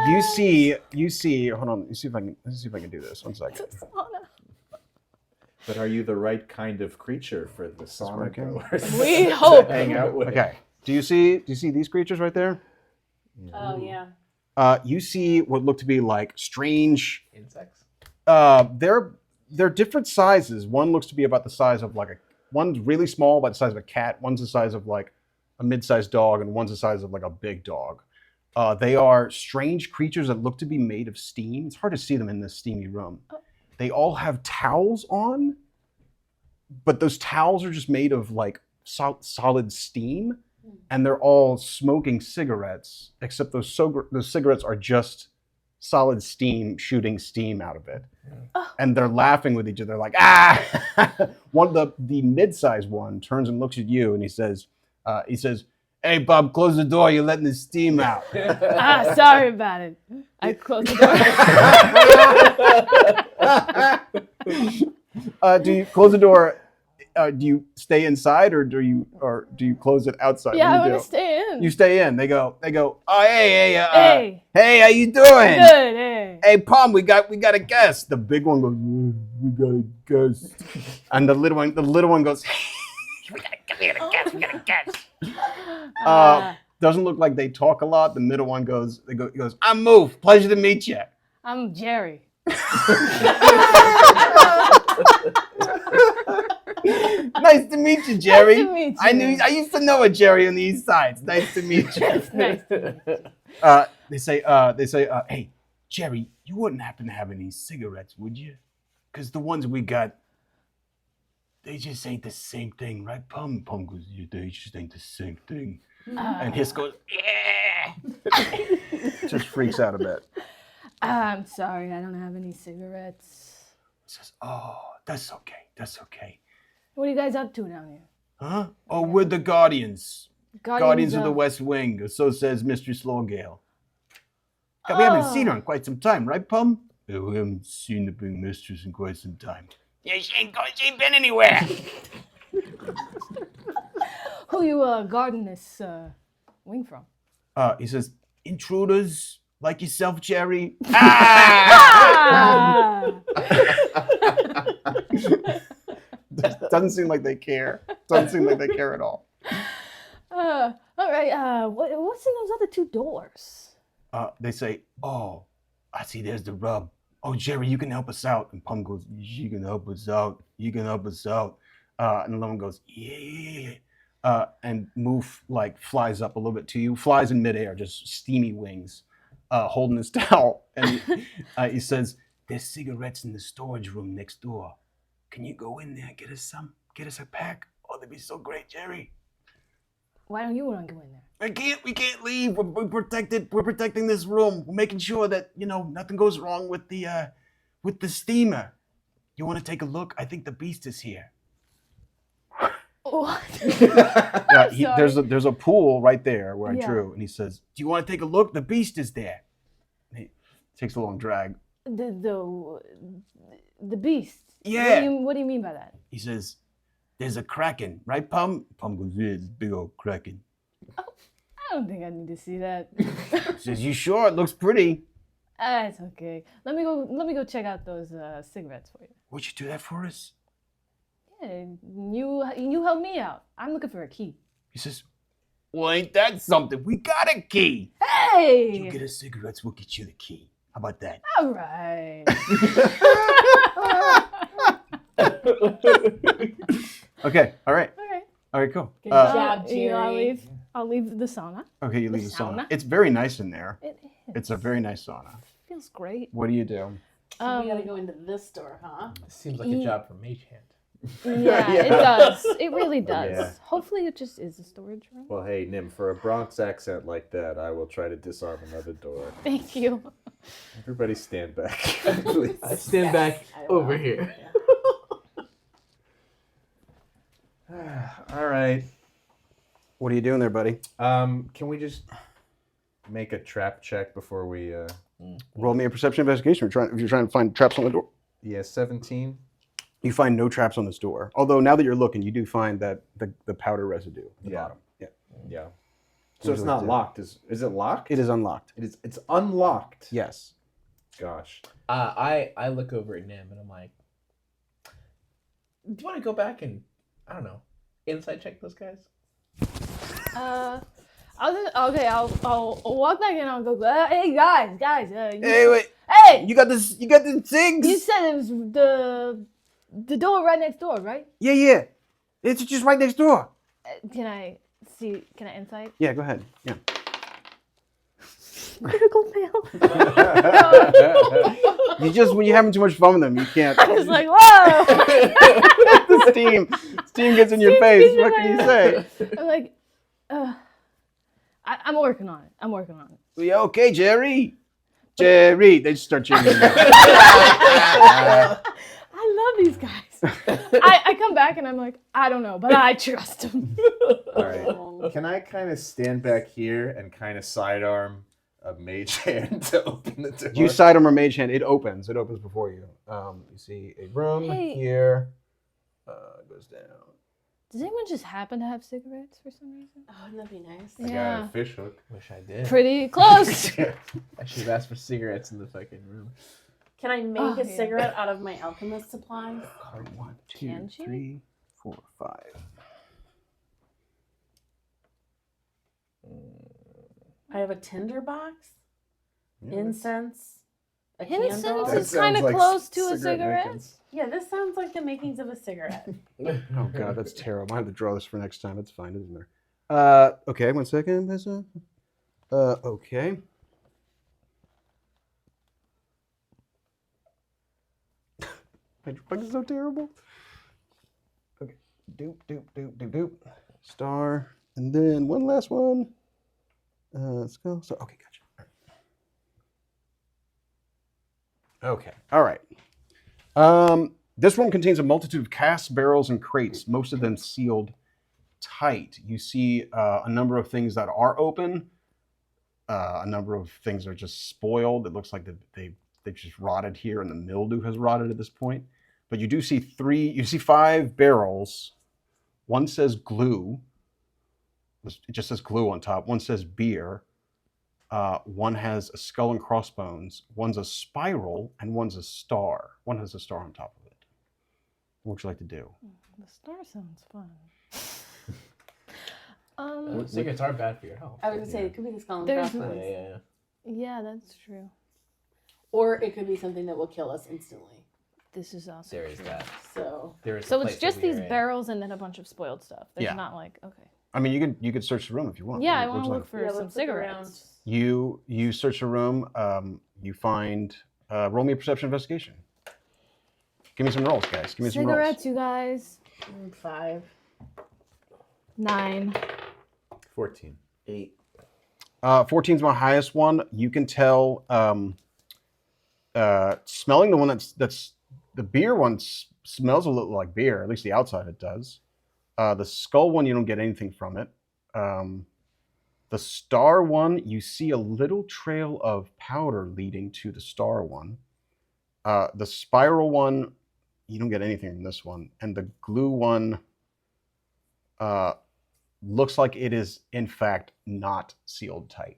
S1: in. You see. Hold on. Let me see if I can do this. 1 second.
S4: It's a sauna.
S5: But are you the right kind of creature for the sauna
S1: working?
S5: goers?
S4: We hope.
S5: to hang out with.
S1: Okay. Do you see these creatures right there?
S2: Oh yeah.
S1: You see what look to be like strange.
S3: Insects.
S1: They're different sizes. One looks to be about the size of like one's really small, about the size of a cat. One's the size of like a mid-sized dog, and one's the size of like a big dog. They are strange creatures that look to be made of steam. It's hard to see them in this steamy room. They all have towels on, but those towels are just made of like solid steam, and they're all smoking cigarettes, except those cigarettes are just solid steam shooting steam out of it. And they're laughing with each other like, ah! The mid-sized one turns and looks at you, and he says, hey, Bob, close the door. You're letting the steam out.
S4: Sorry about it. I closed the door.
S1: Do you close the door? Do you stay inside or do you close it outside?
S4: Yeah,
S1: What
S4: I
S1: do you
S4: want to
S1: do?
S4: stay in.
S1: You stay in. They go. Oh, hey,
S4: Hey.
S1: hey, how you doing?
S4: Good, hey.
S1: Hey, Palm, we got a guest. The big one goes, we got a guest, and the little one goes, we got a guest. Doesn't look like they talk a lot. The middle one goes, he goes, I'm Moof. Pleasure to meet you.
S4: I'm Jerry.
S1: Nice to meet you, Jerry.
S4: Nice to meet you.
S1: I used to know a Jerry on the east side. It's nice to meet you.
S4: Nice to meet you.
S1: They say, hey, Jerry, you wouldn't happen to have any cigarettes, would you? Because the ones we got, they just ain't the same thing, right? Pum goes, yeah, they just ain't the same thing. And Hiss goes, yeah. Just freaks out a bit.
S4: I'm sorry, I don't have any cigarettes.
S1: He says, oh, that's okay.
S4: What are you guys up to down here?
S1: Huh? Oh, we're the Guardians. Guardians of the West Wing, or so says Mistress Lorgale. God, we haven't seen her in quite some time, right, Pum? Yeah, we haven't seen the big mistress in quite some time. Yeah, she ain't been anywhere.
S4: Who you guarding this wing from?
S1: He says, intruders like yourself, Jerry. Doesn't seem like they care. Doesn't seem like they care at all.
S4: All right. What's in those other two doors?
S1: They say, oh, I see there's the rub. Oh, Jerry, you can help us out. And Pum goes, you can help us out. You can help us out. And the one goes, yeah. And Moof like flies up a little bit to you, flies in midair, just steamy wings, holding his towel. And he says, there's cigarettes in the storage room next door. Can you go in there and get us some? Get us a pack? Oh, that'd be so great, Jerry.
S4: Why don't you want to go in there?
S1: We can't leave. We're protected. We're protecting this room. We're making sure that, nothing goes wrong with the steamer. You want to take a look? I think the beast is here.
S4: What?
S1: Yeah, there's a pool right there where I drew, and he says, "Do you want to take a look? The beast is there." And he takes a long drag.
S4: The beast.
S1: Yeah.
S4: What do you mean by that?
S1: He says, "There's a kraken, right, Pum?" Pum goes, "Yeah, it's a big old kraken."
S4: I don't think I need to see that.
S1: He says, "You sure? It looks pretty."
S4: It's okay. Let me go check out those cigarettes for you.
S1: Would you do that for us?
S4: Yeah, you help me out. I'm looking for a key.
S1: He says, "Well, ain't that something? We got a key.
S4: Hey!
S1: You get us cigarettes, we'll get you the key. How about that?"
S4: All right.
S1: Okay. All right.
S4: Okay.
S1: All right. Cool.
S2: Good job,
S4: I'll leave the sauna.
S1: Okay, you leave the
S4: The
S1: sauna.
S4: sauna?
S1: It's very nice in there.
S4: It is.
S1: It's a very nice sauna.
S4: Feels great.
S1: What do you do?
S2: So we gotta go into this store, huh?
S3: Seems like a job for Mage Hand.
S4: Yeah, it does. It really does.
S5: Yeah.
S4: Hopefully it just is a storage room.
S5: Well, hey, Nim, for a Bronx accent like that, I will try to disarm another door.
S4: Thank you.
S5: Everybody stand back, please.
S3: I stand back
S2: I will.
S3: over here.
S5: All right.
S1: What are you doing there, buddy?
S5: Can we just make a trap check before we?
S1: Roll me a perception investigation. If you're trying to find traps on the door.
S5: Yeah, 17.
S1: You find no traps on this door. Although now that you're looking, you do find that the powder residue at the
S5: Yeah.
S1: bottom. Yeah.
S5: Yeah.
S1: What
S5: So
S1: would
S5: it's
S1: you
S5: not
S1: like to do?
S5: locked. Is it locked?
S1: It is unlocked.
S5: It's unlocked.
S1: Yes.
S5: Gosh.
S3: I look over at Nim and I'm like, do you want to go back and, I don't know, inside check those guys?
S4: I'll walk back and I'll go. Hey guys.
S1: Hey, wait.
S4: Hey,
S1: You got this. You got the things.
S4: you said it was the door right next door, right?
S1: Yeah. It's just right next door.
S4: Can I see? Can I insight?
S1: Yeah, go ahead. Yeah.
S4: Critical fail.
S1: You just when you're having too much fun with them, you can't.
S4: I was like, whoa.
S1: The steam gets in your face. What can you say?
S4: I'm like, I'm working on it.
S1: Yeah, okay, Jerry. Jerry. They just start cheering.
S4: I love these guys. I come back and I'm like, I don't know, but I trust them.
S5: All right. Can I kind of stand back here and kind of sidearm a mage hand to open the door?
S1: You sidearm or mage hand. It opens. It opens before you. You see a room
S4: Hey.
S1: here. Goes down.
S4: Does anyone just happen to have cigarettes for some reason?
S2: Oh, wouldn't that be nice?
S5: I got
S4: Yeah.
S5: a fish hook.
S3: Wish I did.
S4: Pretty close.
S3: I should have asked for cigarettes in the fucking room.
S2: Can I make
S4: Oh,
S2: a
S4: yeah.
S2: cigarette out of my alchemist supplies?
S1: Card 1, 2,
S4: Can she?
S1: 3, 4, 5.
S2: I have a tinder box,
S1: Yeah,
S2: incense, a
S4: Incense
S2: candle.
S4: is kind of close to a cigarette.
S5: makings.
S2: Yeah, this sounds like the makings of a cigarette.
S1: Oh god, that's terrible. I have to draw this for next time. It's fine, it doesn't matter. Okay, 1 second. Okay. My drawing is so terrible. Okay. Doop. Star. And then one last one. Let's go. So, okay, gotcha. Okay. All right. This room contains a multitude of casks, barrels, and crates, most of them sealed tight. You see a number of things that are open. A number of things are just spoiled. It looks like they've just rotted here, and the mildew has rotted at this point. But you do see 5 barrels. One says glue. It just says glue on top. One says beer. One has a skull and crossbones. One's a spiral, and one's a star. One has a star on top of it. What would you like to do?
S4: The star sounds fun.
S3: Cigarettes are bad for your health.
S2: I was gonna say it could be the skull and
S4: There's-
S2: crossbones,
S4: Yeah, that's true.
S2: or it could be something that will kill us instantly.
S4: This is also
S3: There is
S4: true.
S3: that.
S2: So
S3: There is
S4: So
S3: the
S4: it's
S3: place
S4: just
S3: that we
S4: these
S3: are in.
S4: barrels and then a bunch of spoiled stuff. There's
S1: Yeah.
S4: not like, okay.
S1: I mean, you could search the room if you want.
S4: Yeah, I
S1: What
S4: want
S1: would
S4: to
S1: you
S4: look
S1: like?
S4: for
S2: Yeah,
S4: some
S2: let's look around.
S4: cigarettes.
S1: You search the room. You find. Roll me a perception investigation. Give me some rolls, guys. Give me some rolls.
S4: Cigarettes, you guys.
S2: 5.
S4: 9.
S5: 14.
S3: 8.
S1: 14's my highest one. You can tell. Smelling the one that's the beer one smells a little like beer. At least the outside it does. The skull one, you don't get anything from it. The star one, you see a little trail of powder leading to the star one. The spiral one, you don't get anything from this one. And the glue one looks like it is, in fact, not sealed tight.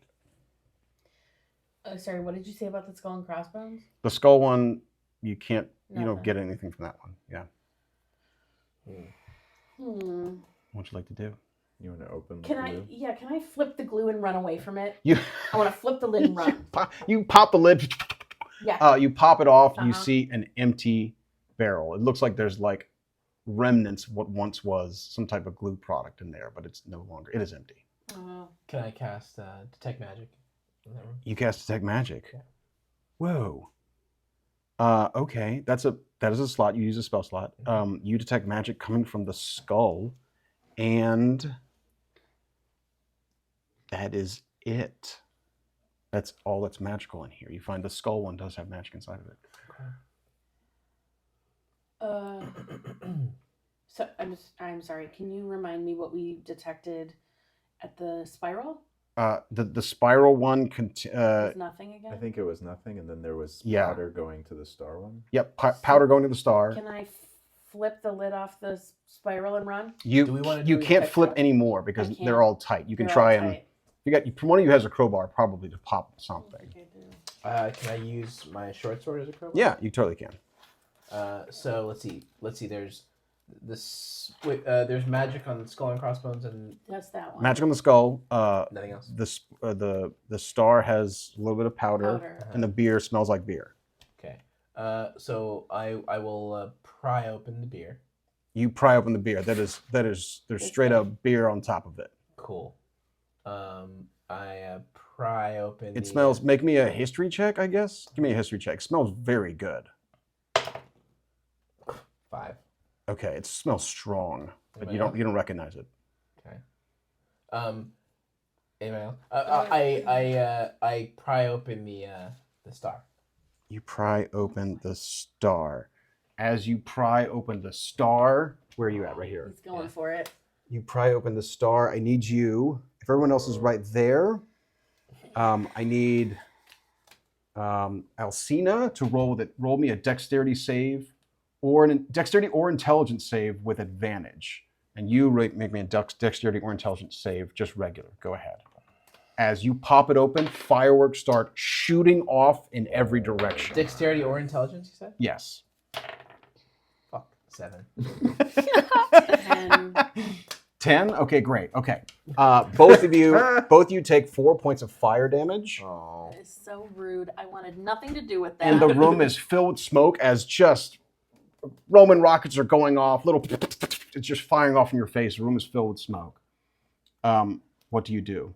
S2: Sorry, what did you say about the skull and crossbones?
S1: The skull one, you don't
S2: Nothing.
S1: get anything from that one. Yeah. What'd you like to do?
S5: You want to open the
S2: Can I?
S5: glue?
S2: Yeah, can I flip the glue and run away from it?
S1: You
S2: I want to flip the lid and run.
S1: you pop the lid.
S2: Yeah.
S1: You pop it off. You
S2: Uh-huh.
S1: see an empty barrel. It looks like there's like remnants of what once was some type of glue product in there, but it's no longer. It is empty.
S3: Can I cast detect magic in that room?
S1: You cast detect magic.
S3: Okay.
S1: Whoa. Okay, that is a slot. You use a spell slot. You detect magic coming from the skull, and that is it. That's all that's magical in here. You find the skull one does have magic inside of it.
S2: So I'm sorry. Can you remind me what we detected At the spiral?
S1: The spiral one.
S2: There's nothing again?
S5: I think it was nothing, and then there was
S1: Yeah.
S5: powder going to the star one.
S1: Yep, powder going to the star.
S2: Can I flip the lid off the spiral and run?
S1: You
S3: Do we wanna
S1: you
S3: do
S1: can't
S3: tech
S1: flip
S3: check?
S1: anymore because
S2: I can't.
S1: they're all tight. You can
S2: They're
S1: try
S2: all
S1: and
S2: tight.
S1: one of you has a crowbar probably to pop something.
S2: I think I do.
S3: Can I use my short sword as a crowbar?
S1: Yeah, you totally can.
S3: So let's see. There's this. There's magic on skull and crossbones and
S2: That's that one.
S1: Magic on the skull.
S3: nothing else.
S1: The star has a little bit of powder, and the beer smells like beer.
S3: Okay. So I will pry open the beer.
S1: You pry open the beer. There's straight up beer on top of it.
S3: Cool. I pry open.
S1: It smells. Make me a history check, I guess. Give me a history check. It smells very good.
S3: 5.
S1: Okay, it smells strong, but you
S3: Anybody
S1: don't recognize it.
S3: Okay. Anybody else? I pry open the star.
S1: You pry open the star. As you pry open the star, where are you at? Right here.
S2: He's going for it.
S1: You pry open the star. I need you. If everyone else is right there, I need Alseina to roll me a dexterity save, or an dexterity or intelligence save with advantage. And you make me a dexterity or intelligence save, just regular. Go ahead. As you pop it open, fireworks start shooting off in every direction.
S3: Dexterity or intelligence, you said?
S1: Yes.
S3: Fuck. 7.
S2: 10.
S1: 10? Okay, great. Okay. Both of you take 4 points of fire damage.
S5: Oh.
S2: That is so rude. I wanted nothing to do with that.
S1: And the room is filled with smoke as just Roman rockets are going off. It's just firing off in your face. The room is filled with smoke. What do you do?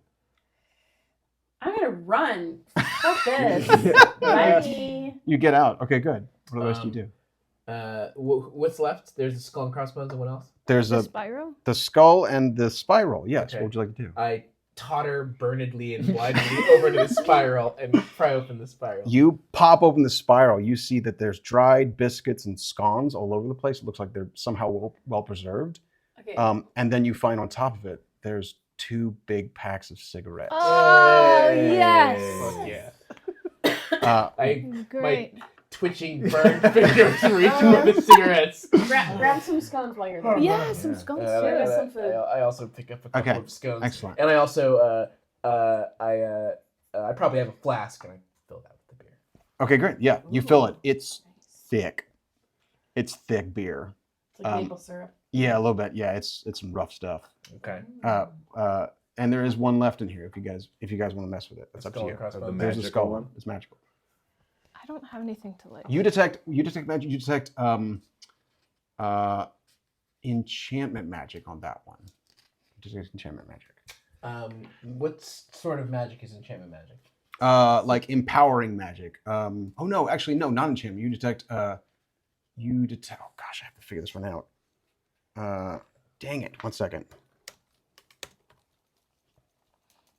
S2: I'm gonna run. Fuck this. Bye.
S1: You get out. Okay, good. What do the rest of you do?
S3: What's left? There's the skull and crossbones and what else?
S1: There's
S4: The Spyro?
S1: the skull and the spiral. Yes.
S3: Okay.
S1: What would you like to do?
S3: I totter burnedly and blindly over to the spiral and pry open the spiral.
S1: You pop open the spiral. You see that there's dried biscuits and scones all over the place. It looks like they're somehow well preserved.
S2: Okay.
S1: And then you find on top of it, there's 2 big packs of cigarettes.
S4: Oh,
S3: Yay.
S4: yes.
S3: Fuck yeah. My
S4: Great.
S3: twitching burned fingers reach for the cigarettes.
S2: Grab some scones while you're there.
S4: Yeah, some scones
S2: Grab
S4: too.
S2: some food.
S3: I also pick up a couple
S1: Okay.
S3: of scones.
S1: Excellent.
S3: And I also I probably have a flask and I fill that with the beer.
S1: Okay, great. Yeah, you fill it. It's thick. It's thick beer.
S2: It's like maple syrup.
S1: Yeah, a little bit. Yeah, it's some rough stuff.
S3: Okay.
S1: And there is one left in here if you guys want to mess with it. That's up to
S3: Skull
S1: you.
S3: and crossbones.
S5: The
S1: There's a
S5: magical
S1: skull
S5: one?
S1: one. It's magical.
S4: I don't have anything to like.
S1: You detect magic. You detect enchantment magic on that one. You detect enchantment magic.
S3: What sort of magic is enchantment magic?
S1: Like empowering magic. Oh no, actually no, not enchantment. You detect. Oh gosh, I have to figure this one out. Dang it! 1 second.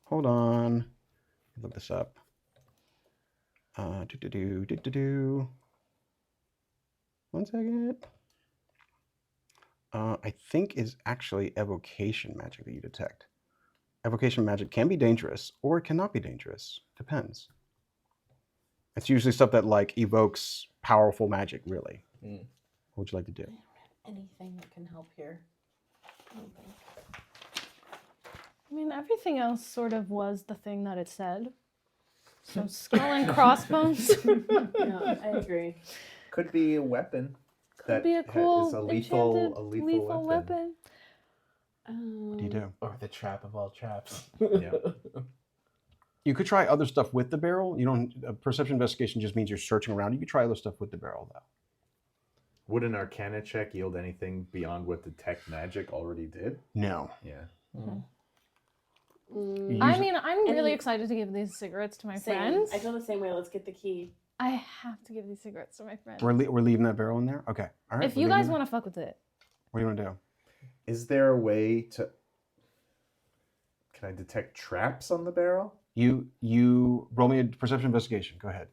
S1: Hold on. Look this up. One second. I think is actually evocation magic that you detect. Evocation magic can be dangerous or it cannot be dangerous. Depends. It's usually stuff that like evokes powerful magic, really.
S3: Mm.
S1: What would you like to do?
S2: Anything that can help here. Anything.
S4: I mean, everything else sort of was the thing that it said. So skull and crossbones.
S2: No, I agree.
S5: Could be a weapon.
S4: Could be a cool
S5: is a
S4: enchanted
S5: lethal weapon.
S1: What do you do?
S3: Or the trap of all traps.
S5: Yeah.
S1: You could try other stuff with the barrel. You don't. Perception investigation just means you're searching around. You could try other stuff with the barrel, though.
S5: Would an Arcana check yield anything beyond what detect magic already did?
S1: No.
S5: Yeah.
S4: I mean, I'm really
S2: Any-
S4: excited to give these cigarettes to my
S2: Same.
S4: friends.
S2: I feel the same way. Let's get the key.
S4: I have to give these cigarettes to my friends.
S1: We're leaving that barrel in there. Okay. All right.
S4: If you guys want to fuck with it.
S1: What do you want to do?
S5: Is there a way to? Can I detect traps on the barrel?
S1: You roll me a perception investigation. Go ahead.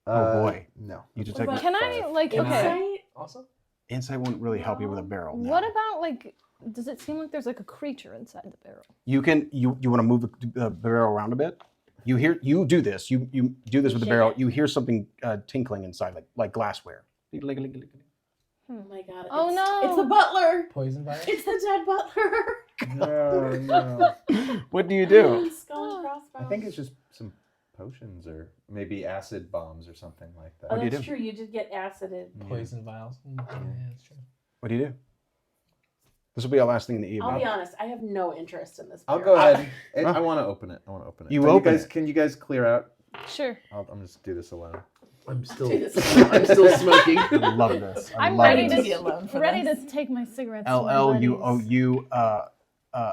S1: Oh boy.
S5: No.
S1: You detect.
S2: What
S4: Can I like
S3: Can
S4: okay?
S3: I- Also?
S1: Insight won't really help you with a barrel. No.
S4: What about like? Does it seem like there's like a creature inside the barrel?
S1: You can you want to move the barrel around a bit? You do this. You do this with the
S2: Shake
S1: barrel.
S2: it?
S1: You hear something tinkling inside, like glassware.
S2: Oh my god.
S4: Oh, no.
S2: It's the butler.
S3: Poison vial?
S2: It's the dead butler.
S5: No.
S1: What do you do?
S2: Skull and crossbones.
S5: I think it's just some potions or maybe acid bombs or something like that.
S2: Oh,
S1: What do you
S2: that's
S1: do?
S2: true. You did get acided.
S3: Poison vials. Yeah, that's true.
S1: What do you do? This will be our last thing in the evening.
S2: I'll be honest. I have no interest in this.
S5: I'll
S2: barrel.
S5: go ahead.
S1: Huh?
S5: I want to open it.
S1: You
S5: Can
S1: open
S5: guys,
S1: it.
S5: Can you guys clear out?
S4: Sure.
S5: I'm just do this alone.
S3: I'm still,
S2: Do this.
S3: I'm still smoking.
S1: I love this. I
S4: I'm
S1: love
S4: ready
S1: this.
S4: to
S7: be alone for
S4: ready
S7: this.
S4: to take my cigarettes. to my
S1: LL,
S4: buddies.
S1: you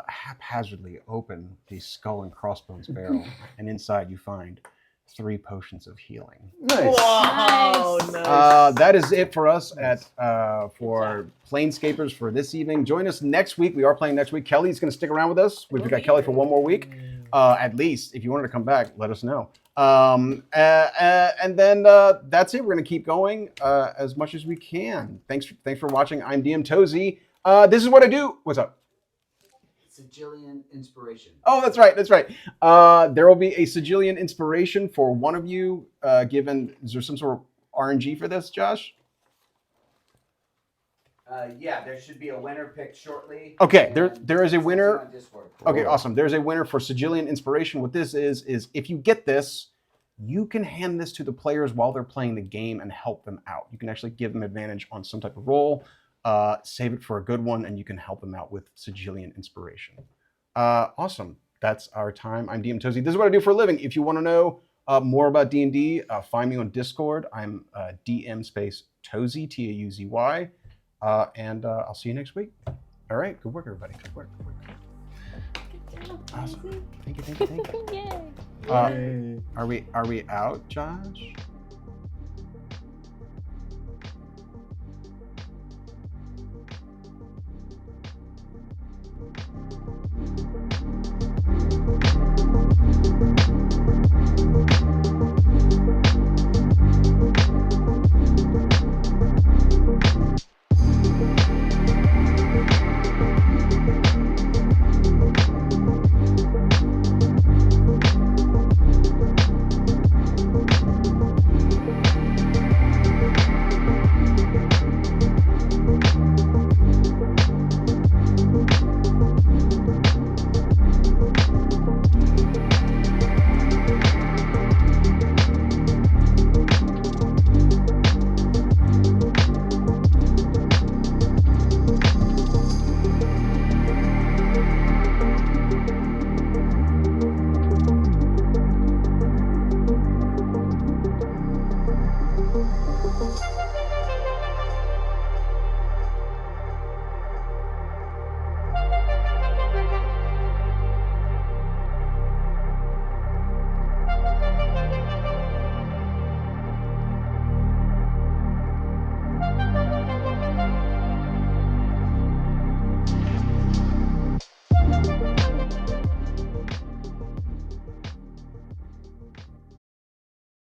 S1: haphazardly open the skull and crossbones barrel, and inside you find 3 potions of healing.
S5: Nice.
S7: Wow,
S4: Nice.
S7: nice.
S1: That is it for us at for Planescapers for this evening. Join us next week. We are playing next week. Kelly's going to stick around with us. We've got Kelly for one more week, at least. If you wanted to come back, let us know. And then that's it. We're going to keep going as much as we can. Thanks for watching. I'm DM Tozy. This is what I do. What's up?
S8: Sigillian inspiration.
S1: Oh, that's right. That's right. There will be a Sigillian inspiration for one of you. Given, is there some sort of RNG for this, Josh?
S8: Yeah, there should be a winner picked shortly.
S1: Okay,
S8: and
S1: there is a
S8: it's
S1: winner.
S8: on Discord.
S1: Okay, awesome. There's a winner for Sigillian Inspiration. What this is if you get this, you can hand this to the players while they're playing the game and help them out. You can actually give them advantage on some type of roll, save it for a good one, and you can help them out with Sigillian Inspiration. Awesome. That's our time. I'm DM Tozy. This is what I do for a living. If you want to know more about D&D, find me on Discord. I'm DM space Tozy, Tauzy. And I'll see you next week. All right. Good work, everybody. Good work. Good work. Awesome. Thank you.
S4: Yay.
S1: Are we out, Josh?